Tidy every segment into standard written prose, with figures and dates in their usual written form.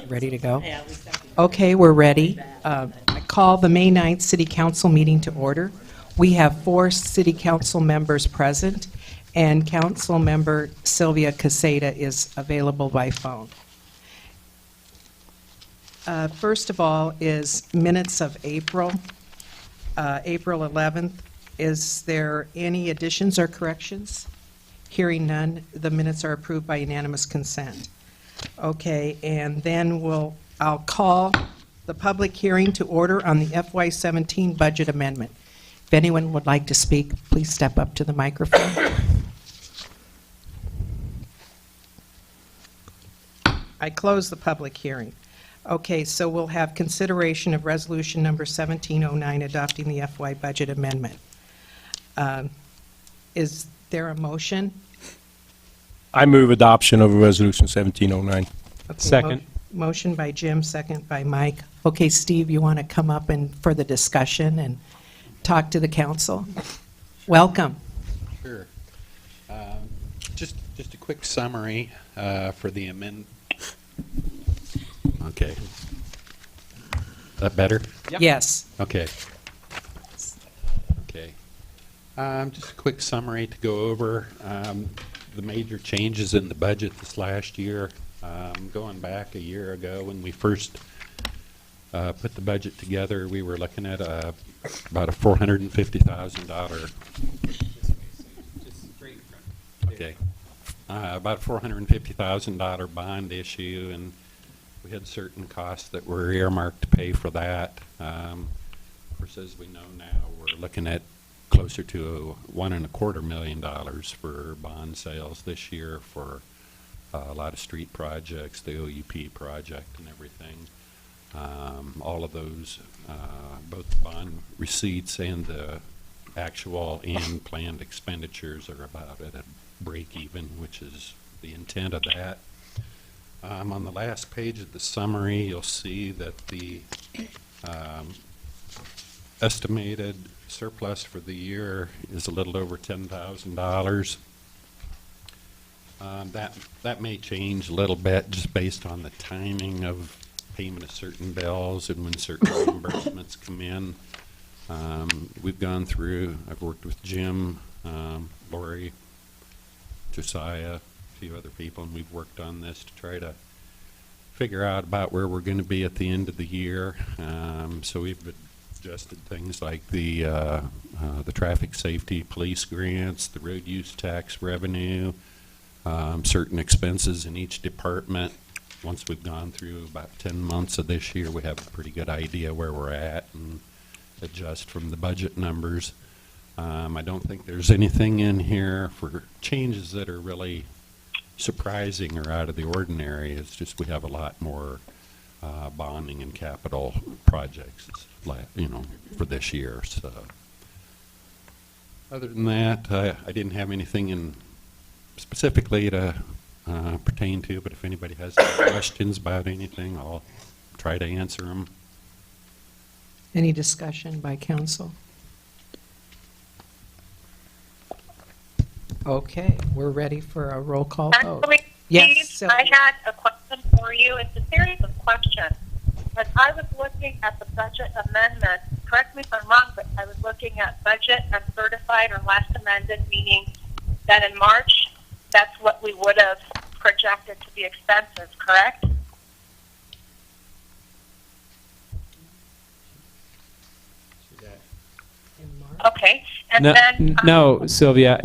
Ready to go? Okay, we're ready. I call the May 9th City Council meeting to order. We have 4 City Council members present, and Council Member Sylvia Caseta is available by phone. First of all is minutes of April 11th. Is there any additions or corrections? Hearing none, the minutes are approved by unanimous consent. Okay, and then I'll call the public hearing to order on the FY17 budget amendment. If anyone would like to speak, please step up to the microphone. I close the public hearing. Okay, so we'll have consideration of resolution number 1709 adopting the FY budget amendment. Is there a motion? I move adoption of Resolution 1709. Okay, Second. Motion by Jim, second by Mike. Okay, Steve, you want to come up for the discussion and talk to the council? Welcome. Sure. Just a quick summary for the amendment. Okay. Is that better? Yep. Yes. Okay. Okay. Just a quick summary to go over. The major changes in the budget this last year. Going back a year ago when we first put the budget together, we were looking at about a $450,000. Okay. About a $450,000 bond issue, and we had certain costs that were earmarked to pay for that. Of course, as we know now, we're looking at closer to $1.25 million for bond sales this year for a lot of street projects, the OUP project and everything. All of those, both the bond receipts and the actual and planned expenditures are about at a break even, which is the intent of that. On the last page of the summary, you'll see that the estimated surplus for the year is a little over $10,000. That may change a little bit just based on the timing of payment of certain bills and when certain reimbursements come in. We've gone through, I've worked with Jim, Lori, Josiah, a few other people, and we've worked on this to try to figure out about where we're going to be at the end of the year. So we've adjusted things like the traffic safety police grants, the road use tax revenue, certain expenses in each department. Once we've gone through about 10 months of this year, we have a pretty good idea where we're at and adjust from the budget numbers. I don't think there's anything in here for changes that are really surprising or out of the ordinary. It's just we have a lot more bonding and capital projects, for this year. So, other than that, I didn't have anything specifically to pertain to. But if anybody has any questions about anything, I'll try to answer them. Any discussion by council? Okay, we're ready for a roll call vote. Actually, Yes, Steve, I had a question for you. It's a series of questions. As I was looking at the budget amendment, correct me if I'm wrong, but I was looking at budget uncertified or last amended, meaning that in March, that's what we would have projected to be expenses, correct? Okay. And then No, Sylvia,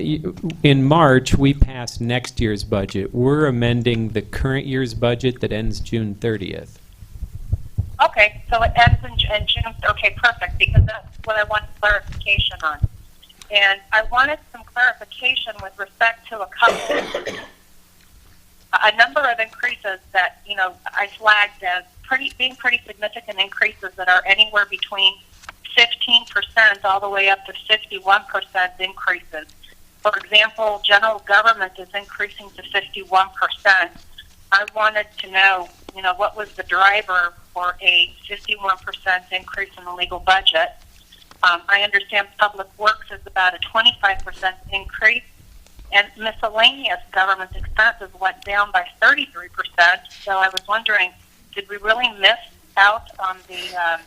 in March, we passed next year's budget. We're amending the current year's budget that ends June 30th. Okay, so it ends in June. Okay, perfect, because that's what I want clarification on. And I wanted some clarification with respect to a number of increases that, I flagged as being pretty significant increases that are anywhere between 15% all the way up to 51% increases. For example, general government is increasing to 51%. I wanted to know, what was the driver for a 51% increase in the legal budget? I understand public works is about a 25% increase, and miscellaneous government expenses went down by 33%. So I was wondering, did we really miss out on the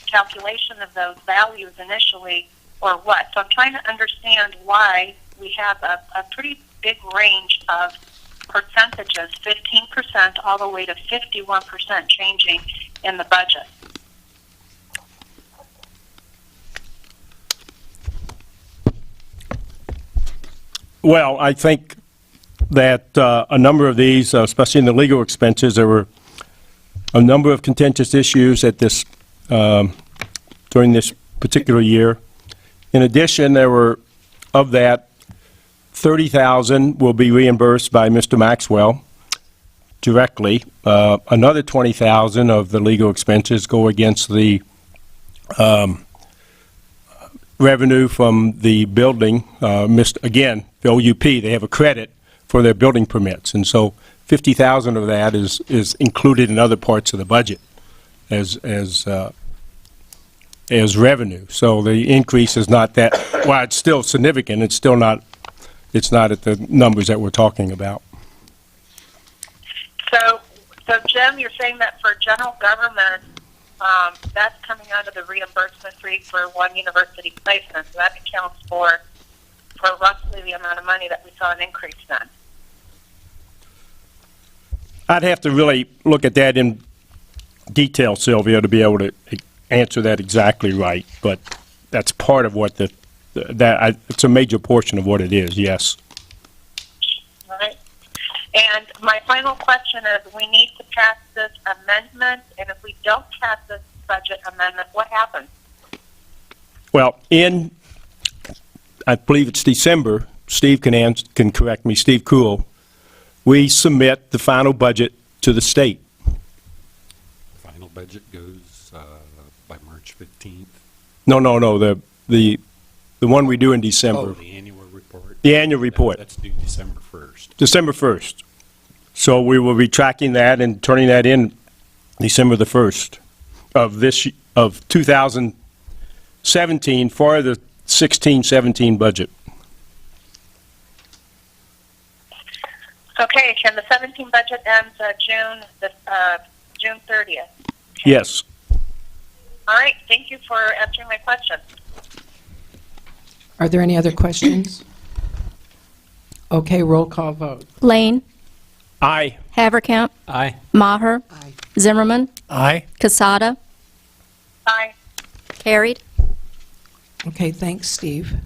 calculation of those values initially, or what? So I'm trying to understand why we have a pretty big range of percentages, 15% all the way to 51% changing in the budget. Well, I think that a number of these, especially in the legal expenses, there were a number of contentious issues at this, during this particular year. In addition, there were, of that, 30,000 will be reimbursed by Mr. Maxwell directly. Another 20,000 of the legal expenses go against the revenue from the building. Again, the OUP, they have a credit for their building permits, and so 50,000 of that is included in other parts of the budget as revenue. So the increase is not that, well, it's still significant. It's still not, it's not at the numbers that we're talking about. So Jim, you're saying that for general government, that's coming out of the reimbursement rate for one university placement. So that accounts for roughly the amount of money that we saw an increase in. I'd have to really look at that in detail, Sylvia, to be able to answer that exactly right, but that's part of what it's a major portion of what it is, yes. All right. And my final question is, we need to pass this amendment, and if we don't pass this budget amendment, what happens? Well, I believe it's December, Steve can correct me, Steve Kuhl, we submit the final budget to the state. Final budget goes by March 15th. No, the one we do in December. Oh, the annual report. The annual report. That's due December 1st. December 1st. So we will be tracking that and turning that in December the 1st of 2017 for the 16-17 budget. Okay, and the 17 budget ends June 30th. Yes. All right, thank you for answering my question. Are there any other questions? Okay, roll call vote. Lane, Aye. Haverkamp, Aye. Maher, Aye. Zimmerman, Aye. Casada, Aye. carried. Okay, thanks, Steve.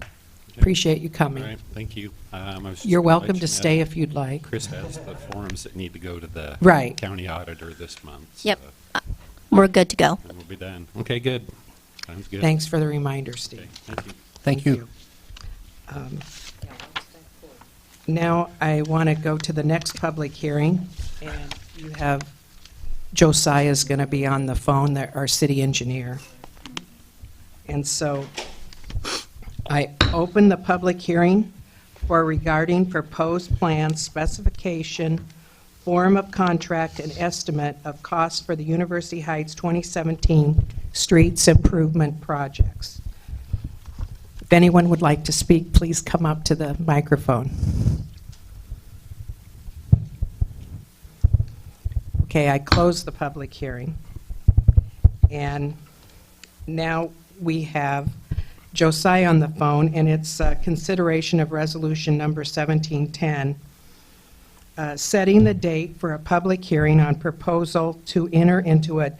Appreciate you All coming. right, thank you. I was just You're gonna welcome let to you stay know if you'd like. Chris has the forms that need to go to the Right. county auditor this month. Yep. So, We're good to go. and we'll be done. Okay, good. Sounds good. Thanks for the reminder, Okay, Steve. thank you. Thank you. Now, I want to go to the next public hearing, and you have, Josiah's going to be on the phone, our city engineer. And so I open the public hearing for regarding proposed plan specification, form of contract, and estimate of costs for the University Heights 2017 streets improvement projects. If anyone would like to speak, please come up to the microphone. Okay, I close the public hearing. And now we have Josiah on the phone, and it's consideration of resolution number 1710, setting the date for a public hearing on proposal to enter into a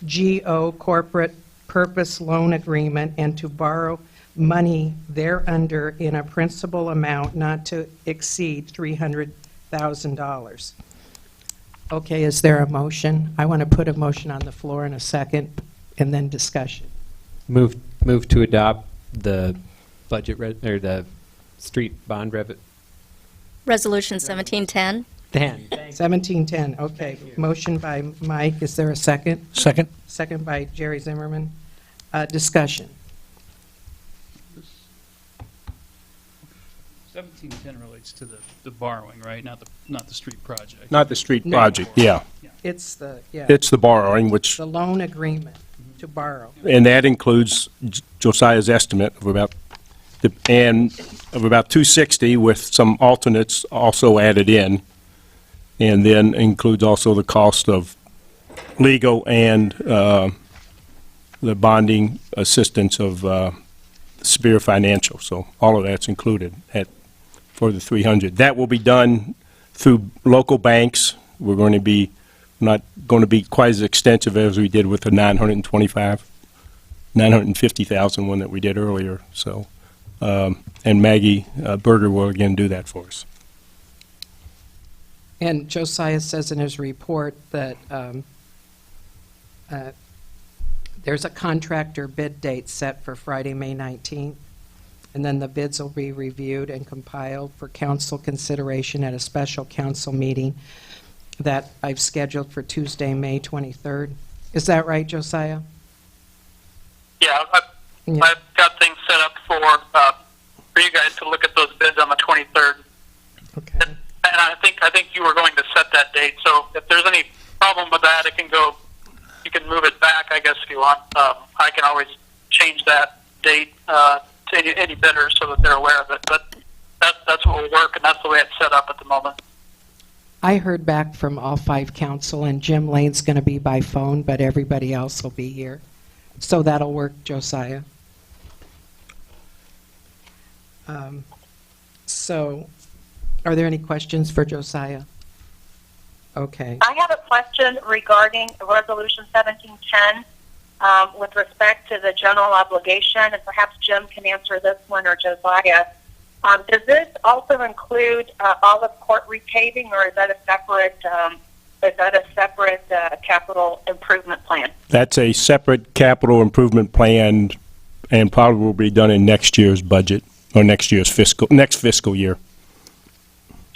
GO corporate purpose loan agreement and to borrow money thereunder in a principal amount not to exceed $300,000. Okay, is there a motion? I want to put a motion on the floor in a second, and then discussion. Move to adopt the budget, or the street bond Resolution 1710. 1710, okay. Motion by Mike, is there a second? Second. Second by Jerry Zimmerman. Discussion. 1710 relates to the borrowing, right? Not the street project. Not the street No. project, yeah. It's the, yeah, It's the borrowing, which, the loan agreement to borrow. and that includes Josiah's estimate of about, of about 260 with some alternates also added in, and then includes also the cost of legal and the bonding assistance of Spear Financial. So all of that's included for the 300. That will be done through local banks. We're going to be not going to be quite as extensive as we did with the 950,000 one that we did earlier. So, and Maggie Berger will again do that for us. And Josiah says in his report that there's a contractor bid date set for Friday, May 19th, and then the bids will be reviewed and compiled for council consideration at a special council meeting that I've scheduled for Tuesday, May 23rd. Is that right, Josiah? Yeah, Yeah. I've got things set up for you guys to look at those bids on the 23rd. Okay. And I think you were going to set that date. So if there's any problem with that, it can go. You can move it back, I guess, if you want. I can always change that date to any bidder so that they're aware of it. But that's what will work, and that's the way it's set up at the moment. I heard back from all 5 council, and Jim Lane's going to be by phone, but everybody else will be here. So that'll work, Josiah. So, are there any questions for Josiah? Okay. I have a question regarding Resolution 1710 with respect to the general obligation, and perhaps Jim can answer this one or Josiah. Does this also include olive court repaving, or is that a separate capital improvement plan? That's a separate capital improvement plan and probably will be done in next year's budget or next fiscal year.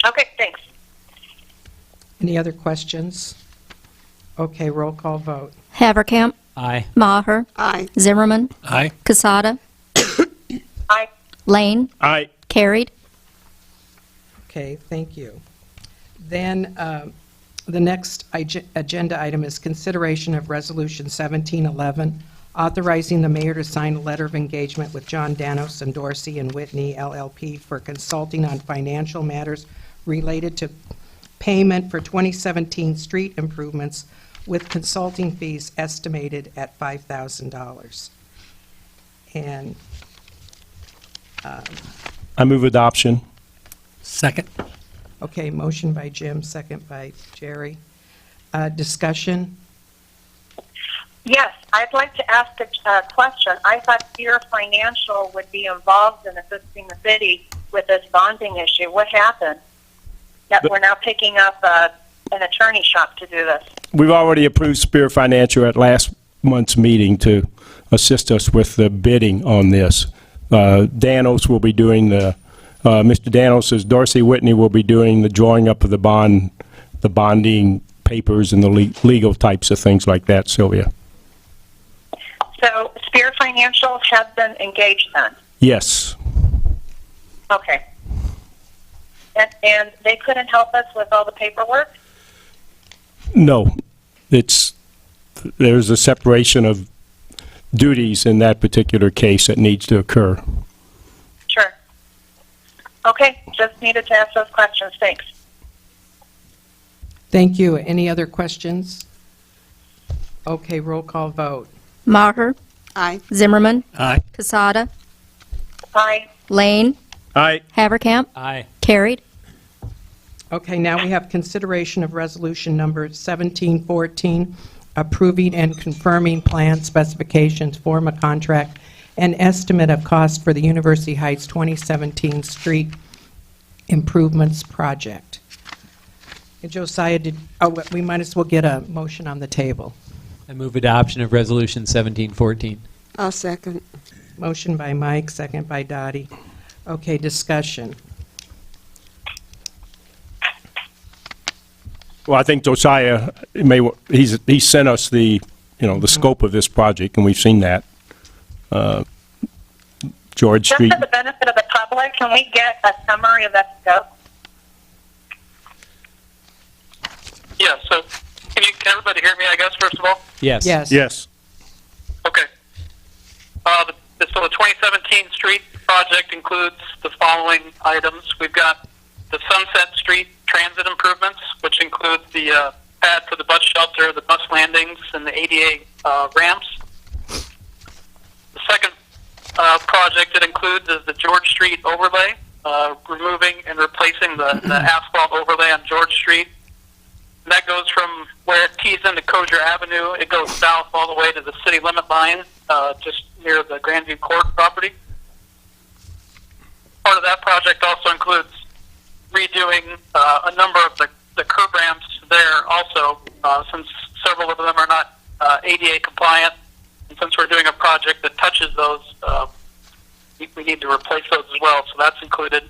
Okay, thanks. Any other questions? Okay, roll call vote. Haverkamp. Aye. Maher. Aye. Zimmerman. Aye. Casada. Aye. Lane. Aye. Carried. Okay, thank you. Then the next agenda item is consideration of Resolution 1711, authorizing the mayor to sign a letter of engagement with John Danos and Dorsey and Whitney LLP for consulting on financial matters related to payment for 2017 street improvements with consulting fees estimated at $5,000. And I move adoption. Second. okay, motion by Jim, second by Jerry. Discussion? Yes, I'd like to ask a question. I thought Spear Financial would be involved in assisting the city with this bonding issue. What happened? That we're now picking up an attorney shop to do this. We've already approved Spear Financial at last month's meeting to assist us with the bidding on this. Danos will be doing Mr. Danos' Dorsey Whitney will be doing the drawing up of the bonding papers and the legal types of things like that, Sylvia. So Spear Financial has been engaged then? Yes. Okay. And they couldn't help us with all the paperwork? No. There's a separation of duties in that particular case that needs to occur. Sure. Okay, just needed to ask those questions. Thanks. Thank you. Any other questions? Okay, roll call vote. Maher. Aye. Zimmerman. Aye. Casada. Aye. Lane. Aye. Haverkamp. Aye. Carried. Okay, now we have consideration of resolution number 1714, approving and confirming plan specifications, form of contract, and estimate of cost for the University Heights 2017 street improvements project. And Josiah, we might as well get a motion on the table. I move adoption of Resolution 1714. I'll second. Motion by Mike, second by Dottie. Okay, discussion. Well, I think Josiah he's sent us the scope of this project, and we've seen that. George Just Street. for the benefit of the public, can we get a summary of that scope? Yeah, so can everybody hear me, I guess, first of all? Yes. Yes. Yes. Okay. So the 2017 street project includes the following items. We've got the Sunset Street transit improvements, which includes the pad for the bus shelter, the bus landings, and the ADA ramps. The second project it includes is the George Street overlay, removing and replacing the asphalt overlay on George Street. And that goes from where it tees into Cozier Avenue. It goes south all the way to the city limit line, just near the Grandview Court property. Part of that project also includes redoing a number of the curb ramps there also, since several of them are not ADA compliant. And since we're doing a project that touches those, we need to replace those as well, so that's included.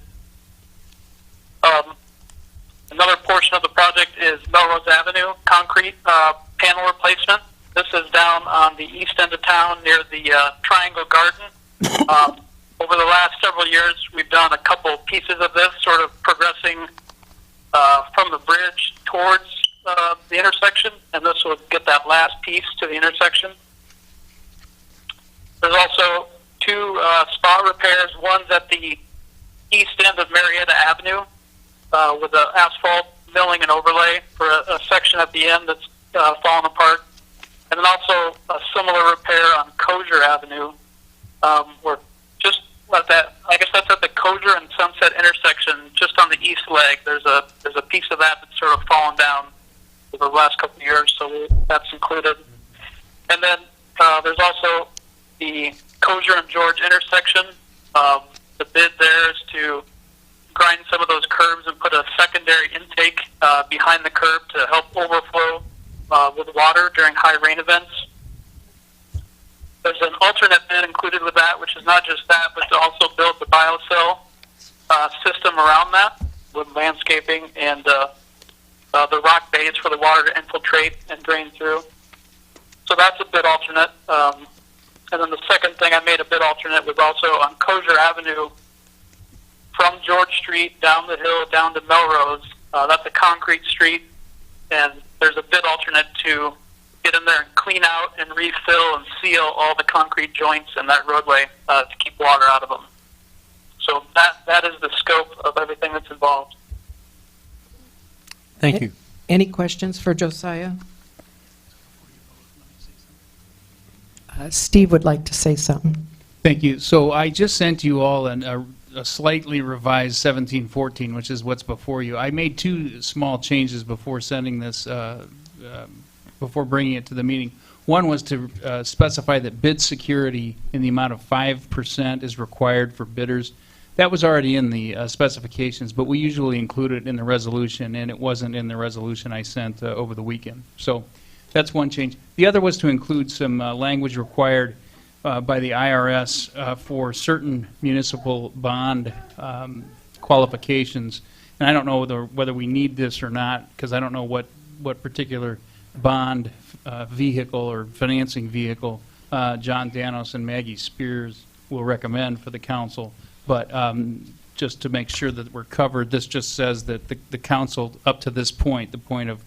Another portion of the project is Melrose Avenue concrete panel replacement. This is down on the east end of town near the Triangle Garden. Over the last several years, we've done a couple pieces of this, sort of progressing from the bridge towards the intersection, and this will get that last piece to the intersection. There's also two spot repairs. One's at the east end of Marietta Avenue with the asphalt milling and overlay for a section at the end that's fallen apart. And then also a similar repair on Cozier Avenue. We're just at that, I guess that's at the Cozier and Sunset intersection, just on the east leg. There's a piece of that that's sort of fallen down over the last couple of years, so that's included. And then there's also the Cozier and George intersection. The bid there is to grind some of those curbs and put a secondary intake behind the curb to help overflow with water during high rain events. There's an alternate bid included with that, which is not just that, but to also build the biocell system around that with landscaping and the rock bays for the water to infiltrate and drain through. So that's a bid alternate. And then the second thing I made a bid alternate was also on Cozier Avenue from George Street down the hill down to Melrose. That's a concrete street, and there's a bid alternate to get in there and clean out and refill and seal all the concrete joints in that roadway to keep water out of them. So that is the scope of everything that's involved. Thank you. Any questions for Josiah? Steve would like to say something. Thank you. So I just sent you all a slightly revised 1714, which is what's before you. I made two small changes before sending this, before bringing it to the meeting. One was to specify that bid security in the amount of 5% is required for bidders. That was already in the specifications, but we usually include it in the resolution, and it wasn't in the resolution I sent over the weekend. So that's one change. The other was to include some language required by the IRS for certain municipal bond qualifications. And I don't know whether we need this or not, because I don't know what particular bond vehicle or financing vehicle John Danos and Maggie Spears will recommend for the council. But just to make sure that we're covered, this just says that the council, up to this point, the point of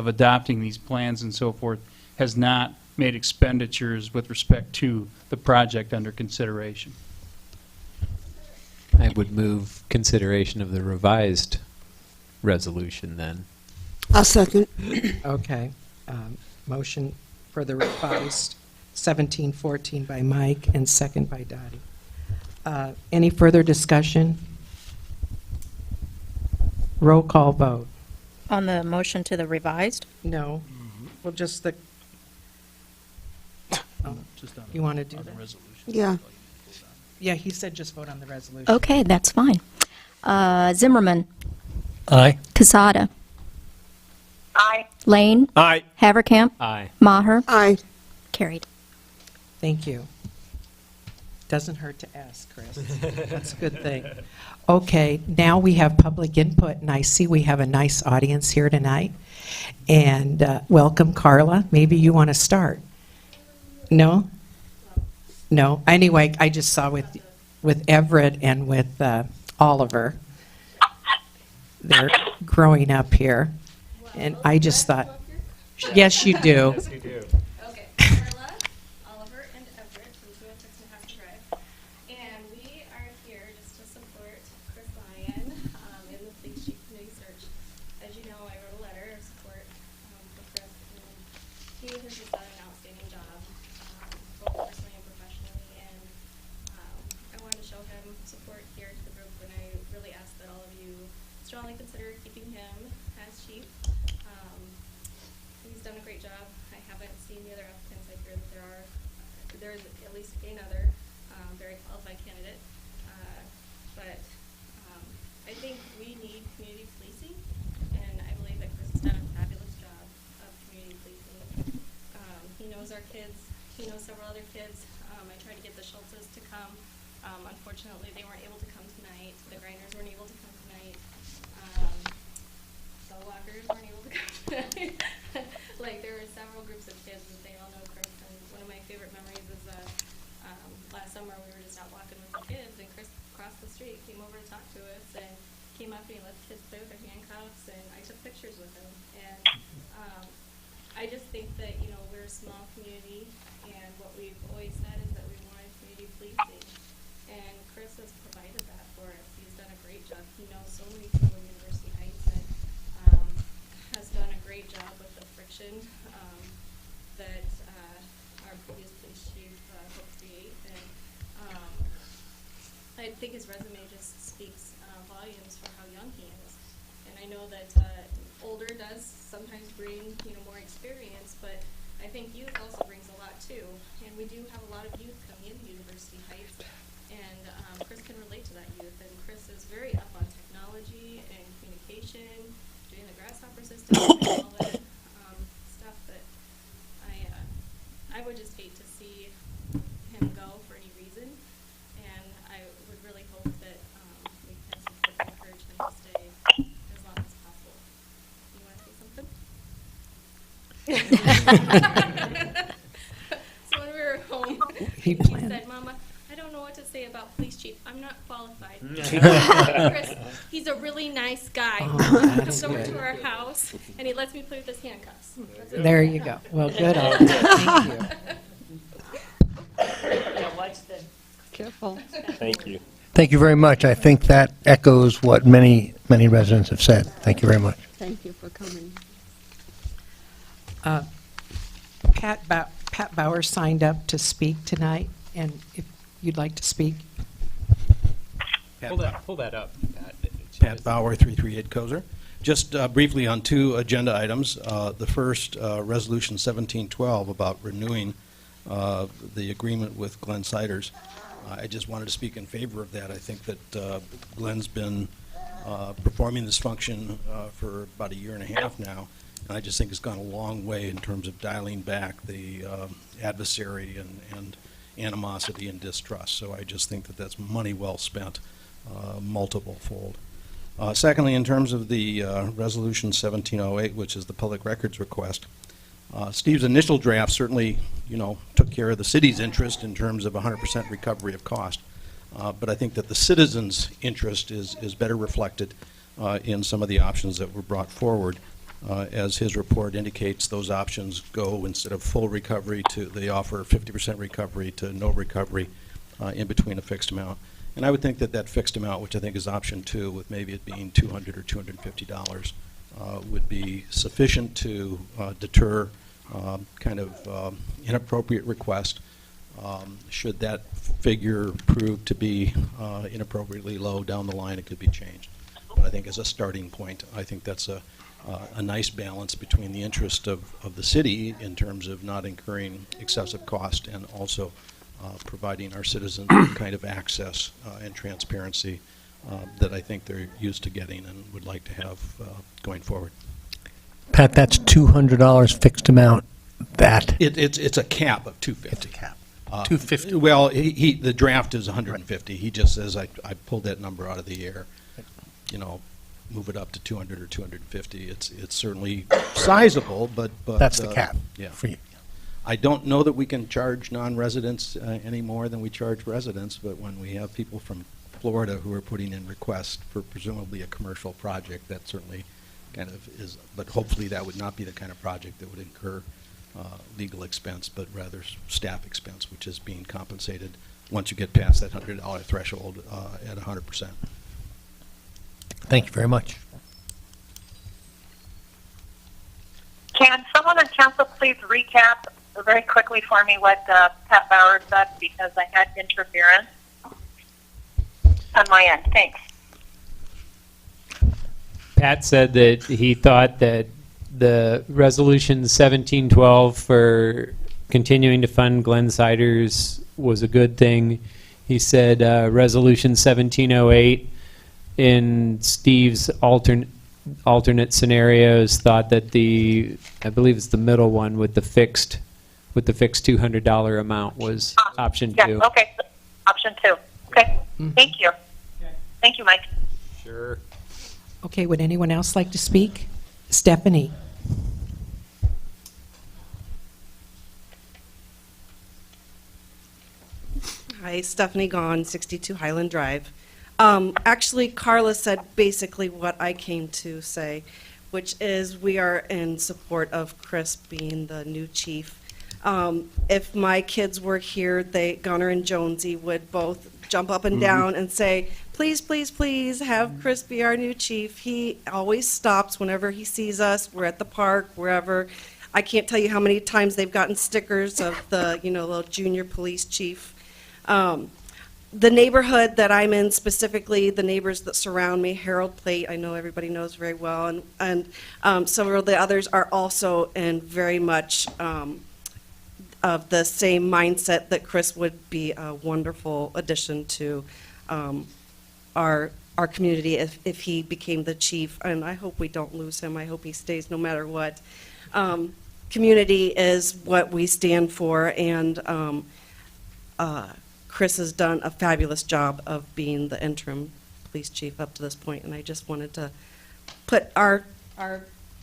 adopting these plans and so forth, has not made expenditures with respect to the project under consideration. I would move consideration of the revised resolution then. I'll second. Okay. Motion for the revised 1714 by Mike and second by Dottie. Any further discussion? Roll call vote. On the motion to the revised? No. Well, just the, Just on you want to do on the that? resolution. Yeah. Yeah, he said just vote on the resolution. Okay, that's fine. Zimmerman, Aye. Casada, Aye. Lane, Aye. Haverkamp, Aye. Maher, Aye. carried. Thank you. Doesn't hurt to ask, Chris. That's a good thing. Okay, now we have public input, and I see we have a nice audience here tonight. And welcome, Carla. Maybe you want to start. No? No. Anyway, I just saw with Everett and with Oliver, they're growing up here. And I just thought, yes, you do. Okay, Carla, Oliver, and Everett from 206 Nebraska Drive. And we are here just to support Chris Lyon in the Police Chief Committee search. As you know, I wrote a letter of support for has just done an outstanding job, both personally and professionally, and I wanted to show him support here to the group, and I really ask that all of you strongly consider keeping him as chief. He's done a great job. I haven't seen the other applicants. I hear that there's at least another very qualified candidate, but I think we need community policing, and I believe that Chris has done a fabulous job of community policing. He knows our kids. He knows several other kids. I tried to get the Schultzes to come. Unfortunately, they weren't able to come tonight. The Grinders weren't able to come tonight. The Walkers weren't able to come tonight. Like, there were several groups of kids that they all know Chris, and one of my favorite memories is last summer we were just out walking with the kids, and Chris across the street came over to talk to us and came up and he let the kids play with their handcuffs, and I took pictures with him. And I just think that, you know, we're a small community, and what we've always said is that we wanted community policing, and Chris has provided that for us. He's done a great job. He knows so many people in University Heights, and has done a great job with the friction that our previous police chief helped create. And I think his resume just speaks volumes for how young he is. And I know that older does sometimes bring, you know, more experience, but I think youth also brings a lot too. And we do have a lot of youth coming into University Heights, and Chris can relate to that youth. And Chris is very up on technology and communication, doing the grasshopper system, and all that stuff that I would just hate to see him go for any reason. And I would really hope that we can support and encourage him to stay as long as possible. You want to say something? So when we were home, he said, "Mama, I don't know what to say about police chief. I'm not qualified." Chris, he's a really nice guy. He comes over to our house and he lets me play with his handcuffs. That's what he There said. you go. Well, good on you. Thank you. Careful. Thank you. Thank you very much. I think that echoes what many, many residents have said. Thank you very much. Thank you for coming. Pat Bauer signed up to speak tonight, and if you'd like to speak. Pull that up, Pat. Pat Bauer, 338 Kozer. Just briefly on two agenda items. The first, Resolution 1712 about renewing the agreement with Glenn Siders. I just wanted to speak in favor of that. I think that Glenn's been performing this function for about a year and a half now, and I just think it's gone a long way in terms of dialing back the adversary and animosity and distrust. So I just think that that's money well spent, multiple-fold. Secondly, in terms of the Resolution 1708, which is the public records request, Steve's initial draft certainly, you know, took care of the city's interest in terms of 100% recovery of cost. But I think that the citizens' interest is better reflected in some of the options that were brought forward. As his report indicates, those options go, instead of full recovery, they offer 50% recovery to no recovery in between a fixed amount. And I would think that that fixed amount, which I think is option 2, with maybe it being $200 or $250, would be sufficient to deter kind of inappropriate request. Should that figure prove to be inappropriately low down the line, it could be changed. But I think as a starting point, I think that's a nice balance between the interest of the city in terms of not incurring excessive cost and also providing our citizens the kind of access and transparency that I think they're used to getting and would like to have going forward. Pat, that's $200 fixed amount. That It's a cap of $250. it's a cap. $250. Well, the draft is $150. He just says, I pulled that number out of the air. You know, move it up to $200 or $250. It's certainly sizable, but That's the cap yeah. for you. I don't know that we can charge non-residents any more than we charge residents, but when we have people from Florida who are putting in requests for presumably a commercial project, that certainly kind of is, but hopefully that would not be the kind of project that would incur legal expense, but rather staff expense, which is being compensated once you get past that $100 threshold at 100%. Thank you very much. Can someone on council please recap very quickly for me what Pat Bauer said, because I had interference on my end. Thanks. Pat said that he thought that the resolution 1712 for continuing to fund Glen Ciders was a good thing. He said resolution 1708 in Steve's alternate scenarios thought that I believe it's the middle one with the fixed $200 amount was option 2. Yeah, okay. Option 2. Okay. Thank you. Thank you, Mike. Sure. Okay, would anyone else like to speak? Stephanie? Hi, Stephanie Gahn, 62 Highland Drive. Actually, Carla said basically what I came to say, which is we are in support of Chris being the new chief. If my kids were here, Gunnar and Jonesy would both jump up and down and say, please, please, please have Chris be our new chief. He always stops whenever he sees us. We're at the park, wherever. I can't tell you how many times they've gotten stickers of the, little junior police chief. The neighborhood that I'm in, specifically the neighbors that surround me, Harold Plate, I know everybody knows very well, and several of the others are also in very much of the same mindset that Chris would be a wonderful addition to our community if he became the chief, and I hope we don't lose him. I hope he stays no matter what. Community is what we stand for, and Chris has done a fabulous job of being the interim police chief up to this point, and I just wanted to put our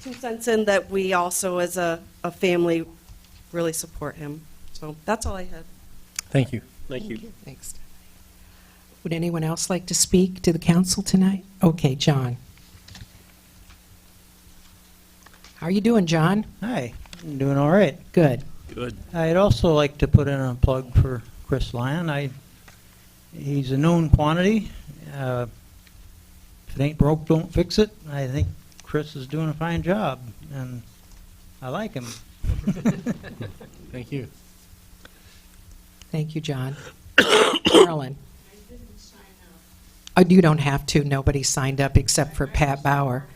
2 cents in that we also, as a family, really support him. So that's all I had. Thank you. Thank you. Thanks. Would anyone else like to speak to the council tonight? Okay, John. How are you doing, John? Hi, I'm doing all right. Good. Good. I'd also like to put in a plug for Chris Lyon. He's a known quantity. If it ain't broke, don't fix it. I think Chris is doing a fine job, and I like him. Thank you. Thank you, John. Carolyn? Oh, you don't have to. Nobody signed up except for Pat Bauer.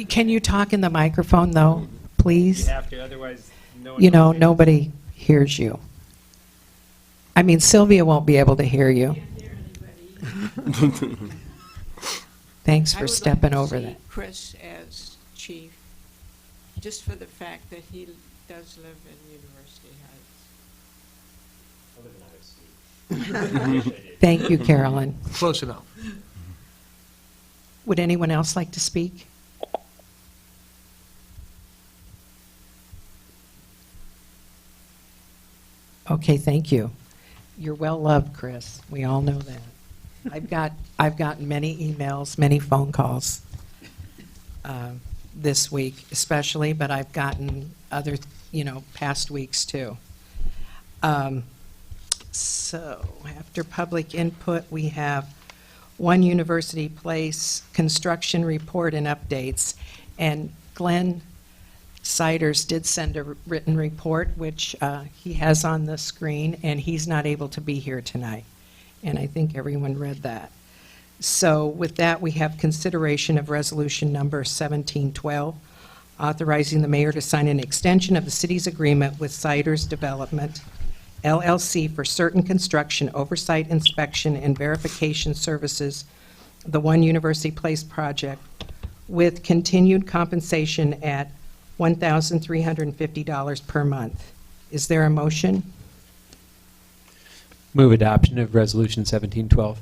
Can you talk in the microphone, though, please? You have to, otherwise no one knows. Nobody hears you. I mean, Sylvia won't be able to hear you. Thanks for stepping over that. Chris as chief, just for the fact that he does live in University Heights. Thank you, Carolyn. Close enough. Would anyone else like to speak? Okay, thank you. You're well loved, Chris. We all know that. I've gotten many emails, many phone calls this week especially, but I've gotten other, past weeks too. So after public input, we have One University Place construction report and updates. And Glenn Ciders did send a written report, which he has on the screen, and he's not able to be here tonight. And I think everyone read that. So with that, we have consideration of resolution number 1712, authorizing the mayor to sign an extension of the city's agreement with Ciders Development, LLC, for certain construction, oversight, inspection, and verification services, the One University Place project, with continued compensation at $1,350 per month. Is there a motion? Move adoption of resolution 1712.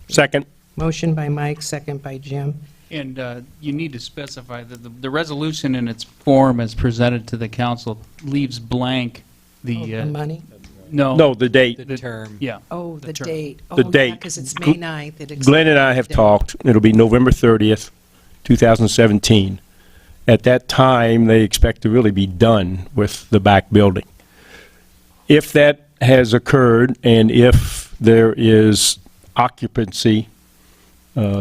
Second. Motion by Mike, second by Jim. And you need to specify that the resolution in its form as presented to the council leaves blank The money? No, the date. The term. Yeah. Oh, the term. date. The date. Because it's May 9th. It Glenn and I have expired talked. It'll be November 30th, 2017. At that time, they expect to really be done with the back building. If that has occurred, and if there is occupancy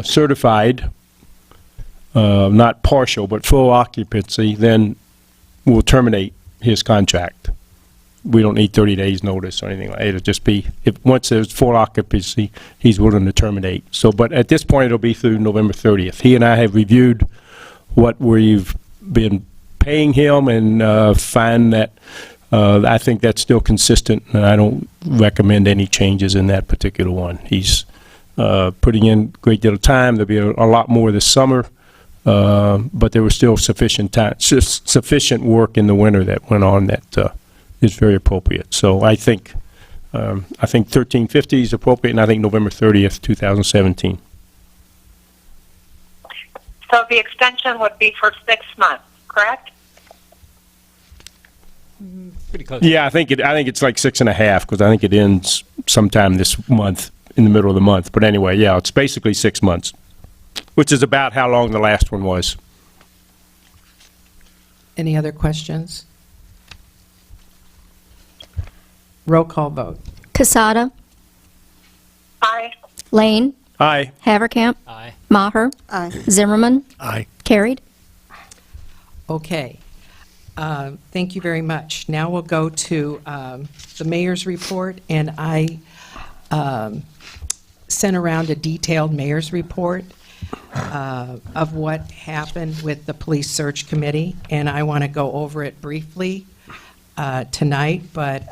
certified, not partial, but full occupancy, then will terminate his contract. We don't need 30 days notice or anything like that. It'll just be, if, once there's full occupancy, he's willing to terminate. So, but at this point, it'll be through November 30th. He and I have reviewed what we've been paying him and find that I think that's still consistent, and I don't recommend any changes in that particular one. He's putting in a great deal of time. There'll be a lot more this summer, but there was still sufficient time, sufficient work in the winter that went on that is very appropriate. So I think 1350 is appropriate, and I think November 30th, 2017. So the extension would be for 6 months, correct? Pretty close. Yeah, I think it's like 6.5, because I think it ends sometime this month, in the middle of the month. But anyway, yeah, it's basically 6 months, which is about how long the last one was. Any other questions? Roll call vote. Casada, Aye. Lane, Aye. Haverkamp, Aye. Maher, Aye. Zimmerman, Aye. carried. Okay. Thank you very much. Now we'll go to the mayor's report, and I sent around a detailed mayor's report of what happened with the police search committee, and I want to go over it briefly tonight, but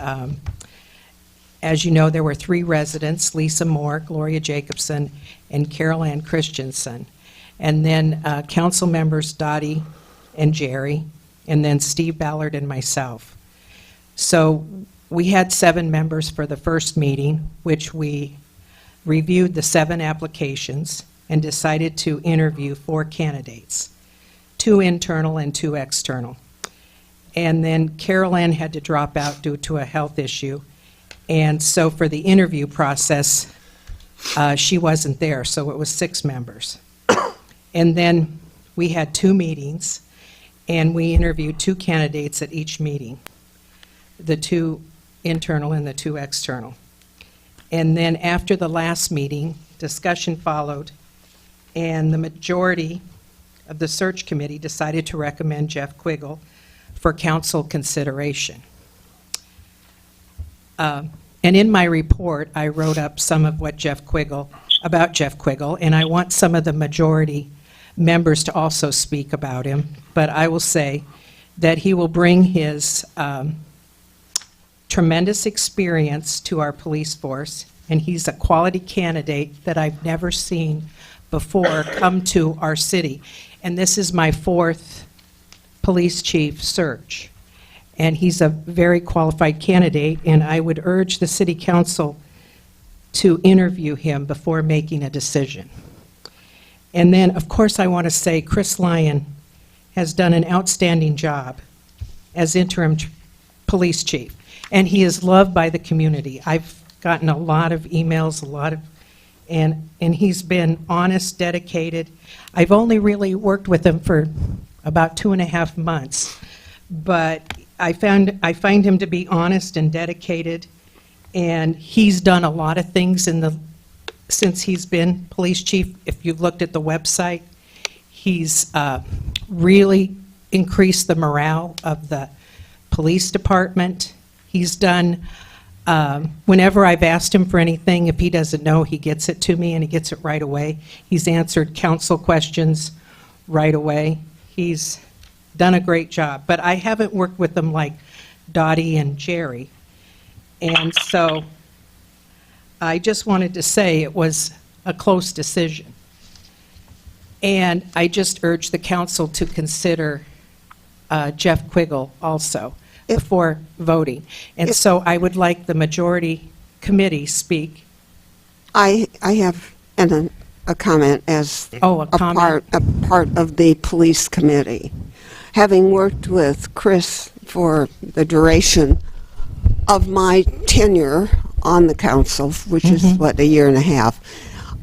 as you know, there were 3 residents, Lisa Moore, Gloria Jacobson, and Carol Ann Christensen, and then council members Dottie and Jerry, and then Steve Ballard and myself. So we had 7 members for the first meeting, which we reviewed the 7 applications and decided to interview 4 candidates, 2 internal and 2 external. And then Carol Ann had to drop out due to a health issue. And so for the interview process, she wasn't there, so it was 6 members. And then we had 2 meetings, and we interviewed 2 candidates at each meeting, the 2 internal and the 2 external. And then after the last meeting, discussion followed, and the majority of the search committee decided to recommend Jeff Quiggle for council consideration. And in my report, I wrote up some of what Jeff Quiggle, and I want some of the majority members to also speak about him, but I will say that he will bring his tremendous experience to our police force, and he's a quality candidate that I've never seen before come to our city. And this is my 4th police chief search. And he's a very qualified candidate, and I would urge the city council to interview him before making a decision. And then, of course, I want to say Chris Lyon has done an outstanding job as interim police chief, and he is loved by the community. I've gotten a lot of emails, and he's been honest, dedicated. I've only really worked with him for about 2.5 months, but I find him to be honest and dedicated, and he's done a lot of things since he's been police chief. If you've looked at the website, he's really increased the morale of the police department. He's done, whenever I've asked him for anything, if he doesn't know, he gets it to me, and he gets it right away. He's answered council questions right away. He's done a great job, but I haven't worked with them like Dottie and Jerry. And so I just wanted to say it was a close decision. And I just urge the council to consider Jeff Quiggle also before voting. And so I would like the majority committee speak. I have a comment as a part of the police committee. Having worked with Chris for the duration of my tenure on the council, which is, what, 1.5 years,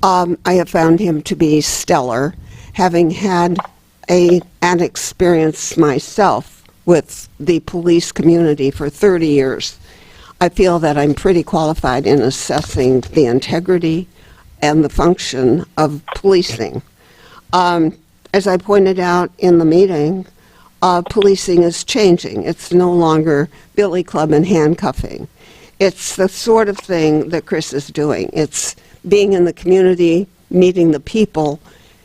I have found him to be stellar, having had an experience myself with the police community for 30 years. I feel that I'm pretty qualified in assessing the integrity and the function of policing. As I pointed out in the meeting, policing is changing. It's no longer billy club and handcuffing. It's the sort of thing that Chris is doing. It's being in the community, meeting the people,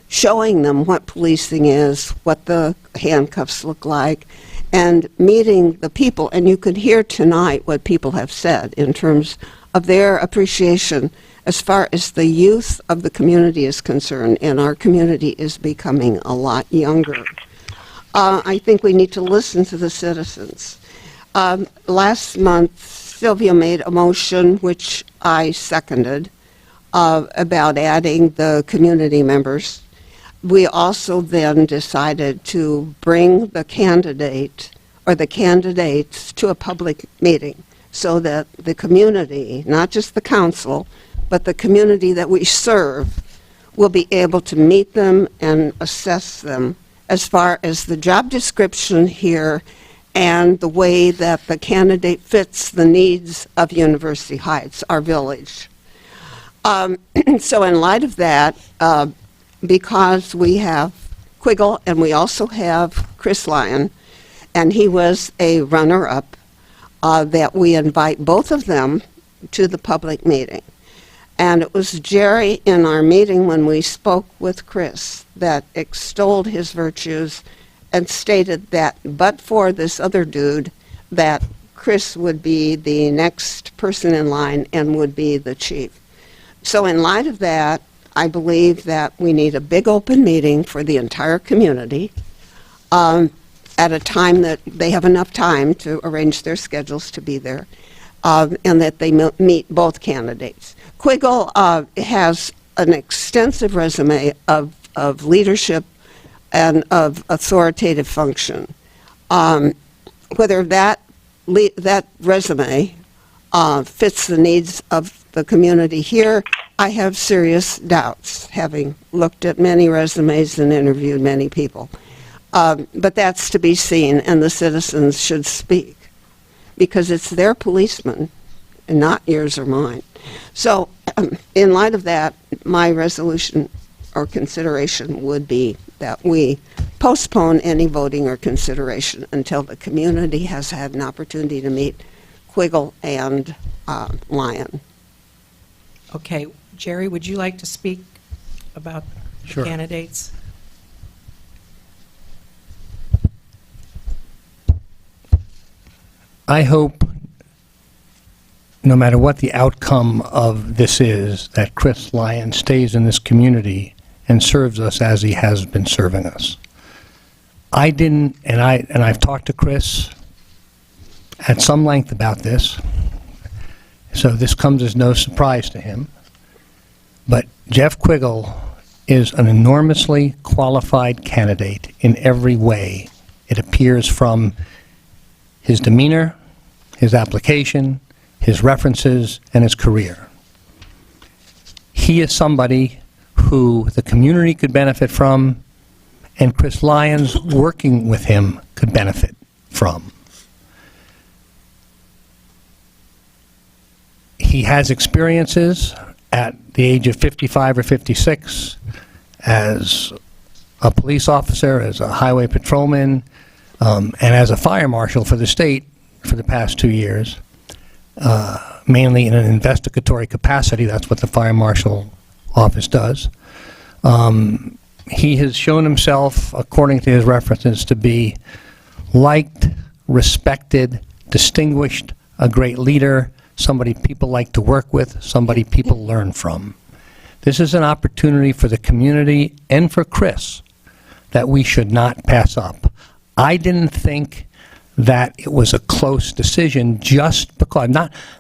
showing them what policing is, what the handcuffs look like, and meeting the people. And you could hear tonight what people have said in terms of their appreciation as far as the youth of the community is concerned, and our community is becoming a lot younger. I think we need to listen to the citizens. Last month, Sylvia made a motion, which I seconded, about adding the community members. We also then decided to bring the candidate or the candidates to a public meeting so that the community, not just the council, but the community that we serve, will be able to meet them and assess them as far as the job description here and the way that the candidate fits the needs of University Heights, our village. So in light of that, because we have Quiggle and we also have Chris Lyon, and he was a runner-up, that we invite both of them to the public meeting. And it was Jerry in our meeting when we spoke with Chris that extolled his virtues and stated that but for this other dude, that Chris would be the next person in line and would be the chief. So in light of that, I believe that we need a big open meeting for the entire community at a time that they have enough time to arrange their schedules to be there, and that they meet both candidates. Quiggle has an extensive resume of leadership and of authoritative function. Whether that resume fits the needs of the community here, I have serious doubts, having looked at many resumes and interviewed many people. But that's to be seen, and the citizens should speak, because it's their policeman, and not yours or mine. So, in light of that, my resolution or consideration would be that we postpone any voting or consideration until the community has had an opportunity to meet Quiggle and Lyon. Okay, Jerry, would you like to speak about Sure. candidates? I hope, no matter what the outcome of this is, that Chris Lyon stays in this community and serves us as he has been serving us. I didn't, and I've talked to Chris at some length about this, so this comes as no surprise to him. But Jeff Quiggle is an enormously qualified candidate in every way. It appears from his demeanor, his application, his references, and his career. He is somebody who the community could benefit from, and Chris Lyons working with him could benefit from. He has experiences at the age of 55 or 56 as a police officer, as a highway patrolman, and as a fire marshal for the state for the past 2 years, mainly in an investigatory capacity. That's what the fire marshal office does. He has shown himself, according to his references, to be liked, respected, distinguished, a great leader, somebody people like to work with, somebody people learn from. This is an opportunity for the community and for Chris that we should not pass up. I didn't think that it was a close decision just because,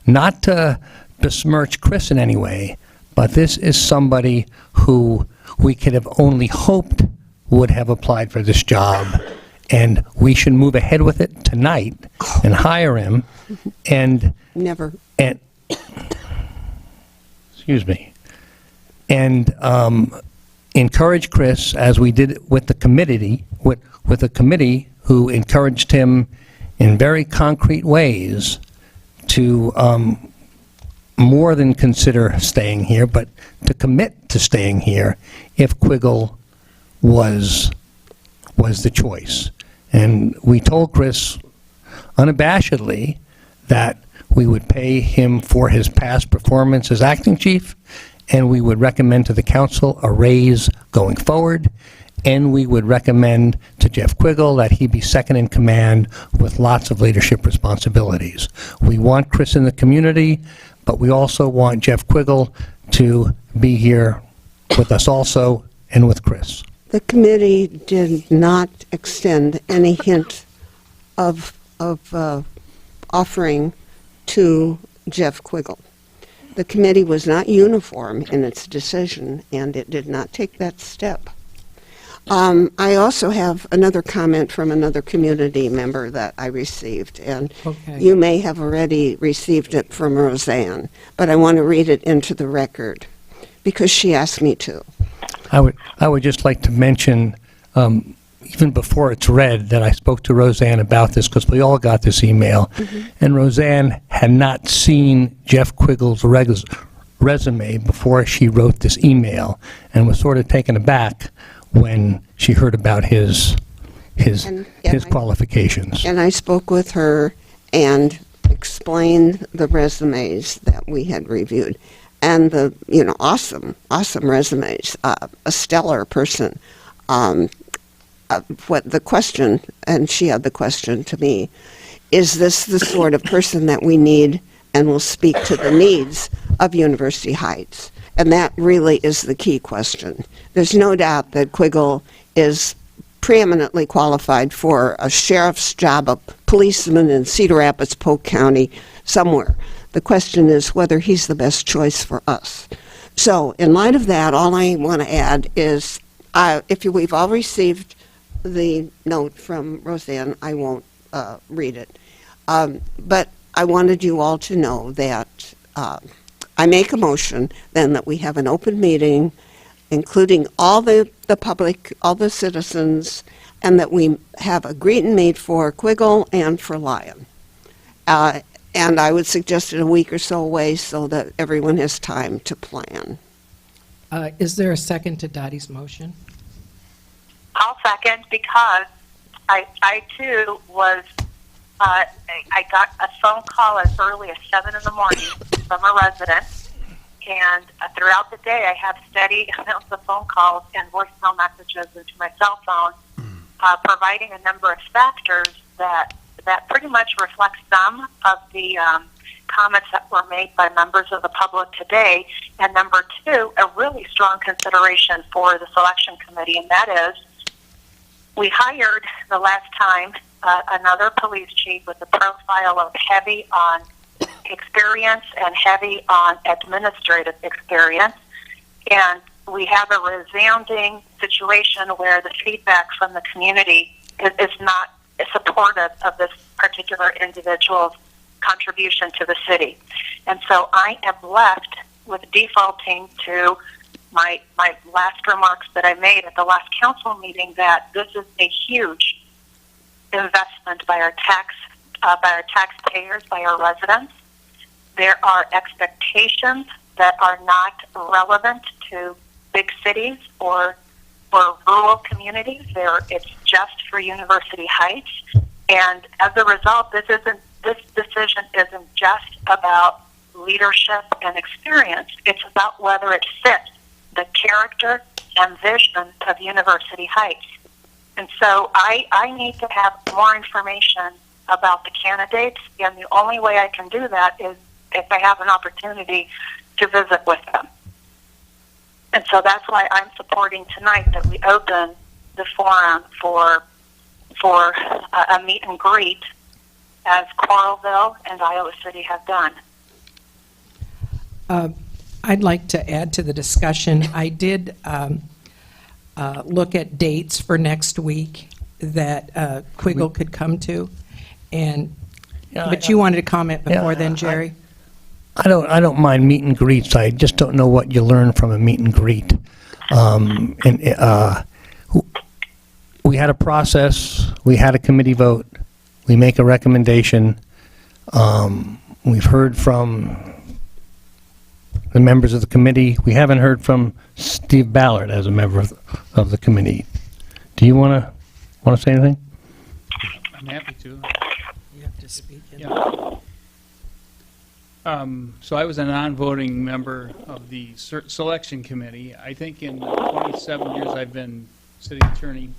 not to besmirch Chris in any way, but this is somebody who we could have only hoped would have applied for this job, and we should move ahead with it tonight and hire him and Never. and excuse me, and encourage Chris, as we did with the committee, with a committee who encouraged him in very concrete ways to more than consider staying here, but to commit to staying here if Quiggle was the choice. And we told Chris unabashedly that we would pay him for his past performance as acting chief, and we would recommend to the council a raise going forward, and we would recommend to Jeff Quiggle that he be second in command with lots of leadership responsibilities. We want Chris in the community, but we also want Jeff Quiggle to be here with us also and with Chris. The committee did not extend any hint of offering to Jeff Quiggle. The committee was not uniform in its decision, and it did not take that step. I also have another comment from another community member that I received, and you may have already received it from Roseanne, but I want to read it into the record because she asked me to. I would just like to mention, even before it's read, that I spoke to Roseanne about this because we all got this email, and Roseanne had not seen Jeff Quiggle's resume before she wrote this email and was sort of taken aback when she heard about his qualifications. And I spoke with her and explained the resumes that we had reviewed. And the, awesome resumes, a stellar person. What the question, and she had the question to me, is this the sort of person that we need and will speak to the needs of University Heights? And that really is the key question. There's no doubt that Quiggle is preeminently qualified for a sheriff's job, a policeman in Cedar Rapids, Polk County, somewhere. The question is whether he's the best choice for us. So in light of that, all I want to add is we've all received the note from Roseanne, I won't read it. But I wanted you all to know that I make a motion then that we have an open meeting, including all the public, all the citizens, and that we have a greet and meet for Quiggle and for Lyon. And I would suggest it a week or so away so that everyone has time to plan. Is there a second to Dottie's motion? I'll second because I too was, I got a phone call as early as 7 in the morning from a resident, and throughout the day I have steady amounts of phone calls and voicemail messages into my cell phone, providing a number of factors that pretty much reflect some of the comments that were made by members of the public today, and number two, a really strong consideration for the selection committee, and that is we hired the last time another police chief with a profile of heavy on experience and heavy on administrative experience, and we have a resounding situation where the feedback from the community is not supportive of this particular individual's contribution to the city. And so I am left with defaulting to my last remarks that I made at the last council meeting that this is a huge investment by our taxpayers, by our residents. There are expectations that are not relevant to big cities or rural communities. It's just for University Heights, and as a result, this decision isn't just about leadership and experience. It's about whether it fits the character and vision of University Heights. And so I need to have more information about the candidates, and the only way I can do that is if I have an opportunity to visit with them. And so that's why I'm supporting tonight that we open the forum for a meet and greet as Coralville and Iowa City have done. I'd like to add to the discussion. I did look at dates for next week that Quiggle could come to, but you wanted to comment before then, Jerry? I don't mind meet and greets. I just don't know what you learn from a meet and greet. We had a process. We had a committee vote. We make a recommendation. We've heard from the members of the committee. We haven't heard from Steve Ballard as a member of the committee. Do you want to say anything? I'm happy to. You have to speak. Yeah. So I was a non-voting member of the selection committee. I think in the 27 years I've been city attorney.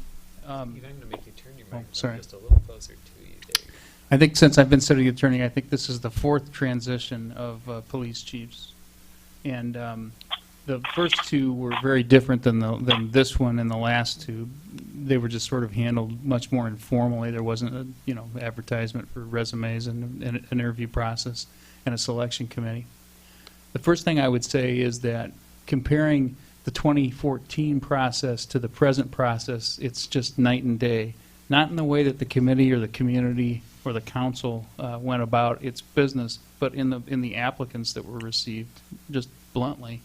I'm going to make you turn your microphone sorry. just a little closer to you, Dave. I think since I've been city attorney, I think this is the fourth transition of police chiefs. And the first two were very different than this one and the last two. They were just sort of handled much more informally. There wasn't a advertisement for resumes and an interview process and a selection committee. The first thing I would say is that comparing the 2014 process to the present process, it's just night and day. Not in the way that the committee or the community or the council went about its business, but in the applicants that were received, just bluntly,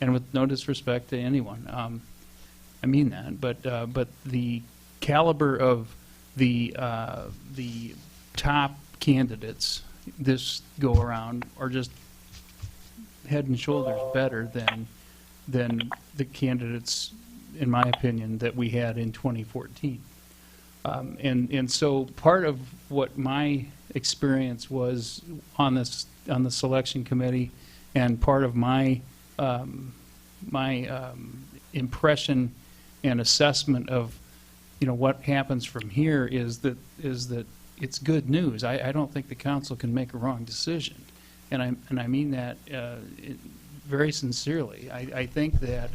and with no disrespect to anyone. I mean that, but the caliber of the top candidates this go around are just head and shoulders better than the candidates, in my opinion, that we had in 2014. And so part of what my experience was on the selection committee, and part of my impression and assessment of what happens from here is that it's good news. I don't think the council can make a wrong decision, and I mean that very sincerely. I think that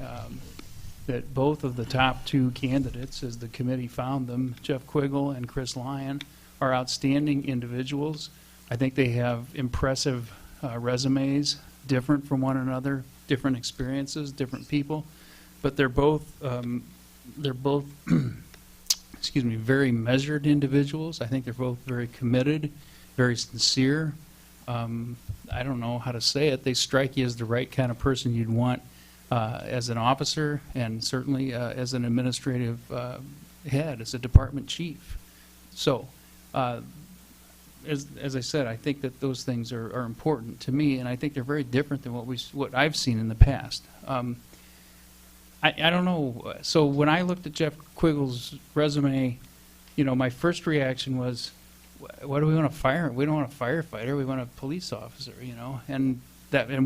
that both of the top two candidates, as the committee found them, Jeff Quiggle and Chris Lyon, are outstanding individuals. I think they have impressive resumes, different from one another, different experiences, different people, but they're both excuse me, very measured individuals. I think they're both very committed, very sincere. I don't know how to say it. They strike you as the right kind of person you'd want as an officer, and certainly as an administrative head, as a department chief. So, as I said, I think that those things are important to me, and I think they're very different than what I've seen in the past. I don't know. So when I looked at Jeff Quiggle's resume, my first reaction was, what do we want to fire? We don't want a firefighter. We want a police officer, and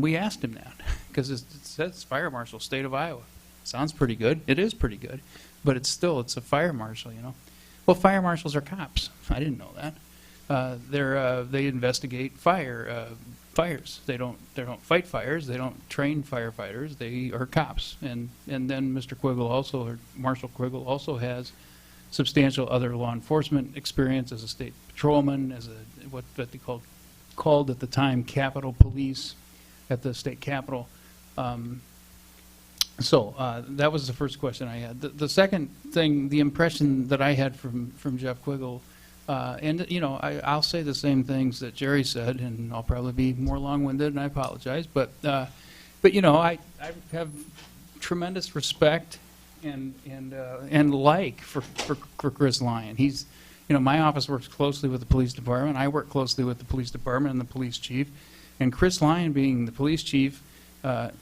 we asked him that because it says fire marshal, state of Iowa. Sounds pretty good. It is pretty good, but it's a fire marshal, Well, fire marshals are cops. I didn't know that. They investigate fires. They don't fight fires. They don't train firefighters. They are cops. And then Mr. Quiggle also, or Marshal Quiggle also has substantial other law enforcement experience as a state patrolman, as what they called at the time Capitol Police at the state capitol. So that was the first question I had. The second thing, the impression that I had from Jeff Quiggle, and I'll say the same things that Jerry said, and I'll probably be more long-winded, and I apologize. But I have tremendous respect and like for Chris Lyon. He's, my office works closely with the police department. I work closely with the police department and the police chief, and Chris Lyon, being the police chief,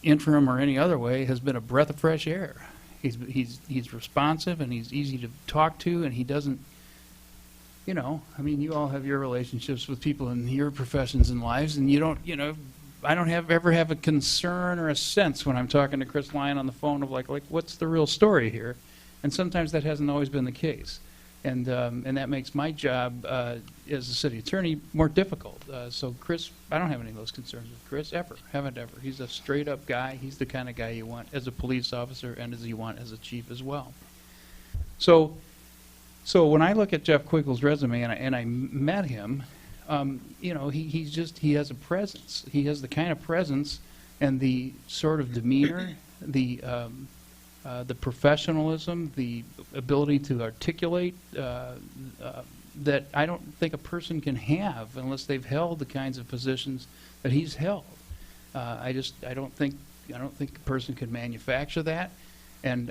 interim or any other way, has been a breath of fresh air. He's responsive, and he's easy to talk to, and he doesn't. You all have your relationships with people in your professions and lives, and you don't, I don't ever have a concern or a sense when I'm talking to Chris Lyon on the phone of like what's the real story here, and sometimes that hasn't always been the case, and that makes my job as a city attorney more difficult. So Chris, I don't have any of those concerns with Chris ever, haven't ever. He's a straight up guy. He's the kind of guy you want as a police officer and as you want as a chief as well. So when I look at Jeff Quiggle's resume and I met him, he has a presence. He has the kind of presence and the sort of demeanor, the professionalism, the ability to articulate that I don't think a person can have unless they've held the kinds of positions that he's held. I don't think a person can manufacture that. And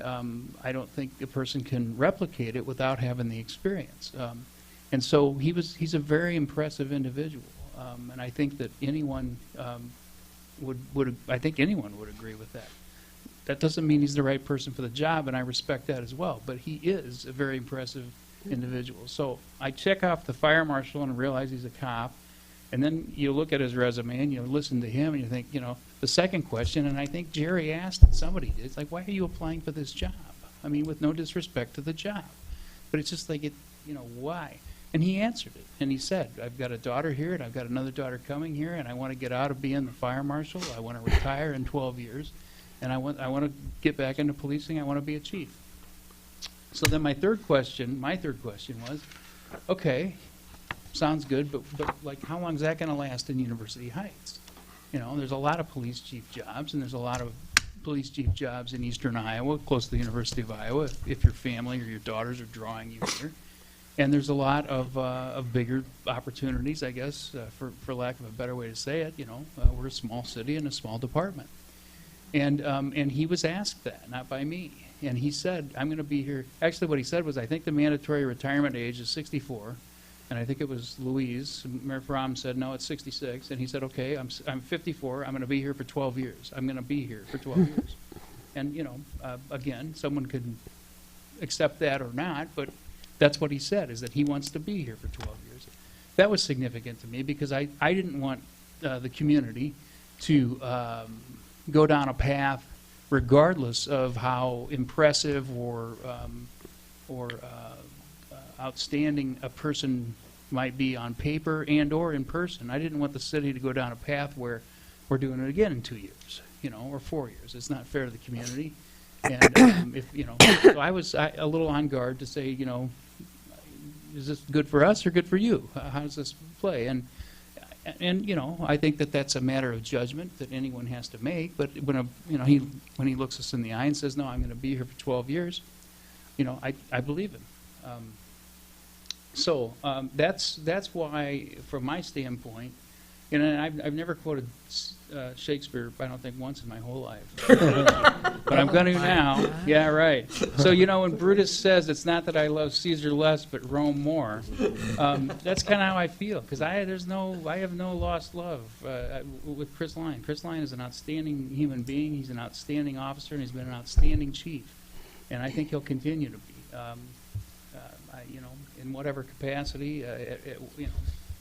I don't think a person can replicate it without having the experience. And so he's a very impressive individual. And I think that anyone would agree with that. That doesn't mean he's the right person for the job, and I respect that as well. But he is a very impressive individuals. So I check off the fire marshal and realize he's a cop, and then you look at his resume and you listen to him and you think, the second question, and I think Jerry asked it, somebody did, it's like, why are you applying for this job? I mean, with no disrespect to the job. But it's just like, why? And he answered it, and he said, I've got a daughter here, and I've got another daughter coming here, and I want to get out of being the fire marshal. I want to retire in 12 years, and I want to get back into policing. I want to be a chief. So then my third question was, okay, sounds good, but like, how long is that going to last in University Heights? There's a lot of police chief jobs, and there's a lot of police chief jobs in eastern Iowa, close to the University of Iowa, if your family or your daughters are drawing you here. And there's a lot of bigger opportunities, I guess, for lack of a better way to say it. We're a small city and a small department. And he was asked that, not by me. And he said, I'm going to be here. Actually, what he said was, I think the mandatory retirement age is 64. And I think it was Louise, Mayor Fromm said, no, it's 66. And he said, okay, I'm 54. I'm going to be here for 12 years. I'm going to be here for 12 years. And, again, someone could accept that or not, but that's what he said, is that he wants to be here for 12 years. That was significant to me because I didn't want the community to go down a path, regardless of how impressive or outstanding a person might be on paper and or in person. I didn't want the city to go down a path where we're doing it again in 2 years, or 4 years. It's not fair to the community. And so I was a little on guard to say, is this good for us or good for you? How does this play? And I think that that's a matter of judgment that anyone has to make. But when when he looks us in the eye and says, no, I'm going to be here for 12 years, I believe him. So that's why, from my standpoint, and I've never quoted Shakespeare, I don't think, once in my whole life. But I'm going to now. Yeah, right. So, when Brutus says, it's not that I love Caesar less, but Rome more, that's kind of how I feel, because I have no lost love with Chris Lyon. Chris Lyon is an outstanding human being. He's an outstanding officer, and he's been an outstanding chief. And I think he'll continue to be. In whatever capacity,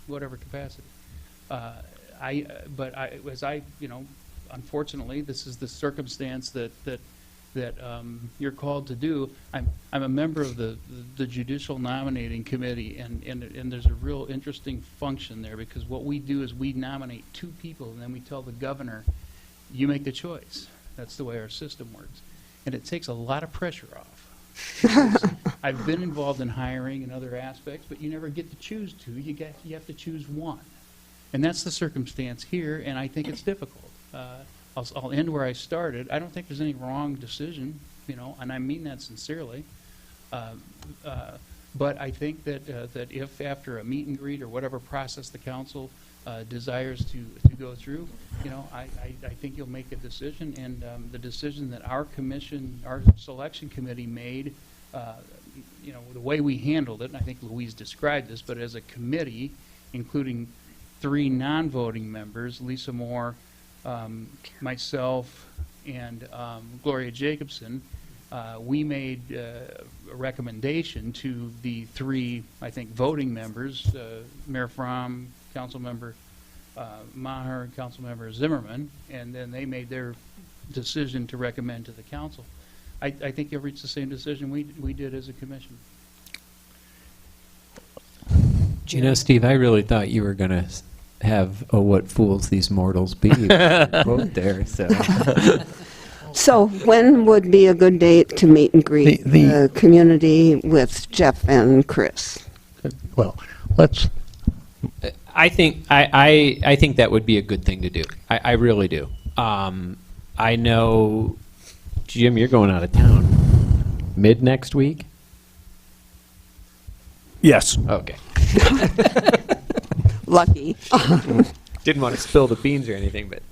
whatever capacity. Unfortunately, this is the circumstance that you're called to do. I'm a member of the Judicial Nominating Committee, and there's a real interesting function there, because what we do is we nominate 2 people, and then we tell the governor, you make the choice. That's the way our system works. And it takes a lot of pressure off. I've been involved in hiring and other aspects, but you never get to choose 2. You have to choose 1. And that's the circumstance here, and I think it's difficult. I'll end where I started. I don't think there's any wrong decision, and I mean that sincerely. But I think that if after a meet and greet or whatever process the council desires to go through, I think you'll make a decision, and the decision that our selection committee made, the way we handled it, and I think Louise described this, but as a committee, including 3 non-voting members, Lisa Moore, myself, and Gloria Jacobson, we made a recommendation to the 3, I think, voting members, Mayor Fromm, Councilmember Maher, and Councilmember Zimmerman, and then they made their decision to recommend to the council. I think you'll reach the same decision we did as a commission. Steve, I really thought you were going to have a "What Fools These Mortals Be" quote there. So when would be a good date to meet and greet the community with Jeff and Chris? Well, let's... I think that would be a good thing to do. I really do. I know, Jim, you're going out of town mid next week? Yes. Okay. Lucky. Didn't want to spill the beans or anything, but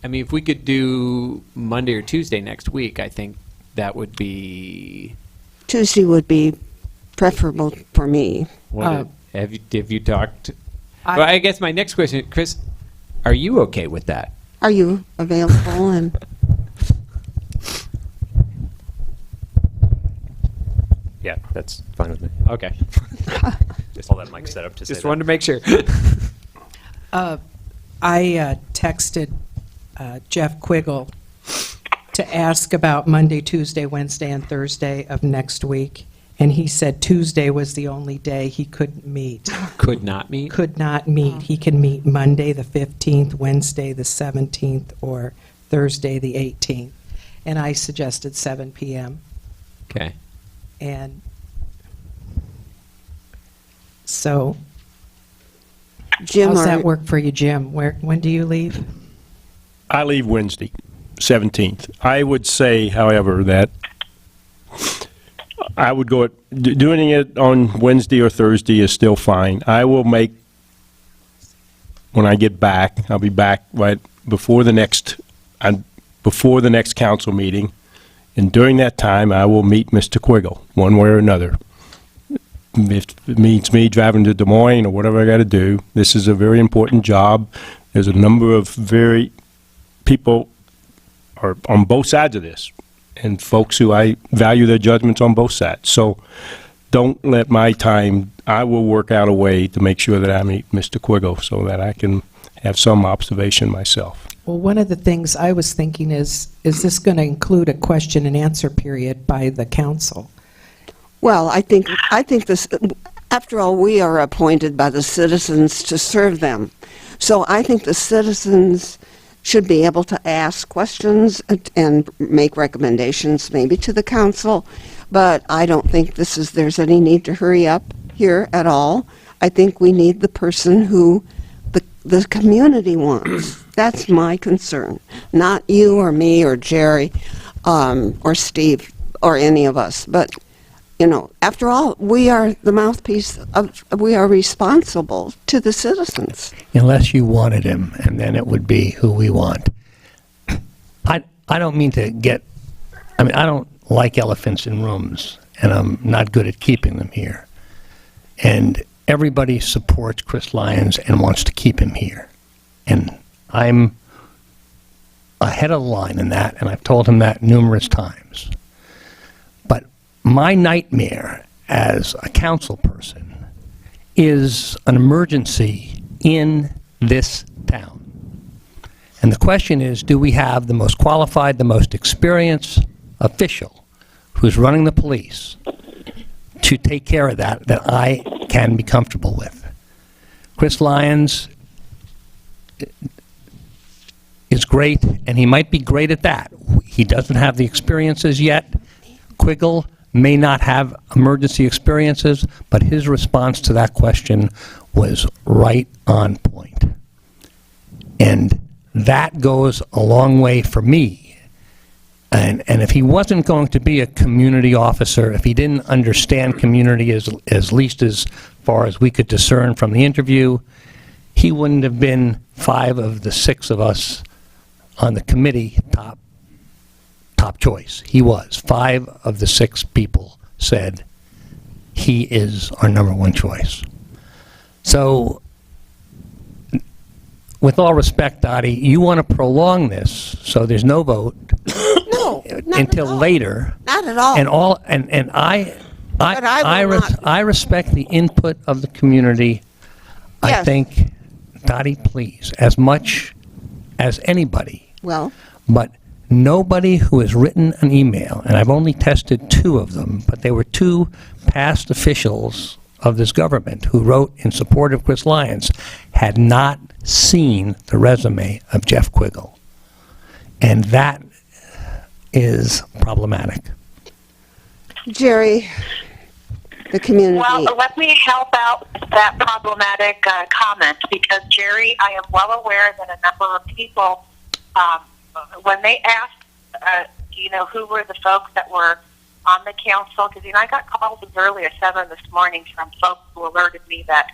if we could do Monday or Tuesday next week, I think that would be... Tuesday would be preferable for me. Have you talked... Well, I guess my next question, Chris, are you okay with that? Are you available? And Yeah, that's fine with me. Okay. Just all that Mike set up to say Just that. wanted to make sure. I texted Jeff Quiggle to ask about Monday, Tuesday, Wednesday, and Thursday of next week, and he said Tuesday was the only day he couldn't meet. Could not meet? Could not meet. He can meet Monday, the 15th, Wednesday, the 17th, or Thursday, the 18th. And I suggested 7 p.m. Okay. And so, Jim, how's that are- work for you, Jim? When do you leave? I leave Wednesday, 17th. I would say, however, that I would go doing it on Wednesday or Thursday is still fine. I will make, when I get back, I'll be back right before the next council meeting, and during that time, I will meet Mr. Quiggle, one way or another. If it means me driving to Des Moines or whatever I got to do, this is a very important job. There's a number of very people are on both sides of this, and folks who I value their judgments on both sides. So don't let my time, I will work out a way to make sure that I meet Mr. Quiggle so that I can have some observation myself. Well, one of the things I was thinking is this going to include a question and answer period by the council? Well, I think this, after all, we are appointed by the citizens to serve them. So I think the citizens should be able to ask questions and make recommendations maybe to the council, but I don't think there's any need to hurry up here at all. I think we need the person who the community wants. That's my concern, not you or me or Jerry or Steve or any of us. But, you know, after all, we are the mouthpiece we are responsible to the citizens. Unless you wanted him, and then it would be who we want. I don't mean to I don't like elephants in rooms, and I'm not good at keeping them here. And everybody supports Chris Lyons and wants to keep him here. And I'm ahead of the line in that, and I've told him that numerous times. But my nightmare as a council person is an emergency in this town. And the question is, do we have the most qualified, the most experienced official who's running the police to take care of that I can be comfortable with? Chris Lyons is great, and he might be great at that. He doesn't have the experiences yet. Quiggle may not have emergency experiences, but his response to that question was right on point. And that goes a long way for me. And if he wasn't going to be a community officer, if he didn't understand community as least as far as we could discern from the interview, he wouldn't have been 5 of the 6 of us on the committee top choice. He was. 5 of the 6 people said he is our number 1 choice. So, with all respect, Dottie, you want to prolong this so there's no vote No, not until at all. later. Not at all. And I But I will not- I respect the input of the community. I Yes. think, Dottie, please, as much as anybody, Well, but nobody who has written an email, and I've only tested 2 of them, but they were 2 past officials of this government who wrote in support of Chris Lyons, had not seen the resume of Jeff Quiggle. And that is problematic. Jerry, the community. Well, let me help out with that problematic comment because, Jerry, I am well aware that a number of people, when they asked, who were the folks that were on the council, because, I got calls as early as 7 this morning from folks who alerted me that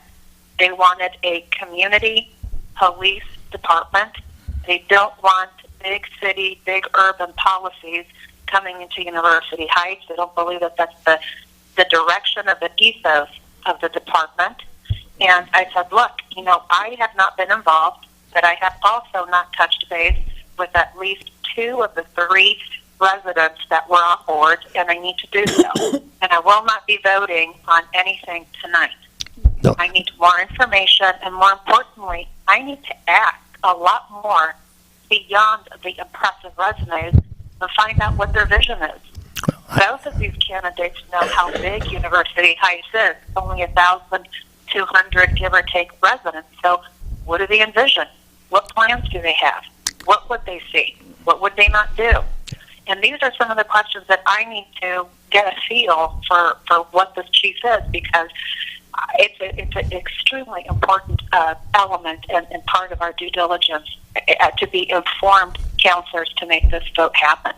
they wanted a community police department. They don't want big city, big urban policies coming into University Heights. They don't believe that that's the direction of the ethos of the department. And I said, look, I have not been involved, but I have also not touched base with at least 2 of the 3 residents that were on board, and I need to do so. And I will not be voting on anything tonight. No. I need more information, and more importantly, I need to ask a lot more beyond the impressive resumes and find out what their vision is. Both of these candidates know how big University Heights is, only 1,200, give or take, residents. So what do they envision? What plans do they have? What would they see? What would they not do? And these are some of the questions that I need to get a feel for what this chief is, because it's an extremely important element and part of our due diligence to be informed counselors to make this vote happen.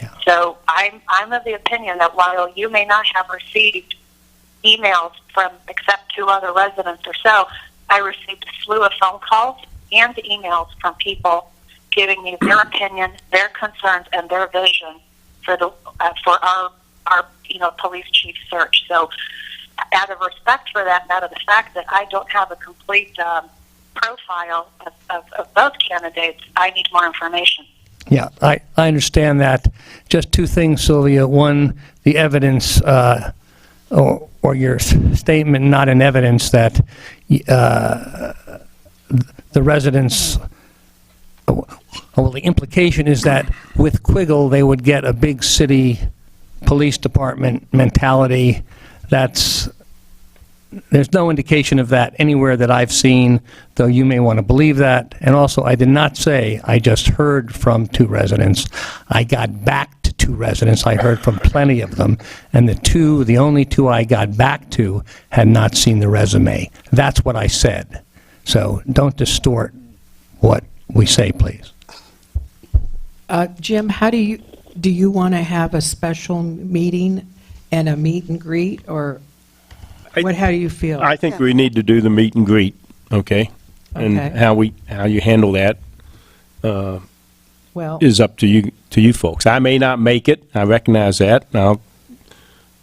Yeah. So I'm of the opinion that while you may not have received emails from except 2 other residents or so, I received a slew of phone calls and emails from people giving me their opinion, their concerns, and their vision for our police chief search. So, out of respect for that, and out of the fact that I don't have a complete profile of both candidates, I need more information. Yeah, I understand that. Just 2 things, Sylvia. One, the evidence, or your statement not in evidence that the residents, well, the implication is that with Quiggle, they would get a big city police department mentality. There's no indication of that anywhere that I've seen, though you may want to believe that. And also, I did not say I just heard from 2 residents. I got back to 2 residents. I heard from plenty of them. And the only 2 I got back to had not seen the resume. That's what I said. So don't distort what we say, please. Jim, how do you want to have a special meeting and a meet and greet, or how do you feel? I think we need to do the meet and greet, okay? And Okay. how you handle that Well, is up to you folks. I may not make it, I recognize that. I'll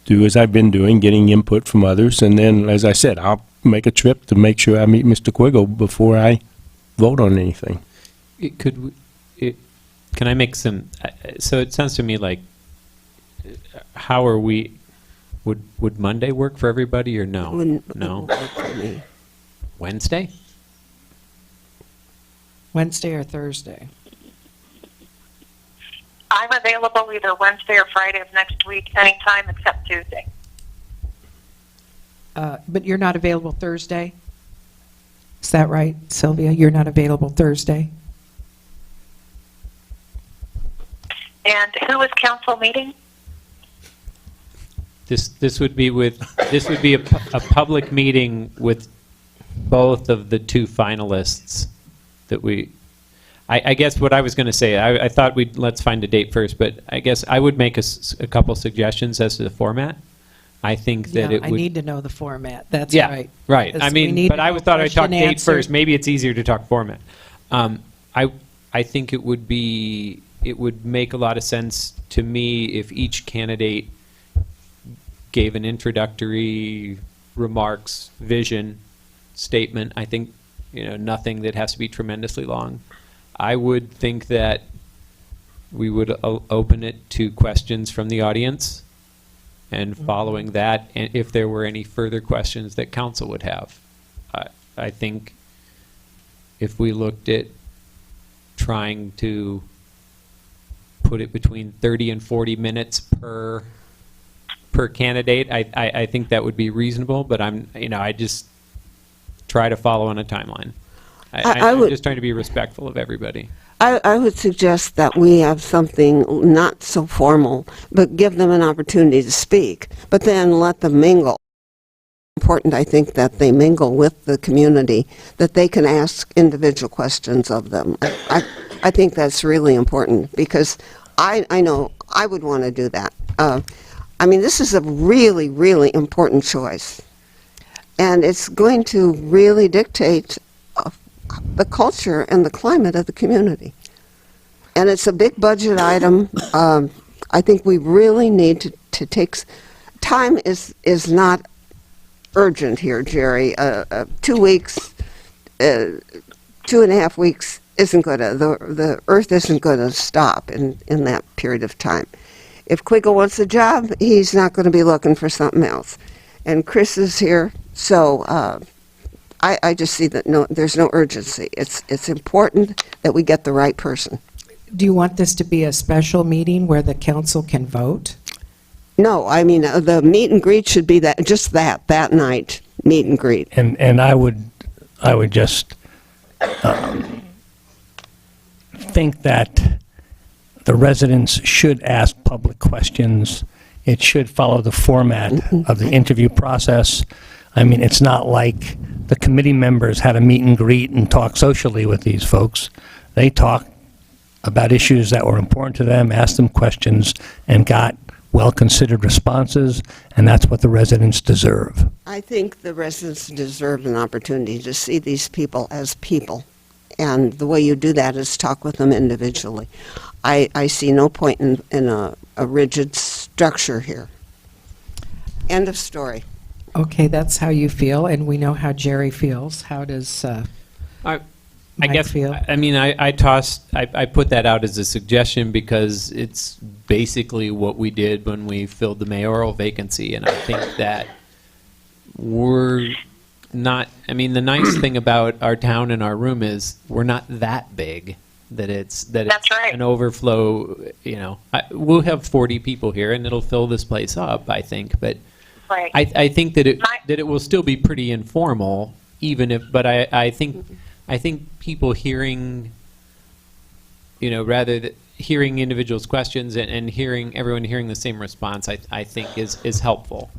do as I've been doing, getting input from others, and then, as I said, I'll make a trip to make sure I meet Mr. Quiggle before I vote on anything. Can I make some, so it sounds to me like, how are we, would Monday work for everybody or no? No? Work for me. Wednesday? Wednesday or Thursday? I'm available either Wednesday or Friday of next week, anytime except Tuesday. But you're not available Thursday? Is that right, Sylvia? You're not available Thursday? And who is council meeting? This would be a public meeting with both of the 2 finalists that I guess what I was going to say, I thought let's find a date first, but I guess I would make a couple suggestions as to the format. I think that I need to know the format. That's right. Right. Because I we mean, need but to I know thought I'd talk question, date answer. first. Maybe it's easier to talk format. I think it would make a lot of sense to me if each candidate gave an introductory remarks, vision, statement. I think, nothing that has to be tremendously long. I would think that we would open it to questions from the audience, and following that, and if there were any further questions that council would have. I think if we looked at trying to put it between 30 and 40 minutes per candidate, I think that would be reasonable, but I just try to follow on a timeline. I'm just trying to be respectful of everybody. I would suggest that we have something not so formal, but give them an opportunity to speak, but then let them mingle. Important, I think, that they mingle with the community, that they can ask individual questions of them. I think that's really important, because I know I would want to do that. This is a really, really important choice, and it's going to really dictate the culture and the climate of the community. And it's a big budget item. I think we really need to take... Time is not urgent here, Jerry. 2 weeks, 2.5 weeks isn't going to, the earth isn't going to stop in that period of time. If Quiggle wants a job, he's not going to be looking for something else. And Chris is here, so I just see that there's no urgency. It's important that we get the right person. Do you want this to be a special meeting where the council can vote? No, I mean, the meet and greet should be that night, meet and greet. And I would just think that the residents should ask public questions. It should follow the format of the interview process. I mean, it's not like the committee members had a meet and greet and talk socially with these folks. They talked about issues that were important to them, asked them questions, and got well-considered responses, and that's what the residents deserve. I think the residents deserve an opportunity to see these people as people. And the way you do that is talk with them individually. I see no point in a rigid structure here. End of story. Okay, that's how you feel, and we know how Jerry feels. How does I Mike guess, feel? I mean, I put that out as a suggestion because it's basically what we did when we filled the mayoral vacancy, and I think that we're not, I mean, the nice thing about our town and our room is we're not that big that it's right. an overflow, you know. We'll have 40 people here and it'll fill this place up, I think, but Right. I think that it will still be pretty informal, even if, but I think people hearing, you know, hearing individuals' questions and hearing everyone hearing the same response, I think is helpful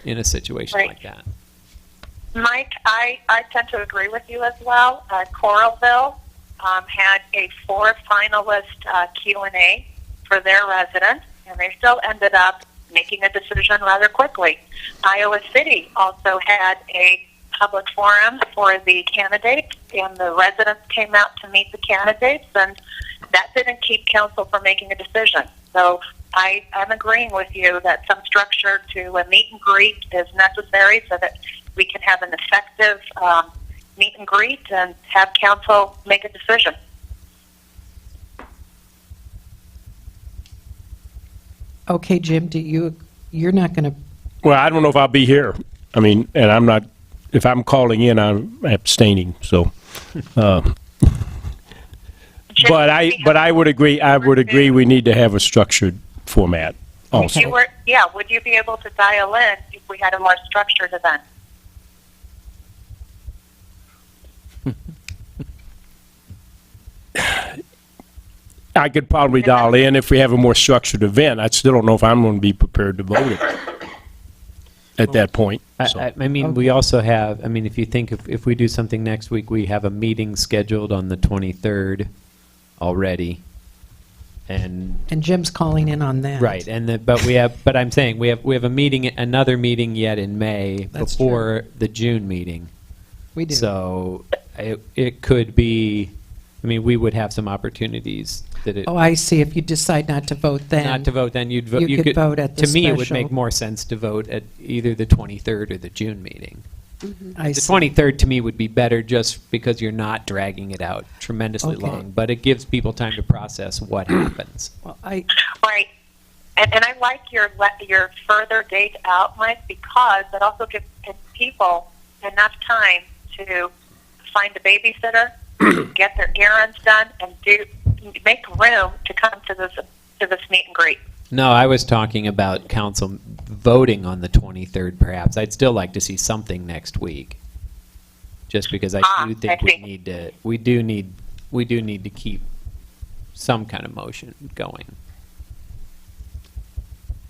in a situation Right. like that. Mike, I tend to agree with you as well. Coralville had a 4 finalist Q&A for their residents, and they still ended up making a decision rather quickly. Iowa City also had a public forum for the candidates, and the residents came out to meet the candidates, and that didn't keep council from making a decision. So I'm agreeing with you that some structure to a meet and greet is necessary so that we can have an effective meet and greet and have council make a decision. Okay, Jim, you're not going to, Well, I don't know if I'll be here. I mean, and I'm not, if I'm calling in, I'm abstaining, so. But I would agree we need to have a structured format also. Would you be able to dial in if we had a more structured event? I could probably dial in if we have a more structured event. I still don't know if I'm going to be prepared to vote it at that point. So. I mean, we also have, I mean, if you think if we do something next week, we have a meeting scheduled on the 23rd already. And Jim's calling in on that. right, but I'm saying we have a meeting, another meeting yet in May That's before the June meeting. We do. So it could be, I mean, we would have some opportunities that it. Oh, I see. If you decide not to vote then. Not to vote, then you'd vote. You could vote at the To me, it would special. make more sense to vote at either the 23rd or the June meeting. I The see. 23rd to me would be better just because you're not dragging it out tremendously Okay. long, but it gives people time to process what happens. Well, Right. And I like your further date out, Mike, because it also gives people enough time to find a babysitter, get their errands done, and make room to come to this meet and greet. No, I was talking about council voting on the 23rd, perhaps. I'd still like to see something next week, just because I do think we do need to keep some kind of motion going.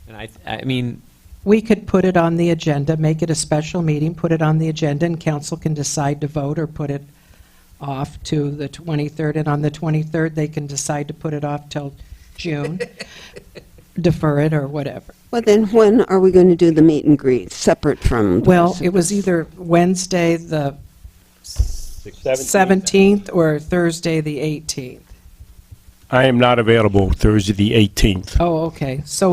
And I mean, we could put it on the agenda, make it a special meeting, put it on the agenda, and council can decide to vote or put it off to the 23rd. And on the 23rd, they can decide to put it off till June, defer it or whatever. Well, then when are we going to do the meet and greet, separate from? Well, it was either Wednesday, the 17th, or Thursday, the 18th. I am not available Thursday, the 18th. Oh, okay. So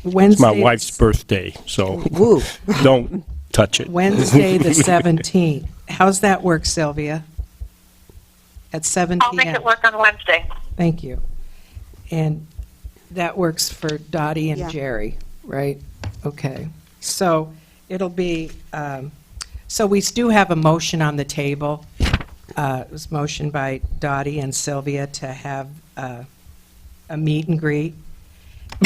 Wednesday. It's my wife's birthday, so Woo. don't touch it. Wednesday, the 17th. How's that work, Sylvia? at 7 I'll p.m. make it work on Wednesday. Thank you. And that works for Dottie and Yeah. Jerry, right? Okay. So it'll be, so we do have a motion on the table. It was motioned by Dottie and Sylvia to have a meet and greet.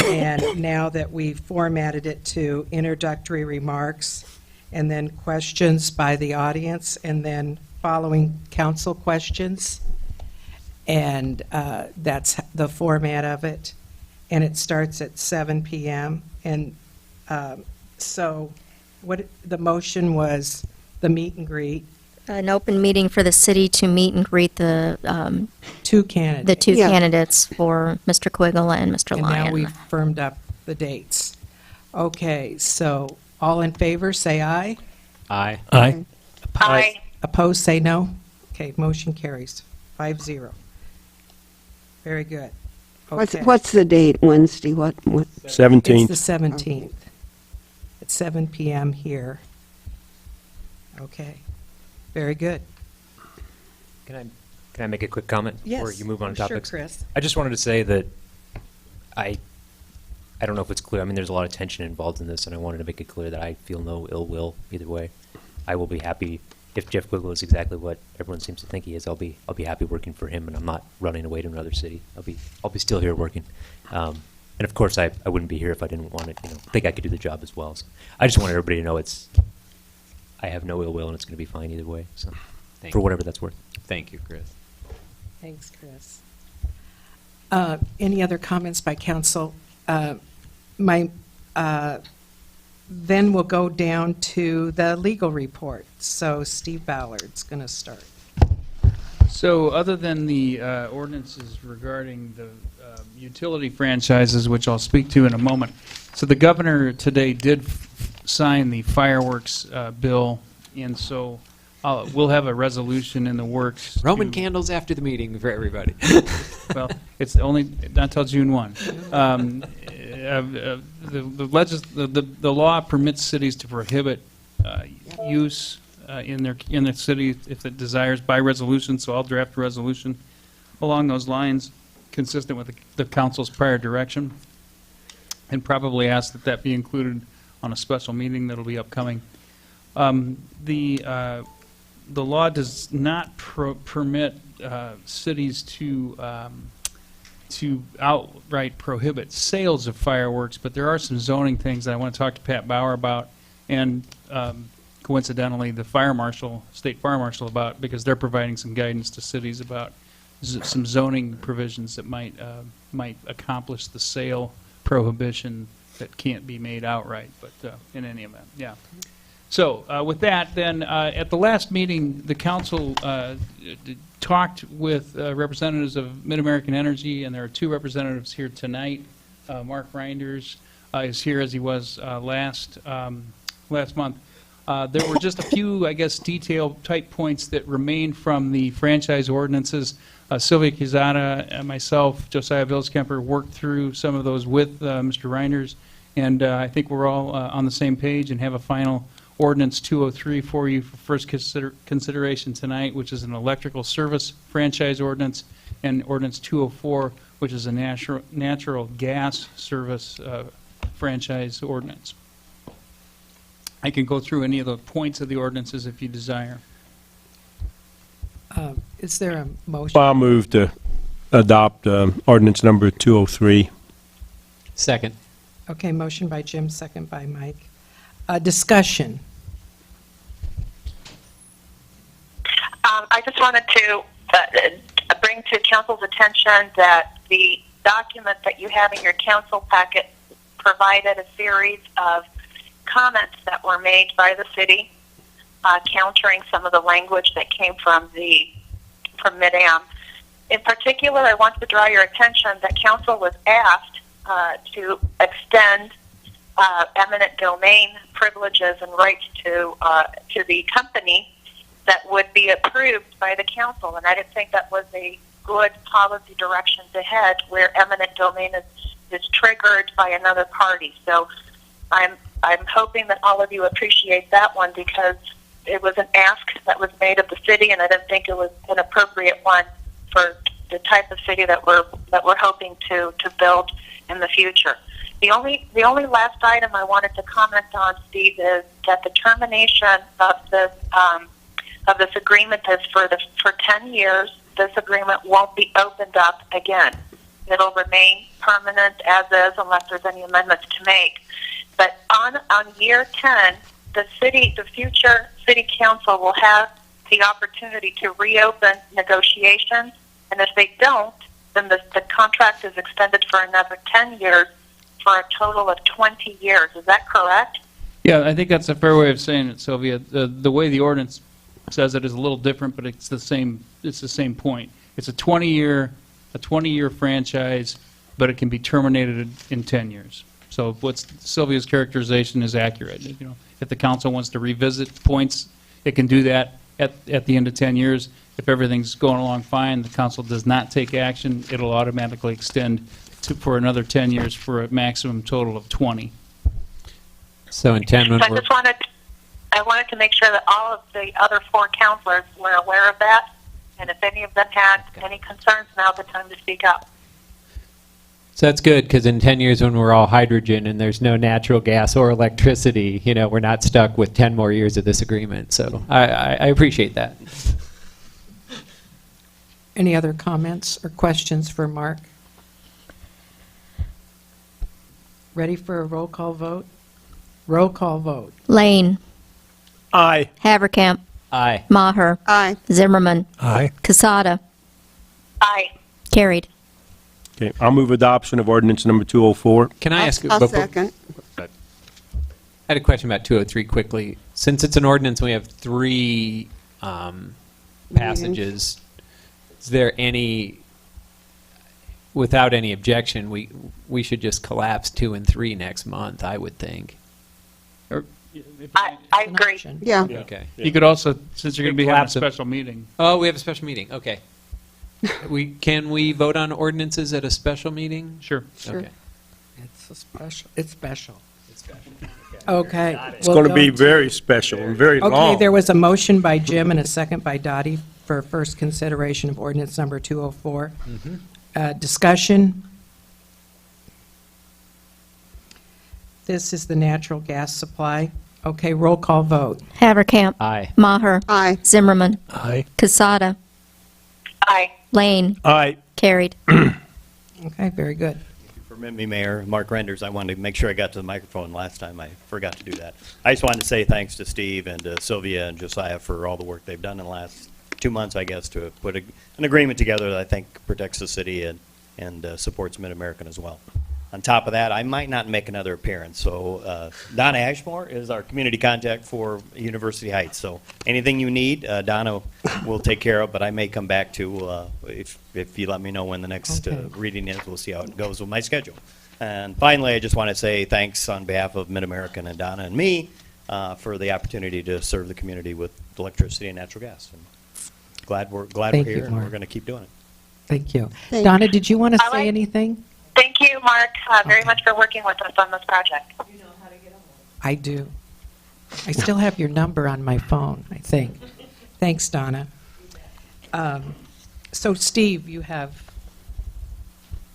And now that we've formatted it to introductory remarks and then questions by the audience and then following council questions, and that's the format of it. And it starts at 7 p.m. And so what the motion was, the meet and greet, An open meeting for the city to meet and greet the two candidates. the two Yeah. candidates for Mr. Quiggle and Mr. And Lyon. now we've firmed up the dates. Okay, so all in favor, say aye. Aye. Aye. Aye. Opposed, say no. Okay, motion carries 5-0. Very good. Okay. What's the date, Wednesday? What? It's 17th. the 17th at 7 p.m. here. Okay, very good. Can I make a quick comment before Yes, you move on to sure, topics? Chris. I just wanted to say that I don't know if it's clear. I mean, there's a lot of tension involved in this, and I wanted to make it clear that I feel no ill will either way. I will be happy if Jeff Quiggle is exactly what everyone seems to think he is. I'll be happy working for him, and I'm not running away to another city. I'll be still here working. And of course, I wouldn't be here if I didn't want it. Think I could do the job as well. So I just wanted everybody to know I have no ill will, and it's going to be fine either way. So for whatever that's worth. Thank you, Chris. Thanks, Chris. Any other comments by council? Then we'll go down to the legal report. So Steve Ballard's going to start. So other than the ordinances regarding the utility franchises, which I'll speak to in a moment, so the governor today did sign the fireworks bill, and so we'll have a resolution in the works. Roman to- candles after the meeting for everybody. Well, it's only not till June 1. The law permits cities to prohibit use in their city if it desires by resolution. So I'll draft a resolution along those lines, consistent with the council's prior direction, and probably ask that that be included on a special meeting that'll be upcoming. The law does not permit cities to outright prohibit sales of fireworks, but there are some zoning things that I want to talk to Pat Bauer about, and coincidentally, the state fire marshal about, because they're providing some guidance to cities about some zoning provisions that might accomplish the sale prohibition that can't be made outright, but in any event, yeah. So with that, then, at the last meeting, the council talked with representatives of Mid-American Energy, and there are two representatives here tonight. Mark Reinders is here as he was last month. There were just a few, I guess, detail type points that remain from the franchise ordinances. Sylvia Quezada and myself, Josiah Vilskemper, worked through some of those with Mr. Reinders, and I think we're all on the same page and have a final Ordinance 203 for you for first consideration tonight, which is an electrical service franchise ordinance, and Ordinance 204, which is a natural gas service franchise ordinance. I can go through any of the points of the ordinances if you desire. Is there a motion? I'll move to adopt ordinance number 203. Second. Okay, motion by Jim, second by Mike. Discussion. I just wanted to bring to council's attention that the document that you have in your council packet provided a series of comments that were made by the city, countering some of the language that came from Mid-Am. In particular, I want to draw your attention that council was asked to extend eminent domain privileges and rights to the company that would be approved by the council, and I didn't think that was a good policy direction to head, where eminent domain is triggered by another party. So I'm hoping that all of you appreciate that one, because it was an ask that was made of the city, and I didn't think it was an appropriate one for the type of city that we're hoping to build in the future. The only last item I wanted to comment on, Steve, is that the termination of this agreement is for 10 years. This agreement won't be opened up again. It'll remain permanent as is unless there's any amendments to make. But on year 10, the future city council will have the opportunity to reopen negotiations, and if they don't, then the contract is extended for another 10 years for a total of 20 years. Is that correct? Yeah, I think that's a fair way of saying it, Sylvia. The way the ordinance says it is a little different, but it's the same point. It's a 20-year franchise, but it can be terminated in 10 years. So Sylvia's characterization is accurate. You know, if the council wants to revisit points, it can do that at the end of 10 years. If everything's going along fine, the council does not take action, it'll automatically extend for another 10 years for a maximum total of 20. So in 10, when I wanted to make sure that all of the other 4 councilors were aware of that, and if any of them had any concerns, now's the time to speak up. So that's good, because in 10 years when we're all hydrogen and there's no natural gas or electricity, you know, we're not stuck with 10 more years of this agreement. So I appreciate that. Any other comments or questions for Mark? Ready for a roll call vote? Roll call vote. Lane. Aye. Haverkamp. Aye. Maher. Aye. Zimmerman. Aye. Casada. Aye. Carried. Okay, I'll move adoption of ordinance number 204. Can I ask? I'll before- second. I had a question about 203 quickly. Since it's an ordinance, we have 3 passages. Is there any, without any objection, we should just collapse 2 and 3 next month, I would think. I agree. Yeah. Okay. You could also, since you're going to be having a Collapse it. special meeting. Oh, we have a special meeting. Okay. Can we vote on ordinances at a special meeting? Sure. Okay. It's special. It's special. Okay. It's going to be very special and very long. Okay, there was a motion by Jim and a second by Dottie for first consideration of ordinance number 204. Discussion. This is the natural gas supply. Okay, roll call vote. Haverkamp. Aye. Maher. Aye. Zimmerman. Aye. Casada. Aye. Lane. Aye. Carried. Okay, very good. Permit me, Mayor, Mark Renders, I wanted to make sure I got to the microphone last time. I forgot to do that. I just wanted to say thanks to Steve and to Sylvia and Josiah for all the work they've done in the last 2 months, I guess, to put an agreement together that I think protects the city and supports Mid-American as well. On top of that, I might not make another appearance, so Donna Ashmore is our community contact for University Heights. So anything you need, Donna will take care of, but I may come back to if you let me know when the next reading is. We'll see how it goes with my schedule. And finally, I just want to say thanks on behalf of Mid-American and Donna and me for the opportunity to serve the community with electricity and natural gas. And glad we're Thank you, here and Mark. we're going to keep doing it. Thank you. Thank Donna, did you want to say anything? Thank you, Mark, very much for working with us on this project. I do. I still have your number on my phone, I think. Thanks, Donna. So, Steve, you have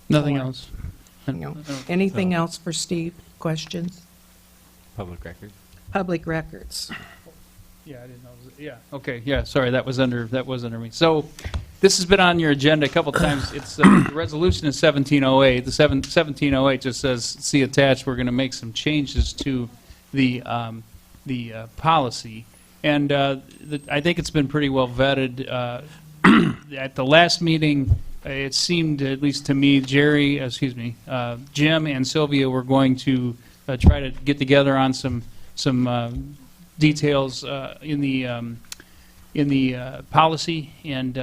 Nothing else. anything else for Steve? Questions? Public record. Public records. Yeah, I didn't know. Yeah, okay, yeah, sorry, that was under me. So this has been on your agenda a couple times. It's, the resolution is 1708. The 1708 just says, see attached, we're going to make some changes to the policy. And I think it's been pretty well vetted. At the last meeting, it seemed, at least to me, Jim and Sylvia were going to try to get together on some details in the policy, and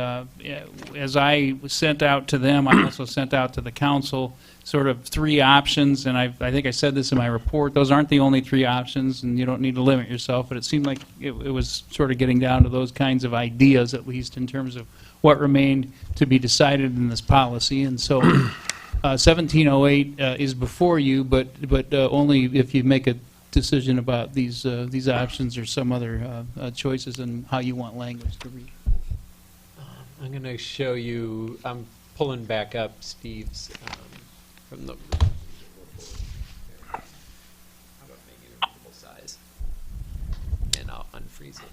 as I sent out to them, I also sent out to the council sort of 3 options, and I think I said this in my report. Those aren't the only 3 options, and you don't need to limit yourself, but it seemed like it was sort of getting down to those kinds of ideas, at least in terms of what remained to be decided in this policy. And so 1708 is before you, but only if you make decision about these options or some other choices and how you want language to read. I'm going to show you, I'm pulling back up Steve's from the. How about making it a readable size? And I'll unfreeze it.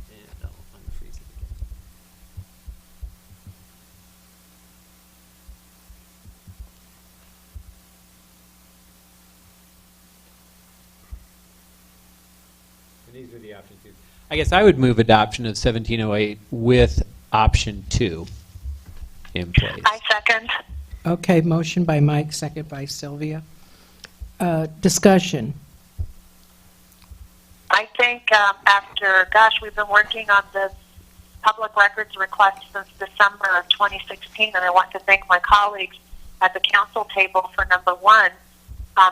And I'll unfreeze it again. And these were the options. I guess I would move adoption of 1708 with option 2 in place. I second. Okay, motion by Mike, second by Sylvia. Discussion. I think after, we've been working on this public records request since December of 2016, and I want to thank my colleagues at the council table for number one,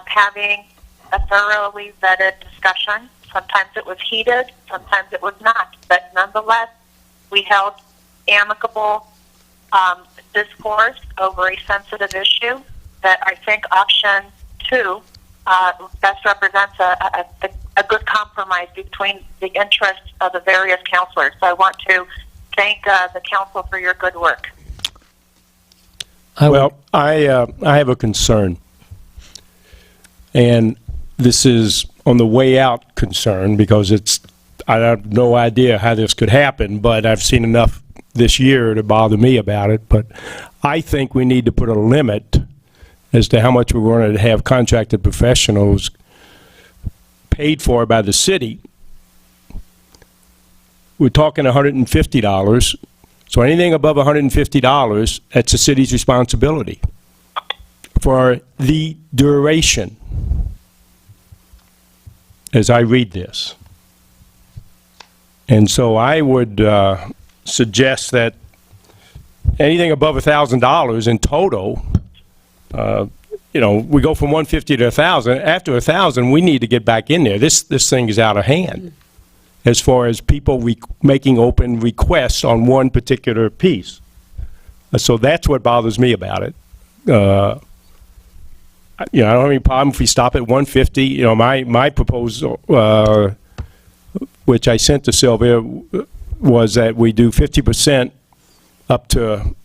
having a thoroughly vetted discussion. Sometimes it was heated, sometimes it was not, but nonetheless, we held amicable discourse over a sensitive issue that I think option 2 best represents a good compromise between the interests of the various counselors. So I want to thank the council for your good work. Well, I have a concern, and this is on the way out concern because I have no idea how this could happen, but I've seen enough this year to bother me about it. But I think we need to put a limit as to how much we're going to have contracted professionals paid for by the city. We're talking $150. So anything above $150, that's the city's responsibility for the duration, as I read this. And so I would suggest that anything above $1,000 in total, we go from 150 to 1,000. After 1,000, we need to get back in there. This thing is out of hand as far as people making open requests on one particular piece. So that's what bothers me about it. I don't have any problem if we stop at 150. My proposal, which I sent to Sylvia, was that we do 50% up to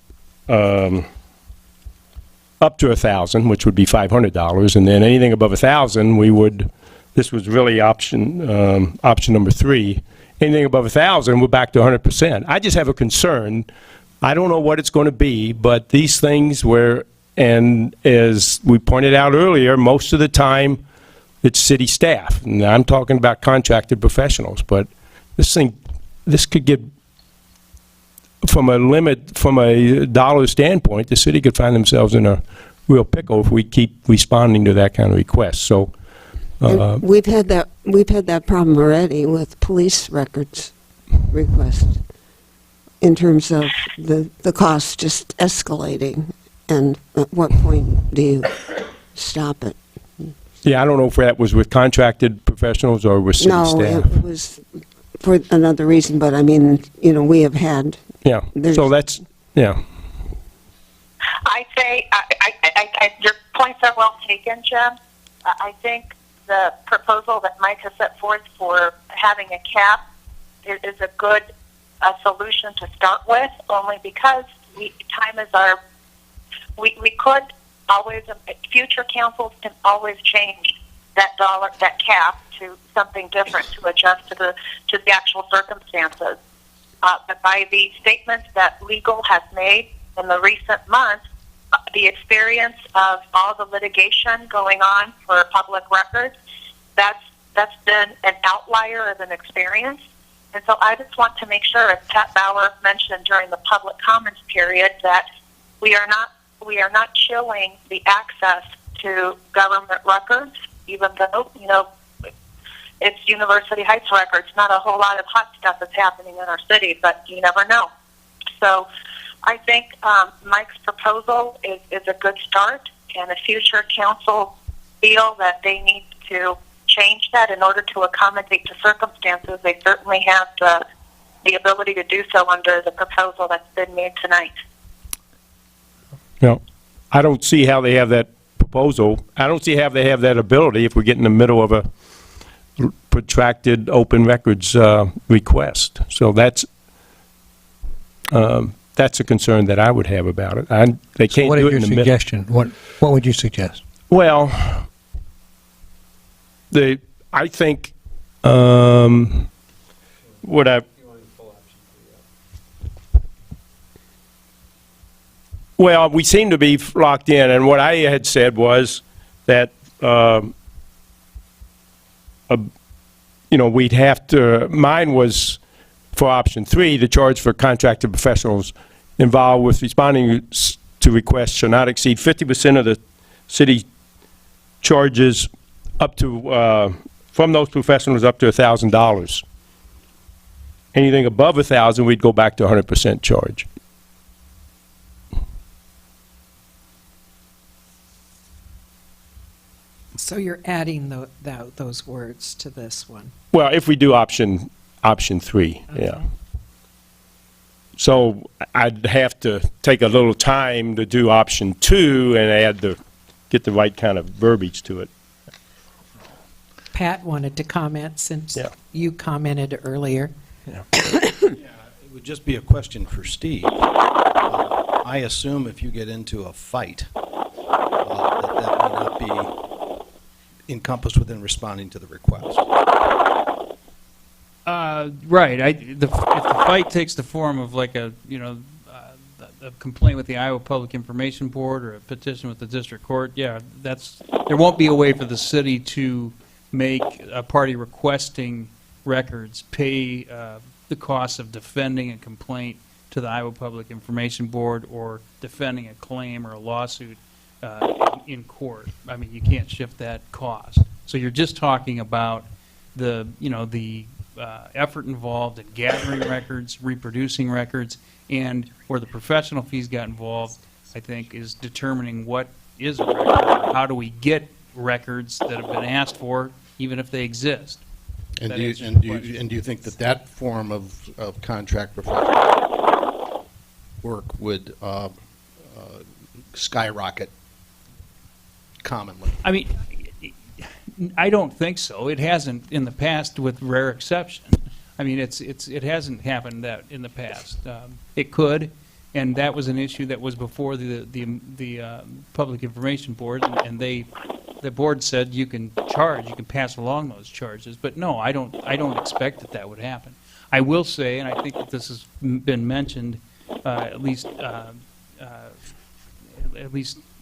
1,000, which would be $500, and then anything above 1,000, we would. This was really option number 3. Anything above 1,000, we're back to 100%. I just have a concern. I don't know what it's going to be, but these things and as we pointed out earlier, most of the time it's city staff. And I'm talking about contracted professionals, but this could get, from a dollar standpoint, the city could find themselves in a real pickle if we keep responding to that kind of request. So we've had that problem already with police records requests in terms of the cost just escalating. And at what point do you stop it? Yeah, I don't know if that was with contracted professionals or with city staff. No, it was for another reason, but I mean, we have had. Yeah, so that's, yeah. I say, your points are well taken, Jim. I think the proposal that Mike has set forth for having a cap is a good solution to start with, only because time is our. We could always, future councils can always change that cap to something different to adjust to the actual circumstances. But by the statements that legal has made in the recent months, the experience of all the litigation going on for public records, that's been an outlier of an experience. And so I just want to make sure, as Pat Bauer mentioned during the public comments period, that we are not chilling the access to government records, even though, it's University Heights records. Not a whole lot of hot stuff is happening in our city, but you never know. So I think Mike's proposal is a good start, and if future council feel that they need to change that in order to accommodate the circumstances, they certainly have the ability to do so under the proposal that's been made tonight. I don't see how they have that proposal. I don't see how they have that ability if we get in the middle of a protracted open records request. So that's a concern that I would have about it. They can't What do is it your in the middle. suggestion? What would you suggest? Well, I think what I well, we seem to be locked in, and what I had said was that we'd have to. Mine was for option 3, the charge for contracted professionals involved with responding to requests shall not exceed 50% of the city charges up to, from those professionals up to $1,000. Anything above $1,000, we'd go back to 100% charge. So you're adding those words to this one? Well, if we do option 3, yeah. So I'd have to take a little time to do option 2 and get the right kind of verbiage to it. Pat wanted to comment since Yeah. you commented earlier. It would just be a question for Steve. I assume if you get into a fight, that may not be encompassed within responding to the request. Right. If the fight takes the form of like a complaint with the Iowa Public Information Board or a petition with the district court, yeah, there won't be a way for the city to make a party requesting records pay the cost of defending a complaint to the Iowa Public Information Board or defending a claim or a lawsuit in court. I mean, you can't shift that cost. So you're just talking about the effort involved in gathering records, reproducing records, and where the professional fees got involved, I think, is determining what is a record, or how do we get records that have been asked for, even if they exist. And That do answers you, the question. and do you think that form of contract professional work would skyrocket commonly? I mean, I don't think so. It hasn't in the past, with rare exception. I mean, it hasn't happened that in the past. It could, and that was an issue that was before the Public Information Board, and the board said you can pass along those charges. But no, I don't expect that would happen. I will say, and I think that this has been mentioned, at least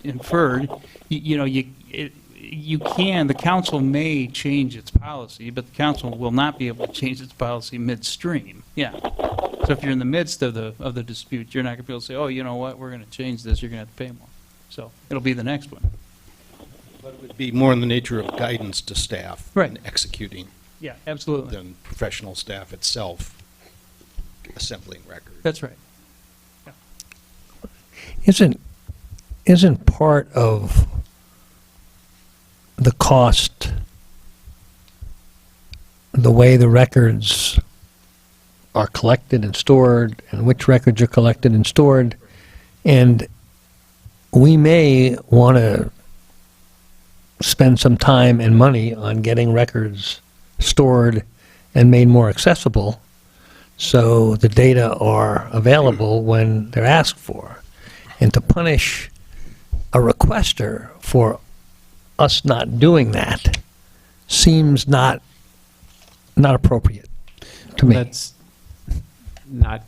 inferred. The council may change its policy, but the council will not be able to change its policy midstream. Yeah. So if you're in the midst of the dispute, you're not going to be able to say, oh, you know what, we're going to change this, you're going to have to pay more. So it'll be the next one. But it would be more in the nature of guidance to staff Right. in executing Yeah, absolutely. than professional staff itself assembling records. That's right. Isn't part of the cost the way the records are collected and stored, and which records are collected and stored? And we may want to spend some time and money on getting records stored and made more accessible so the data are available when they're asked for. And to punish a requester for us not doing that seems not appropriate to me. That's not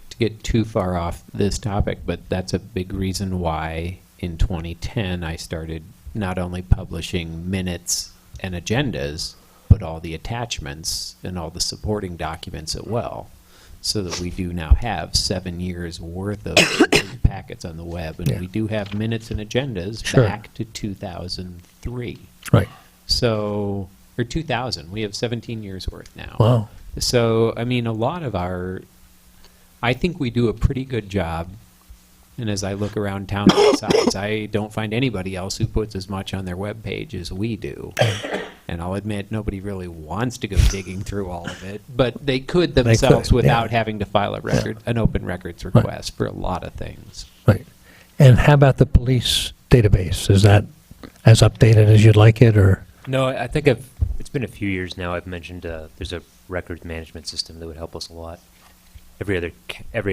to get too far off this topic, but that's a big reason why in 2010 I started not only publishing minutes and agendas, but all the attachments and all the supporting documents as well, so that we do now have 7 years worth of packets on the web, and we do have minutes and agendas Sure. back to 2003. Right. So, or 2000, we have 17 years worth now. Wow. So, I mean, a lot of I think we do a pretty good job, and as I look around town sides, I don't find anybody else who puts as much on their webpage as we do. And I'll admit, nobody really wants to go digging through all of it, but they could themselves could, without yeah. having to file an open records request for a lot of things. Right. And how about the police database? Is that as updated as you'd like it, or? No, I think it's been a few years now. I've mentioned there's a records management system that would help us a lot. Every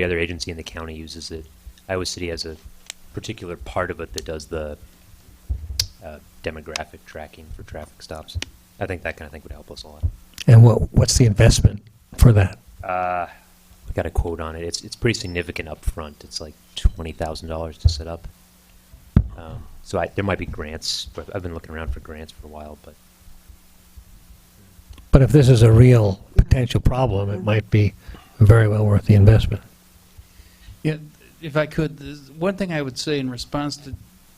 other agency in the county uses it. Iowa City has a particular part of it that does the demographic tracking for traffic stops. I think that kind of thing would help us a lot. And what's the investment for that? I got a quote on it. It's pretty significant up front. It's like $20,000 to set up. So there might be grants. But I've been looking around for grants for a while, But if this is a real potential problem, it might be very well worth the investment. Yeah, if I could, one thing I would say in response to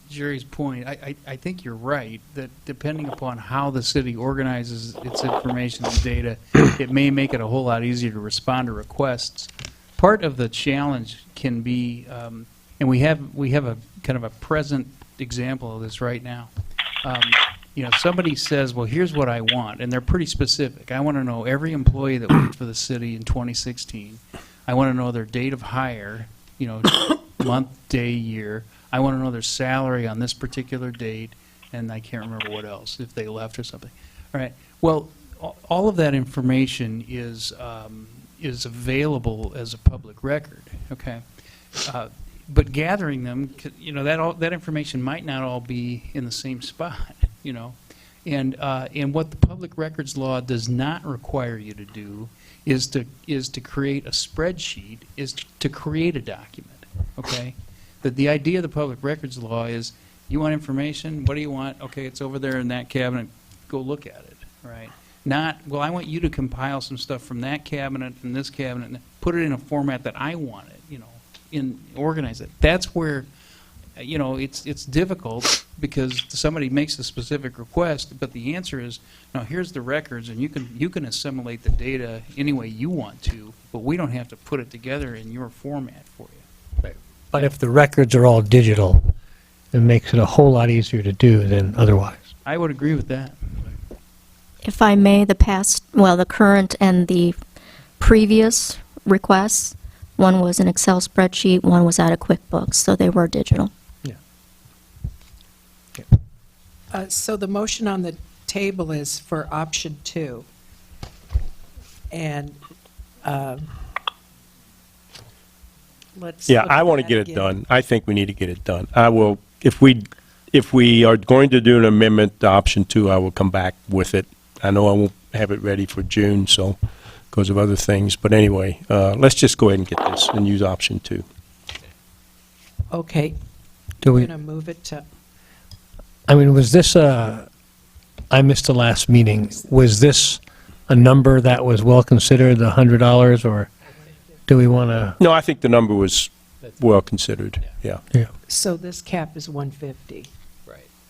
Jerry's point, I think you're right, that depending upon how the city organizes its information and data, it may make it a whole lot easier to respond to requests. Part of the challenge can be, and we have a kind of a present example of this right now. Somebody says, well, here's what I want, and they're pretty specific. I want to know every employee that worked for the city in 2016. I want to know their date of hire, month, day, year. I want to know their salary on this particular date, and I can't remember what else, if they left or something. All right. Well, all of that information is available as a public record. Okay. But gathering them, that information might not all be in the same spot, And what the public records law does not require you to do is to create a spreadsheet, is to create a document. Okay. That the idea of the public records law is, you want information, what do you want? Okay, it's over there in that cabinet, go look at it, right? Not, well, I want you to compile some stuff from that cabinet and this cabinet and put it in a format that I want it, organize it. That's where, it's difficult because somebody makes a specific request, but the answer is, no, here's the records, and you can assimilate the data any way you want to, but we don't have to put it together in your format for you. But if the records are all digital, it makes it a whole lot easier to do than otherwise. I would agree with that. If I may, the current and the previous requests, one was an Excel spreadsheet, one was out of QuickBooks, so they were digital. So the motion on the table is for option 2. And let's. Yeah, look I at want to that get it again. done. I think we need to get it done. I will, if we are going to do an amendment to option 2, I will come back with it. I know I won't have it ready for June, so, because of other things. But anyway, let's just go ahead and get this and use option 2. Okay. Do we? We're going to move it to. I mean, was this I missed the last meeting. Was this a number that was well considered, the $100, or do we want to? No, I think the number was well considered. Yeah. So this cap is 150,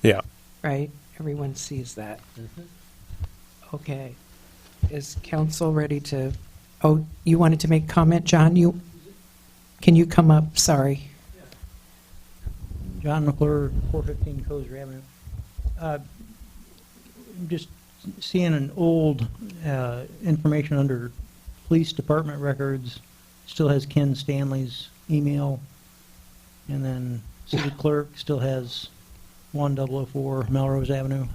Yeah. right? Everyone sees that. Okay. Is council ready to, oh, you wanted to make comment, John? Can you come up? Sorry. John McClure, 415 Cozer Avenue. I'm just seeing an old information under police department records. Still has Ken Stanley's email. And then city clerk still has 1004 Melrose Avenue.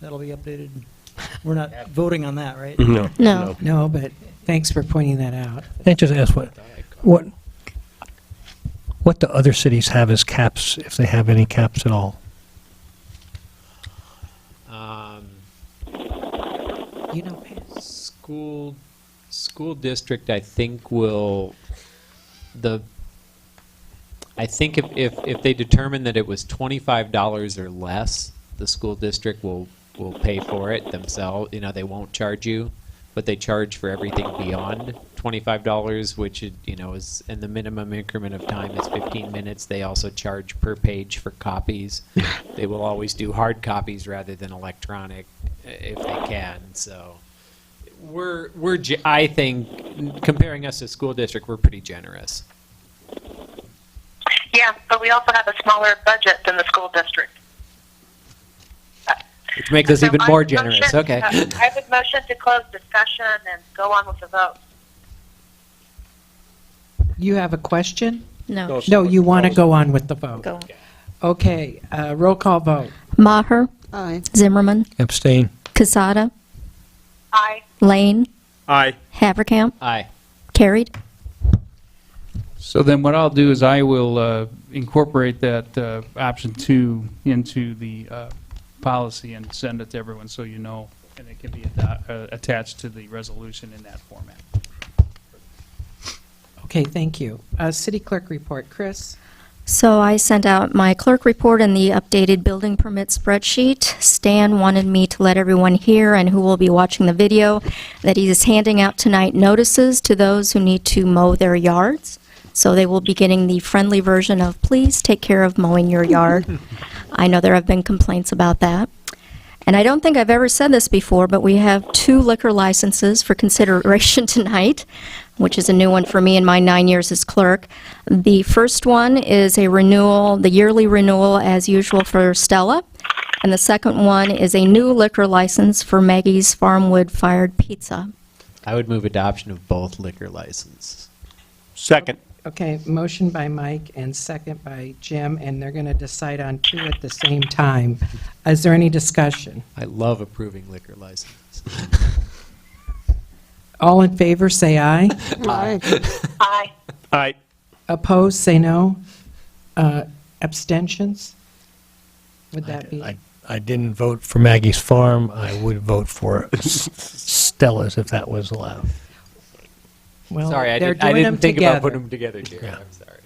That'll be updated. We're not voting on that, right? No. No. No, but thanks for pointing that out. And just ask what do other cities have as caps, if they have any caps at all? You know, Pat. School district, I think I think if they determine that it was $25 or less, the school district will pay for it themselves. They won't charge you, but they charge for everything beyond $25, which is, and the minimum increment of time is 15 minutes. They also charge per page for copies. They will always do hard copies rather than electronic if they can. So I think, comparing us to school district, we're pretty generous. Yeah, but we also have a smaller budget than the school district. Which makes us even more generous. Okay. I would motion to close discussion and go on with the vote. You have a question? No. No, you want to go on with the vote? Go. Okay, roll call vote. Maher, Aye. Zimmerman, Abstain. Casada, Aye. Lane, Aye. Haverkamp, Aye. carried. So then what I'll do is I will incorporate that option 2 into the policy and send it to everyone so you know, and it can be attached to the resolution in that format. Okay, thank you. City clerk report, Chris? So I sent out my clerk report and the updated building permit spreadsheet. Stan wanted me to let everyone hear and who will be watching the video that he is handing out tonight notices to those who need to mow their yards. So they will be getting the friendly version of please take care of mowing your yard. I know there have been complaints about that. And I don't think I've ever said this before, but we have 2 liquor licenses for consideration tonight, which is a new one for me in my 9 years as clerk. The first one is a renewal, the yearly renewal as usual for Stella. And the second one is a new liquor license for Maggie's Farmwood Fired Pizza. I would move adoption of both liquor licenses. Second. Okay, motion by Mike and second by Jim, and they're going to decide on 2 at the same time. Is there any discussion? I love approving liquor licenses. All in favor, say aye. Aye. Aye. Aye. Opposed, say no. Abstentions? Would that be? I didn't vote for Maggie's Farm. I would vote for Stella's if that was allowed. Well, Sorry, I they're didn't doing them think about together. putting them together here. Yeah. I'm sorry.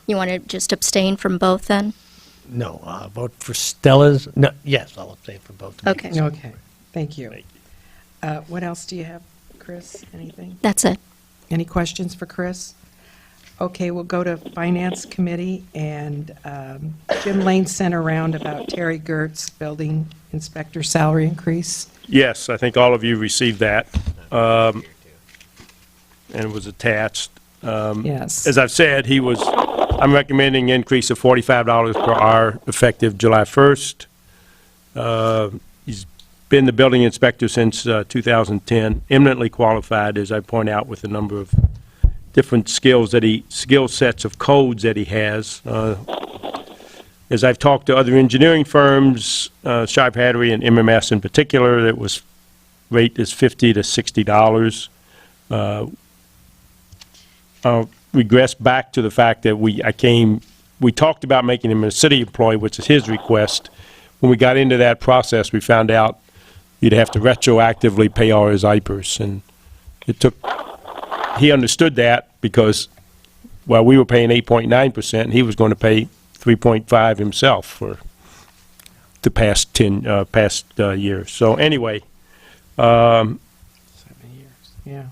You want to just abstain from both then? No, vote for Stella's. No, yes, I'll abstain for both. Okay. Okay, thank you. What else do you have, Chris? Anything? That's it. Any questions for Chris? Okay, we'll go to Finance Committee, and Jim Lane sent around about Terry Gertz, building inspector salary increase. Yes, I think all of you received that, and it was attached. Yes. As I've said, I'm recommending an increase of $45 per hour effective July 1st. He's been the building inspector since 2010, eminently qualified, as I point out, with a number of different skill sets of codes that he has. As I've talked to other engineering firms, Sharp Hattery and MMS in particular, that was rate is $50 to $60. I'll regress back to the fact that we talked about making him a city employee, which is his request. When we got into that process, we found out you'd have to retroactively pay all his IPERs, and he understood that because while we were paying 8.9%, he was going to pay 3.5 himself for the past years. So anyway, 7 years, yeah.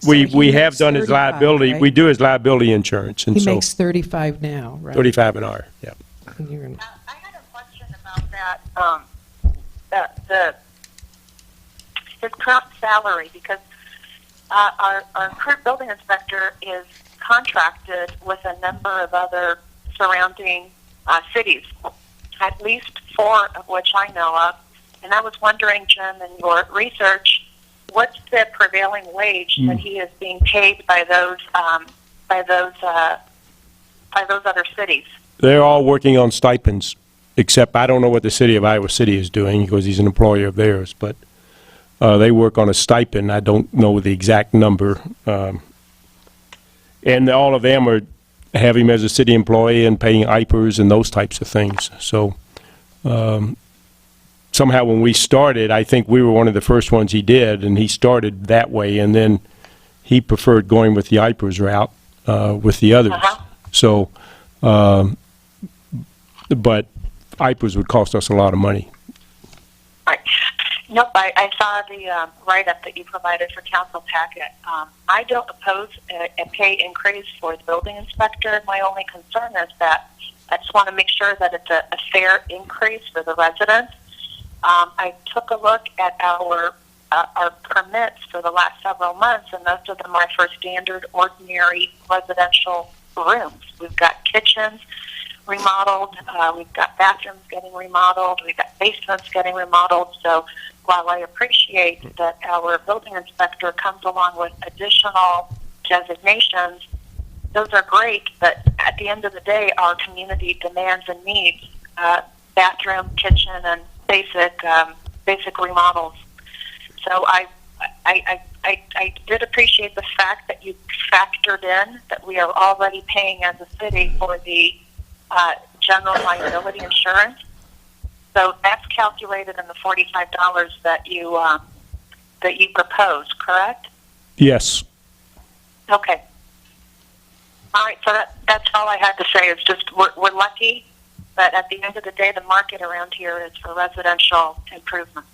So we he have makes done his 35, liability. right? We do his liability insurance, and He so makes 35 now, right? 35 an hour. Yeah. And you're gonna- I had a question about that, his current salary, because our current building inspector is contracted with a number of other surrounding cities, at least 4 of which I know of. And I was wondering, Jim, in your research, what's the prevailing wage that he is being paid by those other cities? They're all working on stipends, except I don't know what the city of Iowa City is doing because he's an employer of theirs, but they work on a stipend. I don't know the exact number. And all of them are have him as a city employee and paying IPERs and those types of things. So somehow when we started, I think we were one of the first ones he did, and he started that way, and then he preferred going with the IPERs route with the others. So, but IPERs would cost us a lot of money. Right. Nope, I saw the write-up that you provided for council packet. I don't oppose a pay increase for the building inspector. My only concern is that I just want to make sure that it's a fair increase for the residents. I took a look at our permits for the last several months, and most of them are for standard, ordinary residential rooms. We've got kitchens remodeled, we've got bathrooms getting remodeled, we've got basements getting remodeled. So while I appreciate that our building inspector comes along with additional designations, those are great, but at the end of the day, our community demands and needs bathroom, kitchen, and basic remodels. So I did appreciate the fact that you factored in that we are already paying as a city for the general liability insurance. So that's calculated in the $45 that you proposed, correct? Yes. Okay. All right, so that's all I had to say is just we're lucky, but at the end of the day, the market around here is for residential improvement.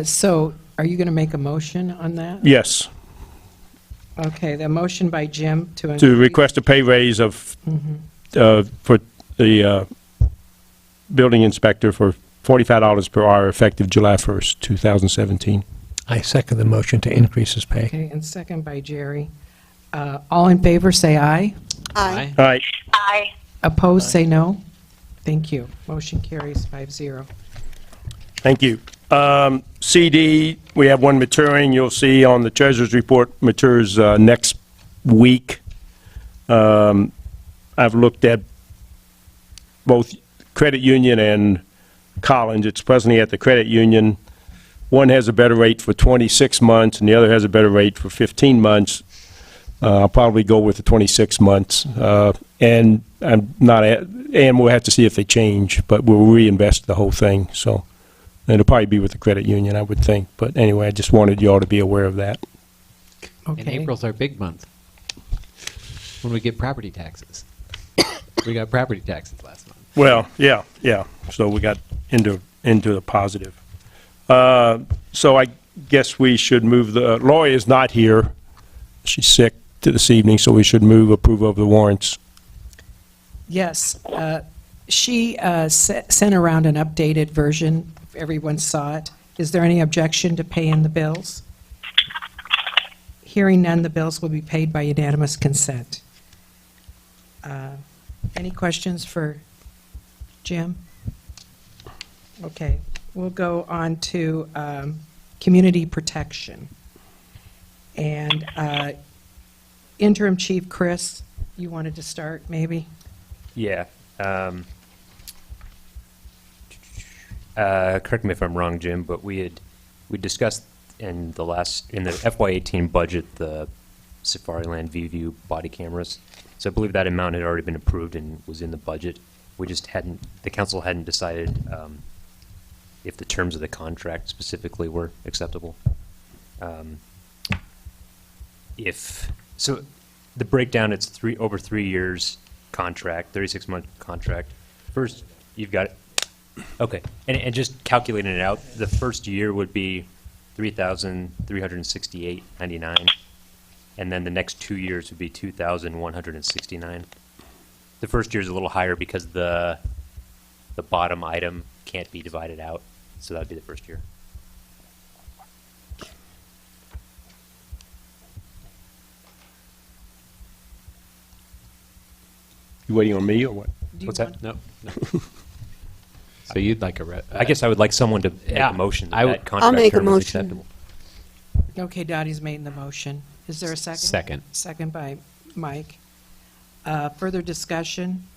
So are you going to make a motion on that? Yes. Okay, the motion by Jim to To request a pay raise of, for the building inspector for $45 per hour effective July 1st, 2017. I second the motion to increase his pay. Okay, and second by Jerry. All in favor, say aye. Aye. All right. Aye. Opposed, say no. Thank you. Motion carries 5-0. Thank you. CD, we have one maturing. You'll see on the treasurer's report, matures next week. I've looked at both credit union and Collins. It's presently at the credit union. One has a better rate for 26 months, and the other has a better rate for 15 months. I'll probably go with the 26 months. And I'm not, and we'll have to see if they change, but we'll reinvest the whole thing, so. And it'll probably be with the credit union, I would think. But anyway, I just wanted you all to be aware of that. And April's our big month, when we get property taxes. We got property taxes last month. Well, yeah. So we got into the positive. So I guess we should move Lori is not here. She's sick this evening, so we should move approval of the warrants. Yes, she sent around an updated version. Everyone saw it. Is there any objection to paying the bills? Hearing none, the bills will be paid by unanimous consent. Any questions for Jim? Okay, we'll go on to community protection. And Interim Chief Chris, you wanted to start, maybe? Yeah. Correct me if I'm wrong, Jim, but we discussed in the FY18 budget the Safariland ViewView body cameras. So I believe that amount had already been approved and was in the budget. We just the council hadn't decided if the terms of the contract specifically were acceptable. So the breakdown, it's over 3 years contract, 36-month contract. First, you've got okay, and just calculating it out, the first year would be $3,368.99, and then the next 2 years would be $2,169. The first year is a little higher because the bottom item can't be divided out, so that would be the first year. You waiting on me or what? What's that? No. So you'd like I guess I would like someone to make a motion that that contract term is acceptable. Okay, Dottie's made the motion. Is there a second? Second. Second by Mike. Further discussion?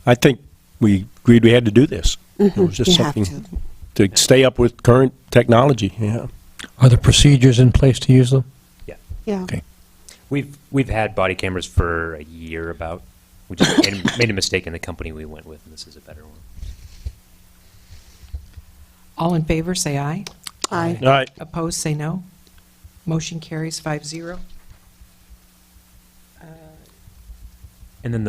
I think we agreed we had to do this. It was just You have something to stay up with current technology, yeah. Are the procedures in place to use them? Yeah. Yeah. Okay. We've had body cameras for a year about. We just made a mistake in the company we went with, and this is a better one. All in favor, say aye. Aye. All right. Opposed, say no. Motion carries 5-0. And then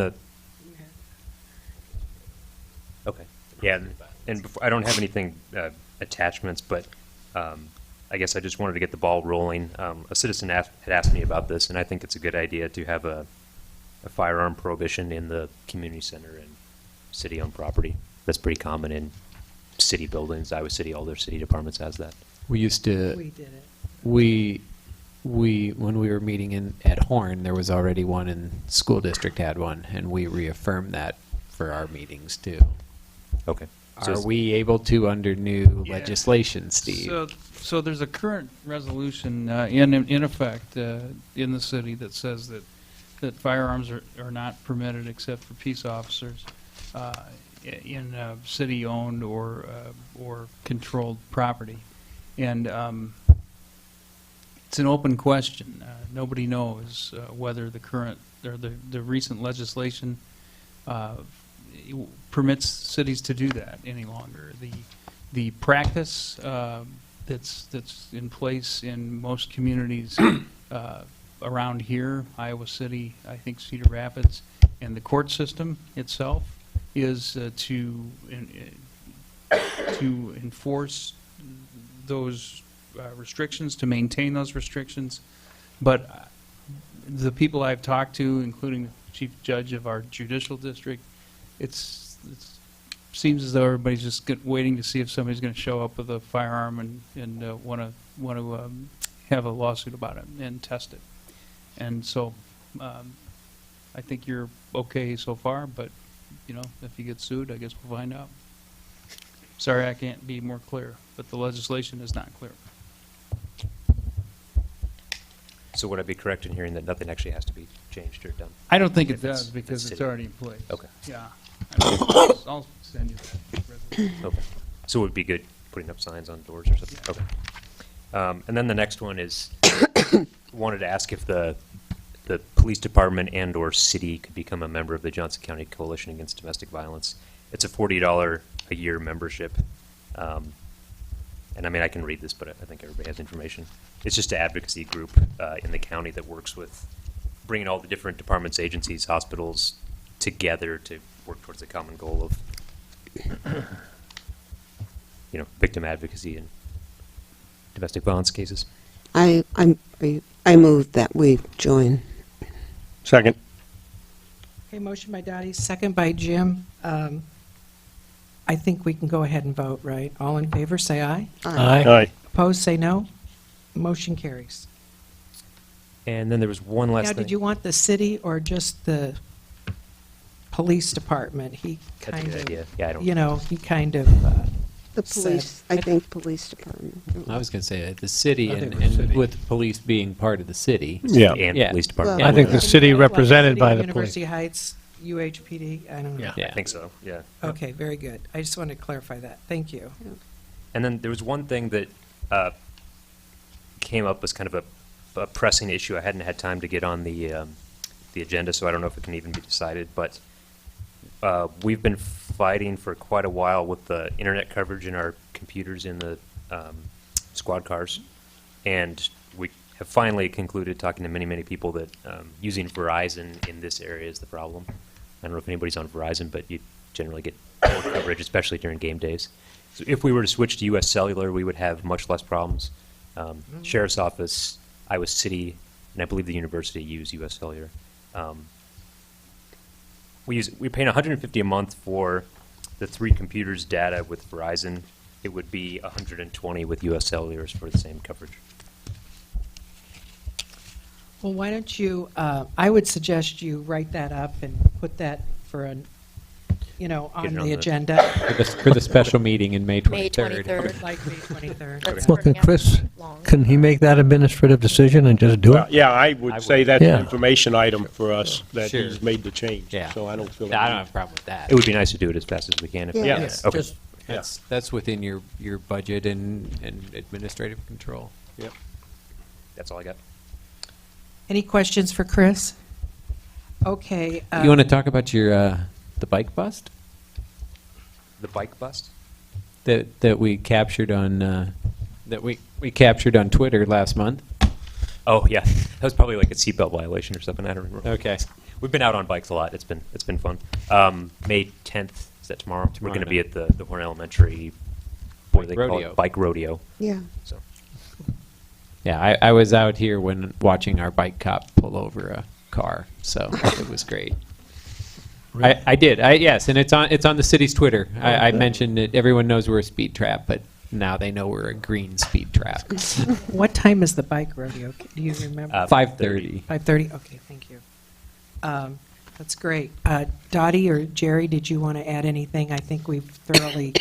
okay, yeah, and before, I don't have anything attachments, but I guess I just wanted to get the ball rolling. A citizen had asked me about this, and I think it's a good idea to have a firearm prohibition in the community center and city-owned property. That's pretty common in city buildings. Iowa City, all their city departments has that. We used to. We did it. We when we were meeting at Horn, there was already one, and school district had one, and we reaffirmed that for our meetings too. Okay. Are we able to under new legislation, Steve? So there's a current resolution in effect in the city that says that firearms are not permitted except for peace officers in city-owned or controlled property. And it's an open question. Nobody knows whether the current or the recent legislation permits cities to do that any longer. The practice that's in place in most communities around here, Iowa City, I think Cedar Rapids, and the court system itself is to enforce those restrictions, to maintain those restrictions. But the people I've talked to, including the chief judge of our judicial district, it seems as though everybody's just waiting to see if somebody's going to show up with a firearm and want to have a lawsuit about it and test it. And so I think you're okay so far, but you know, if you get sued, I guess we'll find out. Sorry, I can't be more clear, but the legislation is not clear. So would I be correct in hearing that nothing actually has to be changed or done? I don't think it If it's- does because it's city? already in place. Okay. Yeah. I'll send you that resolution. Okay. So it would be good putting up signs on doors or something? Okay. And then the next one is, wanted to ask if the police department and/or city could become a member of the Johnson County Coalition Against Domestic Violence. It's a $40 a year membership. And I mean, I can read this, but I think everybody has information. It's just an advocacy group in the county that works with bringing all the different departments, agencies, hospitals together to work towards the common goal of, you know, victim advocacy and domestic violence cases. I move that we join. Second. Okay, motion by Dottie, second by Jim. I think we can go ahead and vote, right? All in favor, say aye. Aye. Aye. Opposed, say no. Motion carries. And then there was one last Now, thing. did you want the city or just the police department? He That's a kind good of, idea. Yeah, I don't- you know, he kind of The police, I think police department. I was going to say the city I think and, the city. with police being part of the city. Yeah. And Yeah. police department. Well, I think the city Like represented City, by the University police. Heights, UHPD, I don't know. Yeah. Yeah. I think so, yeah. Okay, very good. I just wanted to clarify that. Thank you. And then there was one thing that came up as kind of a pressing issue. I hadn't had time to get on the agenda, so I don't know if it can even be decided. But we've been fighting for quite a while with the internet coverage in our computers in the squad cars, and we have finally concluded, talking to many, many people, that using Verizon in this area is the problem. I don't know if anybody's on Verizon, but you generally get more coverage, especially during game days. So if we were to switch to U.S. Cellular, we would have much less problems. Sheriff's Office, Iowa City, and I believe the university use U.S. Cellular. We pay $150 a month for the 3 computers' data with Verizon. It would be $120 with U.S. Cellular's for the same coverage. Well, why don't you, I would suggest you write that up and put that for an, Get on it on the the- agenda. For the special meeting in May 23rd. May 23rd. Like May 23rd. That's Well, can working out Chris, long. can he make that administrative decision and just do Well, it? yeah, I would say that's Yeah. an information item for us, that Sure. he's made the change. Yeah. So I don't feel. I don't have a problem with that. It would be nice to do it as fast as we can. If Yeah. Yeah. Yes, Okay. just, that's within your budget and administrative control. Yep. That's all I got. Any questions for Chris? Okay. You want to talk about your the bike bust The bike bust? that we captured on that we captured on Twitter last month? Oh, yeah. That was probably like a seatbelt violation or something. I don't remember. Okay. We've been out on bikes a lot. It's been fun. May 10th, is that tomorrow? We're going to be at the Horn Elementary, what do they call rodeo. it? Bike rodeo. Yeah. So Yeah, I was out here when watching our bike cop pull over a car, so it was great. I did. Yes, and it's on the city's Twitter. I mentioned it. Everyone knows we're a speed trap, but now they know we're a green speed trap. What time is the bike rodeo? Do you remember? 5:30. 5:30? Okay, thank you. That's great. Dottie or Jerry, did you want to add anything? I think we've thoroughly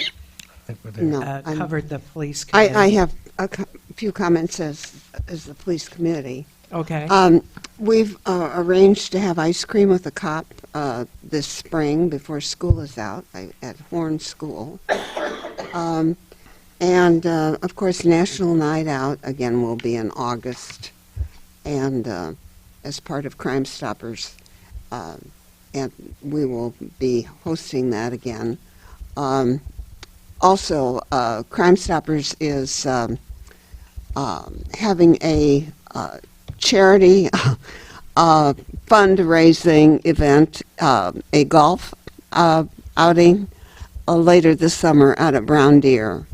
No, I'm- covered the police committee. I have a few comments as the police committee. Okay. We've arranged to have ice cream with a cop this spring before school is out at Horn School. And, of course, National Night Out, again, will be in August, and as part of Crime Stoppers, and we will be hosting that again. Also, Crime Stoppers is having a charity fundraising event, a golf outing later this summer out at Brown Deer.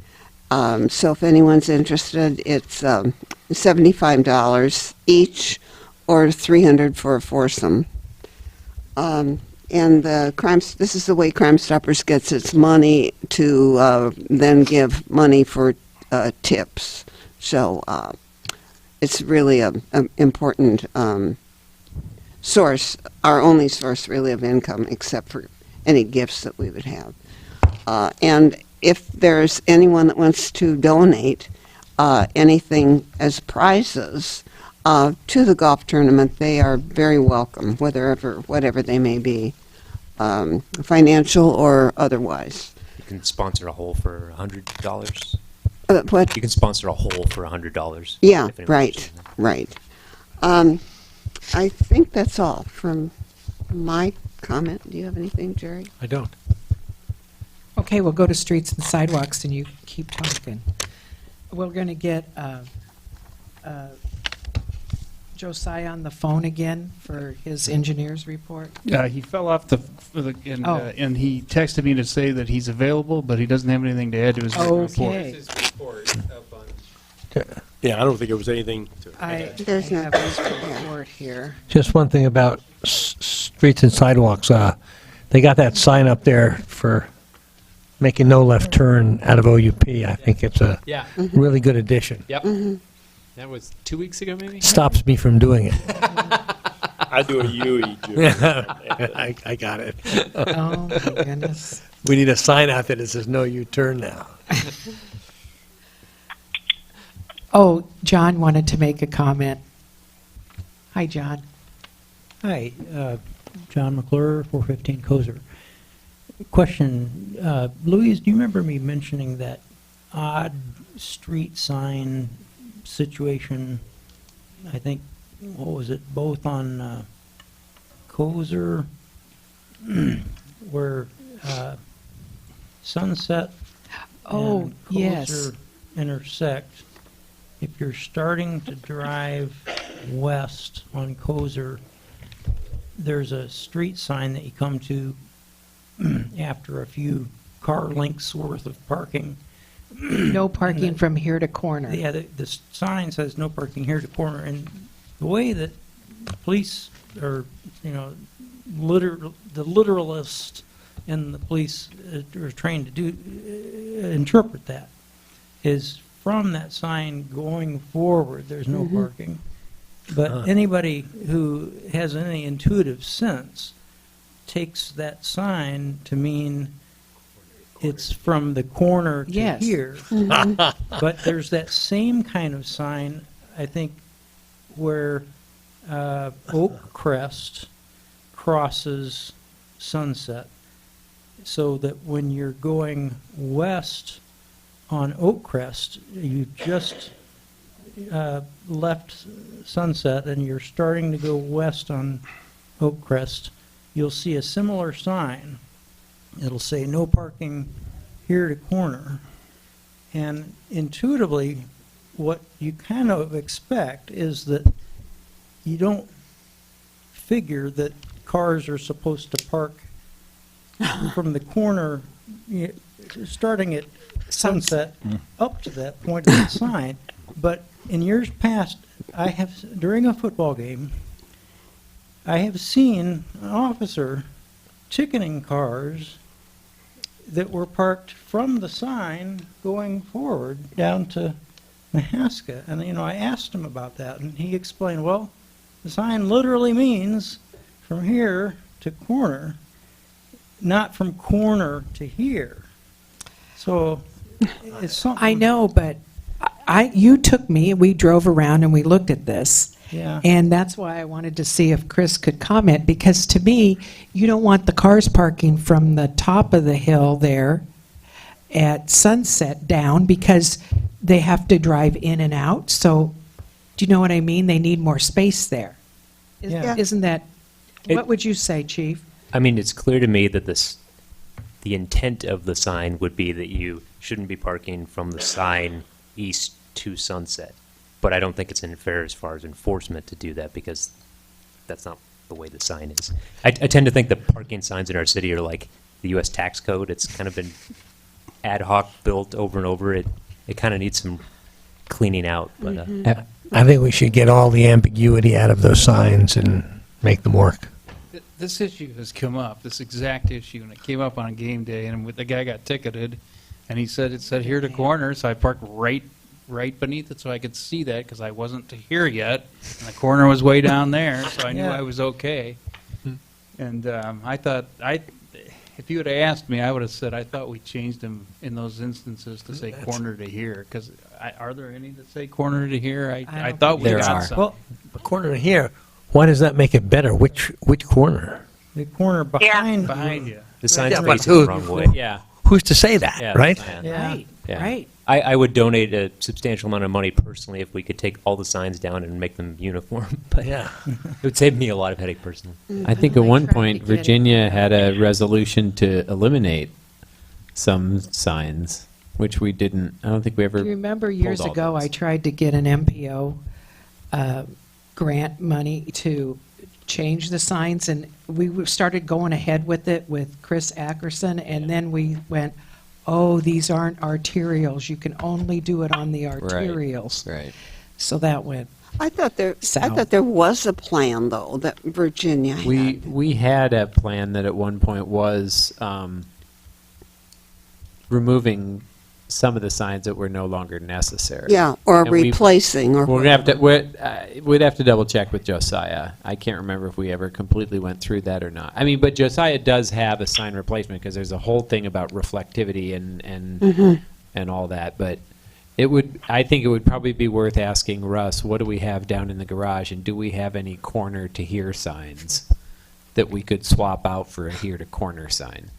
So if anyone's interested, it's $75 each or $300 for a foursome. And this is the way Crime Stoppers gets its money to then give money for tips. So it's really an important source, our only source really of income, except for any gifts that we would have. And if there's anyone that wants to donate anything as prizes to the golf tournament, they are very welcome, whatever they may be, financial or otherwise. You can sponsor a hole for $100. What? You can sponsor a hole for $100. Yeah, if anyone's right, interested in that. right. I think that's all from my comment. Do you have anything, Jerry? I don't. Okay, we'll go to streets and sidewalks, and you keep talking. We're going to get Josiah on the phone again for his engineer's report. He fell off and he texted me to say that he's available, but he doesn't have anything to add to his report. Okay. Yeah, I don't think it was anything to There's no have his report here. Just one thing about streets and sidewalks. They got that sign up there for making no left turn out of OUP. I think it's a Yeah. really good addition. Yep. That was 2 weeks ago, maybe? Stops me from doing it. I do a UE, I got it. Oh, my goodness. We need a sign out there that says no U-turn now. Oh, John wanted to make a comment. Hi, John. Hi, John McClure, 415 Kozer. Question, Louise, do you remember me mentioning that odd street sign situation? I think, what was it, both on Kozer, where Sunset Oh, and yes. Kozer intersect. If you're starting to drive west on Kozer, there's a street sign that you come to after a few car lengths worth of parking. No parking from here to corner. Yeah, the sign says no parking here to corner, and the way that police or, the literalist and the police are trained to interpret that is from that sign going forward, there's no parking. But anybody who has any intuitive sense takes that sign to mean it's from the corner to Yes. here. But there's that same kind of sign, I think, where Oak Crest crosses Sunset, so that when you're going west on Oak Crest, you just left Sunset and you're starting to go west on Oak Crest, you'll see a similar sign. It'll say no parking here to corner. And intuitively, what you kind of expect is that you don't figure that cars are supposed to park from the corner, starting at Sunset up to that point of the sign. But in years past, during a football game, I have seen an officer ticketing cars that were parked from the sign going forward down to Mahaska. And, I asked him about that, and he explained, well, the sign literally means from here to to corner, not from corner to here. So it's something. I know, but you took me, we drove around and we looked at this. Yeah. And that's why I wanted to see if Chris could comment, because to me, you don't want the cars parking from the top of the hill there at Sunset down, because they have to drive in and out. So, do you know what I mean? They need more space there. Yeah. Isn't that, what would you say, Chief? I mean, it's clear to me that the intent of the sign would be that you shouldn't be parking from the sign east to Sunset. But I don't think it's fair as far as enforcement to do that, because that's not the way the sign is. I tend to think the parking signs in our city are like the U.S. tax code. It's kind of been ad hoc built over and over. It kind of needs some cleaning out. But I think we should get all the ambiguity out of those signs and make them work. This issue has come up, this exact issue, and it came up on a game day, and the guy got ticketed, and he said it said here to corner, so I parked right beneath it so I could see that, because I wasn't to here yet, and the corner was way down there, so I knew Yeah. I was okay. And I thought, if you would have asked me, I would have said I thought we changed them in those instances to say corner to here, because are there any that say corner to here? I thought we got some. Well, a corner here, why does that make it better? Which corner? The corner behind you. the sign's Yeah, but facing the wrong way. Yeah. Who's to say that, Yeah, right? Yeah. Right, Yeah. right. I would donate a substantial amount of money personally if we could take all the signs down and make them uniform. But Yeah. it would save me a lot of headache personally. I think at one tried to point, get it. Virginia had a resolution to eliminate some signs, which we didn't, I don't think we ever. Do you remember years pulled all ago, those. I tried to get an MPO grant money to change the signs, and we started going ahead with it with Chris Ackerson, and then we went, oh, these aren't arterials. You can only do it on the arterials. Right. So that went. I thought there South. was a plan, though, that Virginia had. We had a plan that at one point was removing some of the signs that were no longer necessary. Yeah, or And we- replacing, or We're gonna have to, we'd have to double check with Josiah. I can't remember if we ever completely went through that or not. I mean, but Josiah does have a sign replacement, because there's a whole thing about reflectivity and all that. But I think it would probably be worth asking Russ, what do we have down in the garage, and do we have any corner to here signs that we could swap out for a here to corner sign?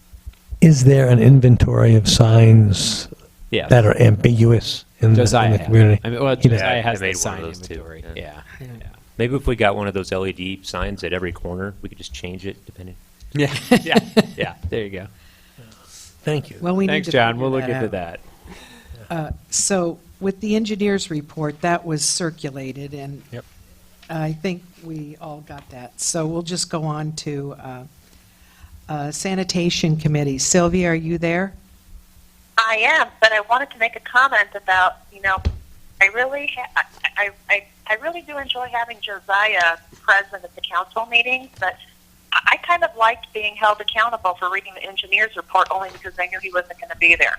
Is there an inventory of signs Yes. that are ambiguous in Josiah the has. community? I mean, well, You know, Josiah has I made the one sign of those too, inventory. yeah. Yeah. Maybe if we got one of those LED signs at every corner, we could just change it depending. Yeah. Yeah. Yeah. There you go. Thank you. Well, we Thanks, need to John. We'll figure look that into out. that. So with the engineer's report, that was circulated, and Yep. I think we all got that. So we'll just go on to sanitation committee. Sylvia, are you there? I am, but I wanted to make a comment about, I really do enjoy having Josiah present at the council meetings, but I kind of liked being held accountable for reading the engineer's report only because I knew he wasn't going to be there.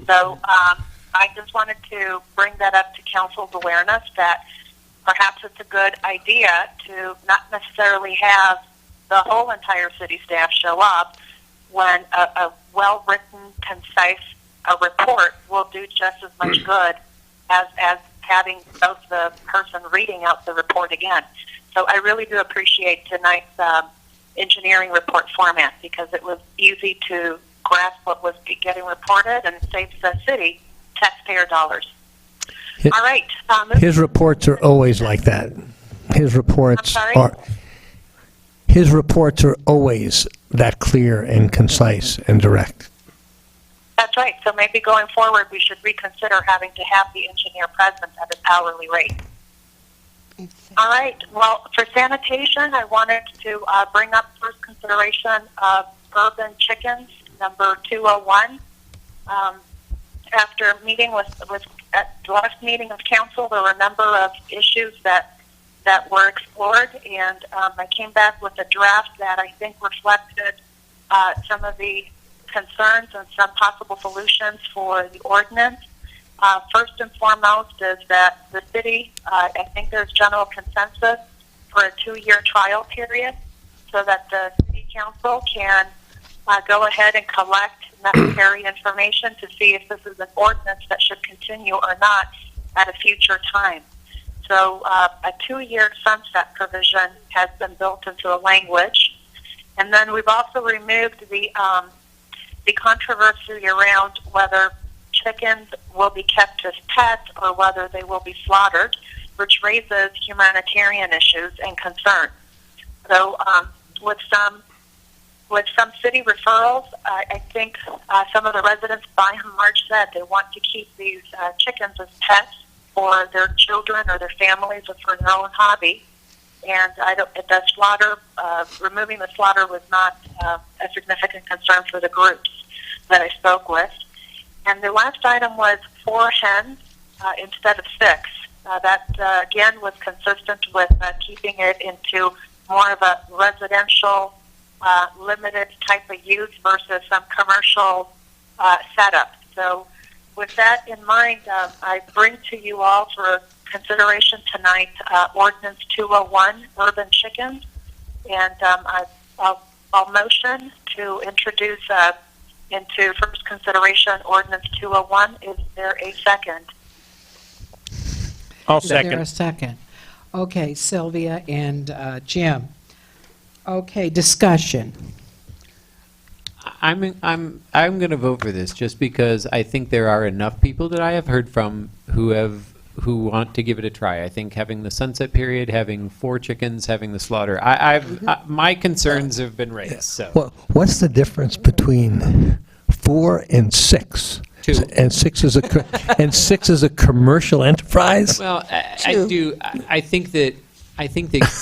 So I just wanted to bring that up to council's awareness that perhaps it's a good idea to not necessarily have the whole entire city staff show up when a well-written, concise report will do just as much good as having both the person reading out the report again. So I really do appreciate tonight's engineering report format, because it was easy to grasp what was getting reported and saves the city taxpayer dollars. All right. His reports are always like that. His reports I'm sorry? are always that clear and concise and direct. That's right. So maybe going forward, we should reconsider having to have the engineer present at an hourly rate. All right. Well, for sanitation, I wanted to bring up first consideration of urban chickens, number 201. After meeting at the last meeting of council, there were a number of issues that were explored, and I came back with a draft that I think reflected some of the concerns and some possible solutions for the ordinance. First and foremost is that the city, I think there's general consensus for a 2-year trial period so that the city council can go ahead and collect necessary information to see if this is an ordinance that should continue or not at a future time. So a 2-year sunset provision has been built into the language. And then we've also removed the controversy around whether chickens will be kept as pets or whether they will be slaughtered, which raises humanitarian issues and concerns. So with some city referrals, I think some of the residents by and large said they want to keep these chickens as pets for their children or their families or for their own hobby. And the slaughter, removing the slaughter was not a significant concern for the groups that I spoke with. And the last item was 4 hens instead of 6. That, again, was consistent with keeping it into more of a residential, limited type of use versus some commercial setup. So with that in mind, I bring to you all for consideration tonight Ordinance 201, Urban Chickens. And I'll motion to introduce into first consideration Ordinance 201. Is there a second? I'll Is there second. a second? Okay, Sylvia and Jim. Okay, discussion. I'm going to vote for this just because I think there are enough people that I have heard from who want to give it a try. I think having the sunset period, having 4 chickens, having the slaughter, my concerns have been raised. So What's the difference between 4 and 6? 2. And 6 is and 6 is a commercial enterprise? Well, I think that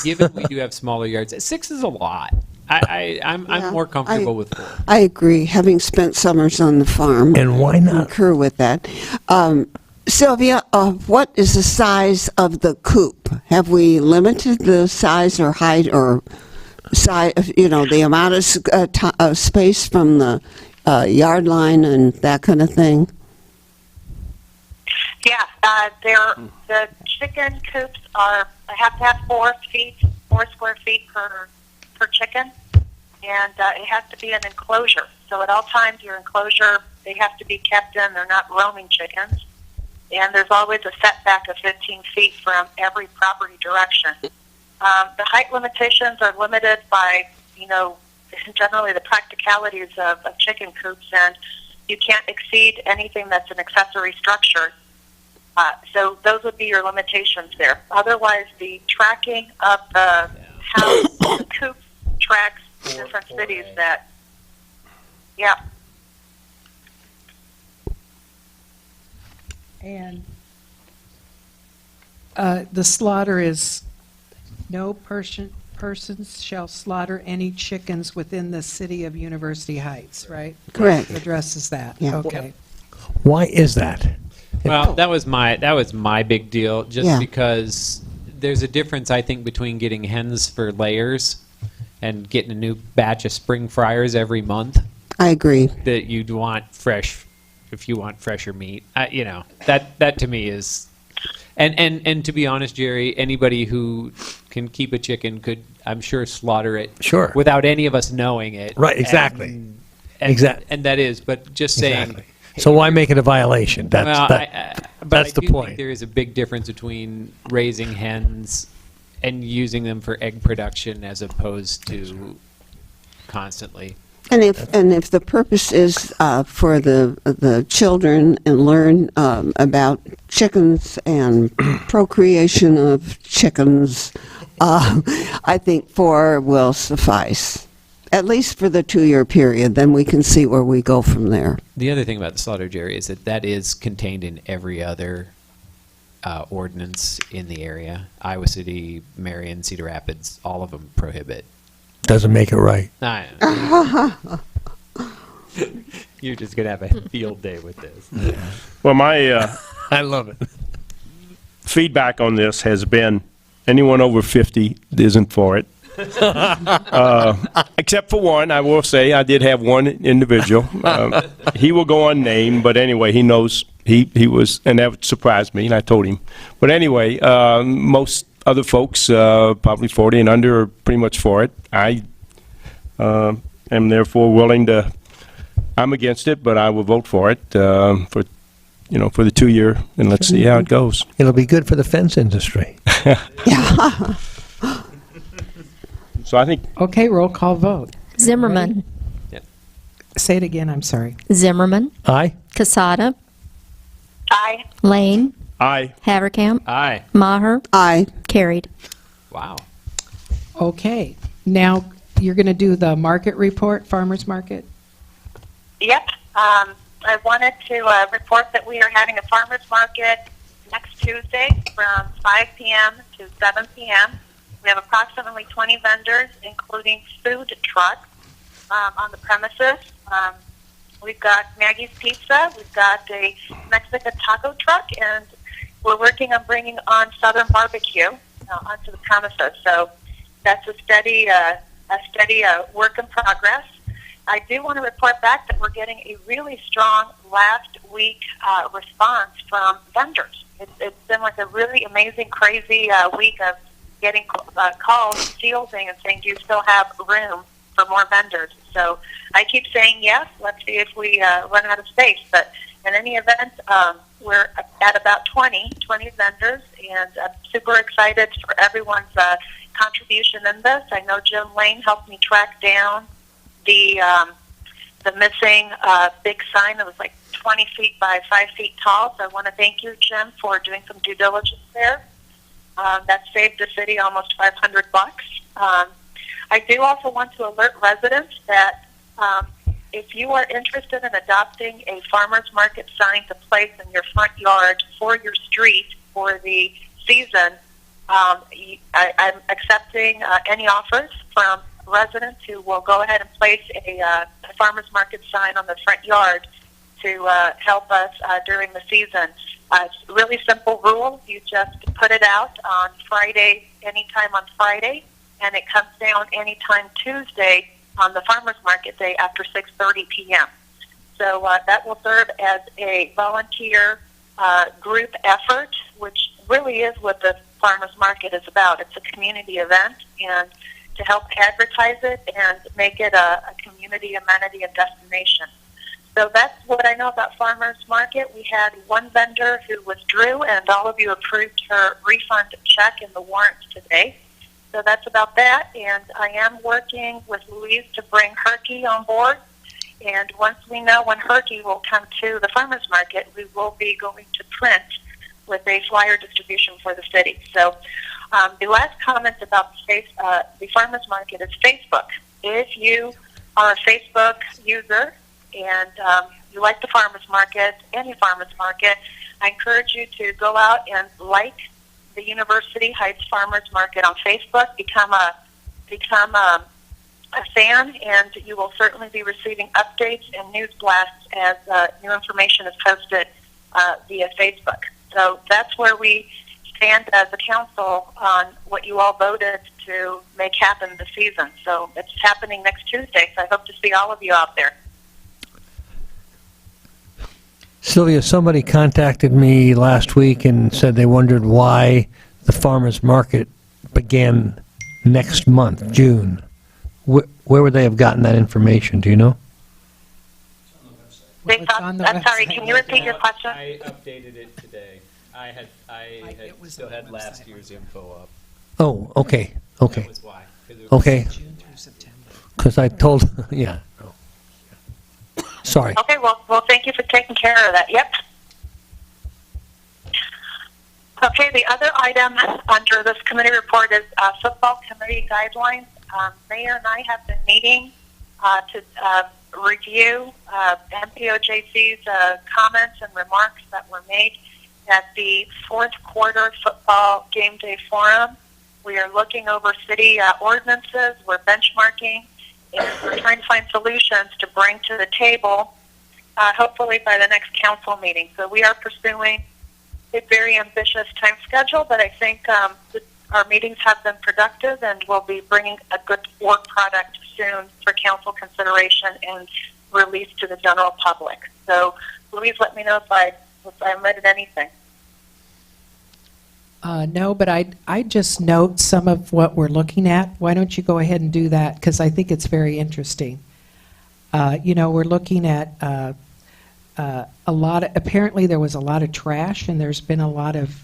given we do have smaller yards, 6 is a lot. I'm more comfortable with 4. I agree, having spent summers on the farm. And why not? Concur with that. Sylvia, what is the size of the coop? Have we limited the size or height or size, the amount of space from the yard line and that kind of thing? Yeah, the chicken coops have to have 4 square feet per chicken, and it has to be an enclosure. So at all times, your enclosure, they have to be kept in. They're not roaming chickens. And there's always a setback of 15 feet from every property direction. The height limitations are limited by, generally the practicalities of chicken coops, and you can't exceed anything that's an accessory structure. So those would be your limitations there. Otherwise, the tracking of the house, the coop tracks different cities that, yeah. And the slaughter is no persons shall slaughter any chickens within the city of University Heights, right? Correct. Addresses that. Yeah. Okay. Why is that? Well, that was my big deal, just Yeah. because there's a difference, I think, between getting hens for layers and getting a new batch of spring fryers every month. I agree. That you'd want fresh, if you want fresher meat. That to me is, and to be honest, Jerry, anybody who can keep a chicken could, I'm sure, slaughter it. Sure. Without any of us knowing it. Right, exactly. And that is, but just saying. Exactly. So why make it a violation? But That's I the do point. think there is a big difference between raising hens and using them for egg production as opposed to constantly. And if the purpose is for the children and learn about chickens and procreation of chickens, I think 4 will suffice. At least for the 2-year period, then we can see where we go from there. The other thing about the slaughter, Jerry, is that is contained in every other ordinance in the area. Iowa City, Marion, Cedar Rapids, all of them prohibit. Doesn't make it right. I know. You're just going to have a field day with this. Well, my I love it. feedback on this has been anyone over 50 isn't for it. Except for one, I will say I did have one individual. He will go unnamed, but anyway, he knows he was, and that surprised me, and I told him. But anyway, most other folks, probably 40 and under, are pretty much for it. am therefore willing to, I'm against it, but I will vote for it, for the 2-year, and let's see how it goes. It'll be good for the fence industry. So I think, Okay, roll call vote. Zimmerman. Say it again, I'm sorry. Zimmerman. Aye. Casada. Aye. Lane. aye. Haverkamp. Aye. Maher. Aye. Carried. Wow. Okay, now you're going to do the market report, farmer's market? Yep. I wanted to report that we are having a farmer's market next Tuesday from 5 p.m. to 7 p.m. We have approximately 20 vendors, including food trucks, on the premises. We've got Maggie's Pizza, we've got a Mexican taco truck, and we're working on bringing on Southern Barbecue onto the premises. So that's a steady work in progress. I do want to report back that we're getting a really strong last week response from vendors. It's been like a really amazing, crazy week of getting calls, fielding, and saying, do you still have room for more vendors? So I keep saying yes. Let's see if we run out of space. But in any event, we're at about 20 vendors, and I'm super excited for everyone's contribution in this. I know Jim Lane helped me track down the missing big sign that was like 20 feet by 5 feet tall. So I want to thank you, Jim, for doing some due diligence there. That saved the city almost $500. I do also want to alert residents that if you are interested in adopting a farmer's market sign to place in your front yard for your street for the season, I'm accepting any offers from residents who will go ahead and place a farmer's market sign on the front yard to help us during the season. It's a really simple rule. You just put it out on Friday, anytime on Friday, and it comes down anytime Tuesday on the farmer's market day after 6:30 p.m. So that will serve as a volunteer group effort, which really is what the farmer's market is about. It's a community event, and to help advertise it and make it a community amenity and destination. So that's what I know about farmer's market. We had one vendor who withdrew, and all of you approved her refund check in the warrant today. So that's about that, and I am working with Louise to bring Herky on board. And once we know when Herky will come to the farmer's market, we will be going to print with a flyer distribution for the city. So the last comment about the farmer's market is Facebook. If you are a Facebook user and you like the farmer's market, any farmer's market, I encourage you to go out and like the University Heights Farmers Market on Facebook. Become a fan, and you will certainly be receiving updates and news blasts as new information is posted via Facebook. So that's where we stand as a council on what you all voted to make happen this season. So it's happening next Tuesday, so I hope to see all of you out there. Sylvia, somebody contacted me last week and said they wondered why the farmer's market began next month, June. Where would they have gotten that information? Do you know? I'm sorry, can you repeat your question? I updated it today. I still had last year's info up. Oh, okay, okay. That was why. 'Cause it was Okay. June through September. Because I told, yeah. Sorry. Okay, well, thank you for taking care of that. Yep. Okay, the other item under this committee report is football committee guidelines. Mayor and I have been meeting to review MPOJC's comments and remarks that were made at the fourth quarter football game day forum. We are looking over city ordinances, we're benchmarking, and we're trying to find solutions to bring to the table, hopefully by the next council meeting. So we are pursuing a very ambitious time schedule, but I think our meetings have been productive, and we'll be bringing a good work product soon for council consideration and release to the general public. So Louise, let me know if I omitted anything. No, but I'd just note some of what we're looking at. Why don't you go ahead and do that? Because I think it's very interesting. We're looking at apparently there was a lot of trash, and there's been a lot of,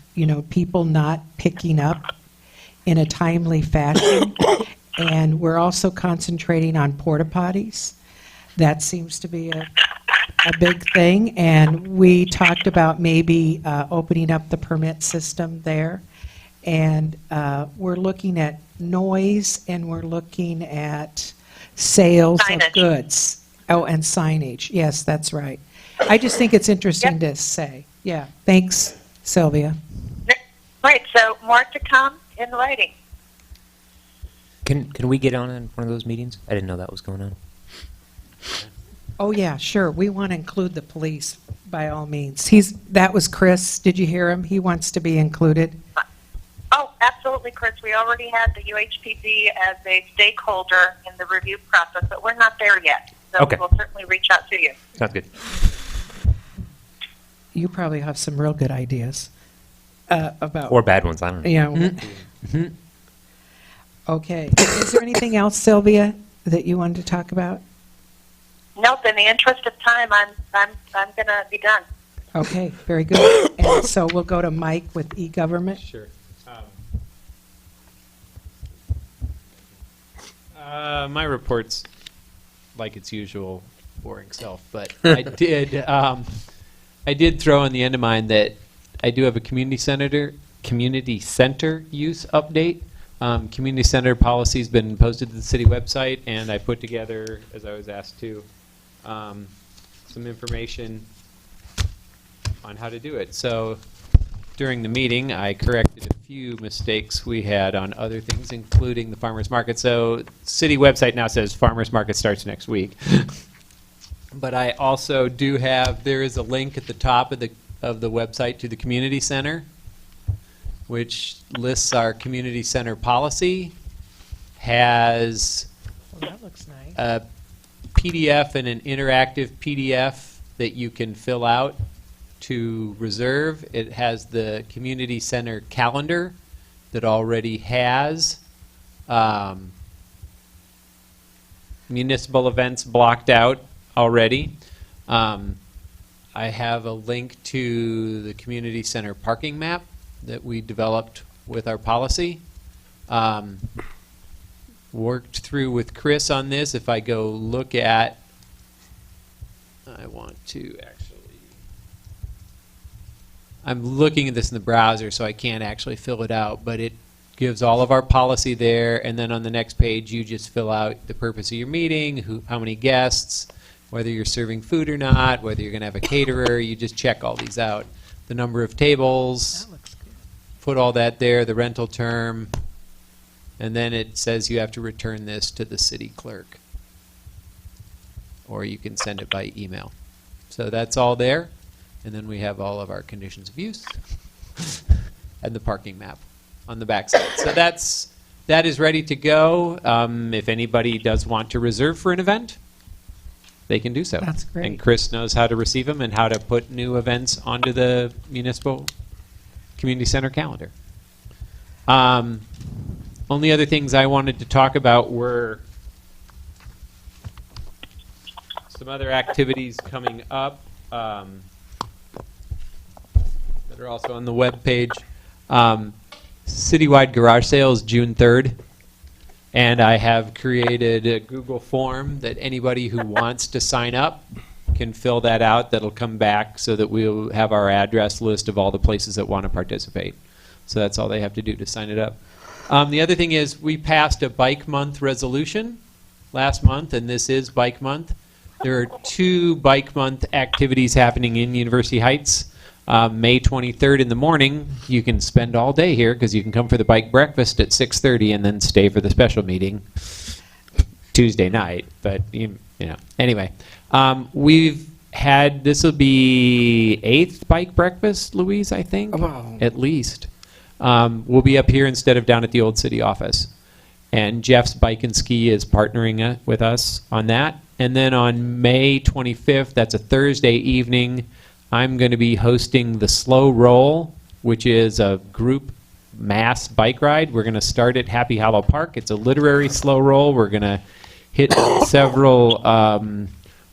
people not picking up in a timely fashion. And we're also concentrating on porta potties. That seems to be a big thing. And we talked about maybe opening up the permit system there. And we're looking at noise, and we're looking at sales of goods. Oh, and signage. Yes, that's right. I just think it's interesting to say. Yeah. Thanks, Sylvia. Right, so more to come in writing. Can we get on in one of those meetings? I didn't know that was going on. Oh, yeah, sure. We want to include the police by all means. That was Chris. Did you hear him? He wants to be included. Oh, absolutely, Chris. We already had the UHPD as a stakeholder in the review process, but we're not there yet. So Okay. we'll certainly reach out to you. Sounds good. You probably have some real good ideas about... Or bad ones, I don't know. Yeah. Okay. Is there anything else, Sylvia, that you wanted to talk about? Nope, in the interest of time, I'm going to be done. Okay, very good. And so we'll go to Mike with e-government. Sure. My report's like its usual boring self, but I did throw in the end of mine that I do have a community center use update. Community center policy's been posted to the city website, and I put together, as I was asked to, some information on how to do it. So during the meeting, I corrected a few mistakes we had on other things, including the farmers market. So city website now says farmers market starts next week. But I also do have, there is a link at the top of the website to the community center, which lists our community center policy, has That looks nice. a PDF and an interactive PDF that you can fill out to reserve. It has the community center calendar that already has municipal events blocked out already. I have a link to the community center parking map that we developed with our policy. Worked through with Chris on this. If I go look at, I want to actually, I'm looking at this in the browser, so I can't actually fill it out, but it gives all of our policy there, and then on the next page you just fill out the purpose of your meeting, how many guests, whether you're serving food or not, whether you're going to have a caterer. You just check all these out. The number of tables, put all that there, the rental term, and then it says you have to return this to the city clerk. Or you can send it by email. So that's all there. And then we have all of our conditions of use and the parking map on the backside. So that is ready to go. If anybody does want to reserve for an event, they can do so. That's great. And Chris knows how to receive them and how to put new events onto the municipal community center calendar. Only other things I wanted to talk about were some other activities coming up that are also on the web page. Citywide garage sales June 3rd, and I have created a Google form that anybody who wants to sign up can fill that out. That'll come back so that we'll have our address list of all the places that want to participate. So that's all they have to do to sign it up. The other thing is we passed a Bike Month resolution last month, and this is Bike Month. There are 2 Bike Month activities happening in University Heights. May 23rd in the morning, you can spend all day here because you can come for the bike breakfast at 6:30 and then stay for the special meeting Tuesday night. But you know, anyway, we've had, this will be 8th bike breakfast, Louise, I think, at least. We'll be up here instead of down at the old city office. And Jeff's Bike and Ski is partnering with us on that. And then on May 25th, that's a Thursday evening, I'm going to be hosting the Slow Roll, which is a group mass bike ride. We're going to start at Happy Hollow Park. It's a literary slow roll. We're going to hit several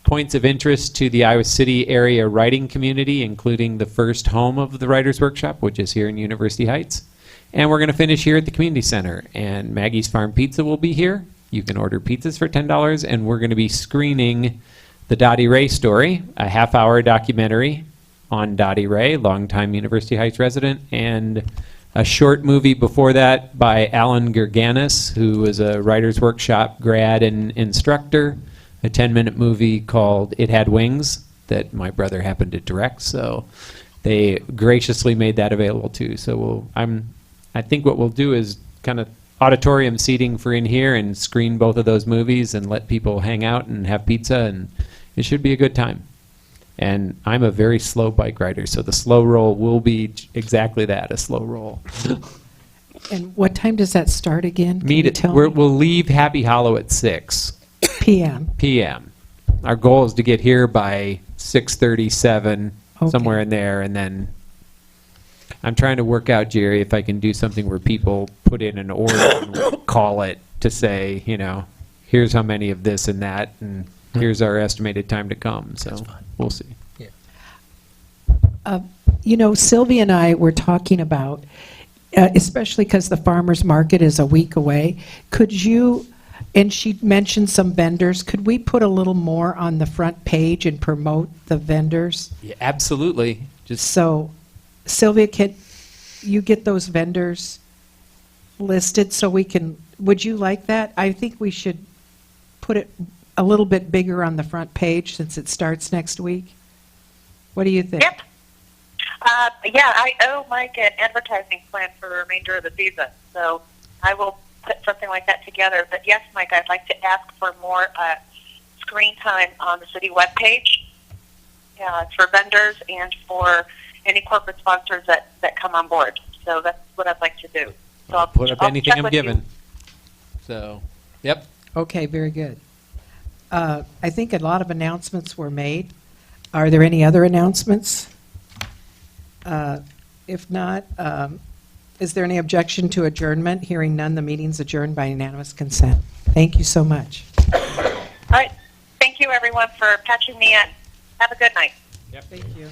points of interest to the Iowa City area writing community, including the first home of the Writers Workshop, which is here in University Heights. And we're going to finish here at the community center. And Maggie's Farm Pizza will be here. You can order pizzas for $10, and we're going to be screening the Dottie Ray story, a half-hour documentary on Dottie Ray, longtime University Heights resident, and a short movie before that by Alan Gerganis, who was a Writers Workshop grad and instructor, a 10-minute movie called It Had Wings that my brother happened to direct, so they graciously made that available too. So I think what we'll do is kind of auditorium seating for in here and screen both of those movies and let people hang out and have pizza, and it should be a good time. And I'm a very slow bike rider, so the slow roll will be exactly that, a slow roll. And what time does that start again? Can you tell me? We'll leave Happy Hollow at 6 p.m. p.m. Our goal is to get here by 6:37, Okay. somewhere in there, and then I'm trying to work out, Jerry, if I can do something where people put in an order and call it to say, here's how many of this and that, and here's our estimated time to come. So we'll see. Sylvia and I were talking about, especially because the farmer's market is a week away, and she mentioned some vendors, could we put a little more on the front page and promote the vendors? Yeah, absolutely. So, Sylvia, can you get those vendors listed so we can, would you like that? I think we should put it a little bit bigger on the front page since it starts next week. What do you think? Yep. Yeah, I owe Mike an advertising plan for the remainder of the season, so I will put something like that together. But yes, Mike, I'd like to ask for more screen time on the city webpage for vendors and for any corporate sponsors that come on board. So that's what I'd like to do. So I'll Put up anything check I'm with given. you. So, yep. Okay, very good. I think a lot of announcements were made. Are there any other announcements? If not, is there any objection to adjournment? Hearing none, the meeting's adjourned by unanimous consent. Thank you so much. All right. Thank you, everyone, for patching me in. Have a good night. Yep. Thank you.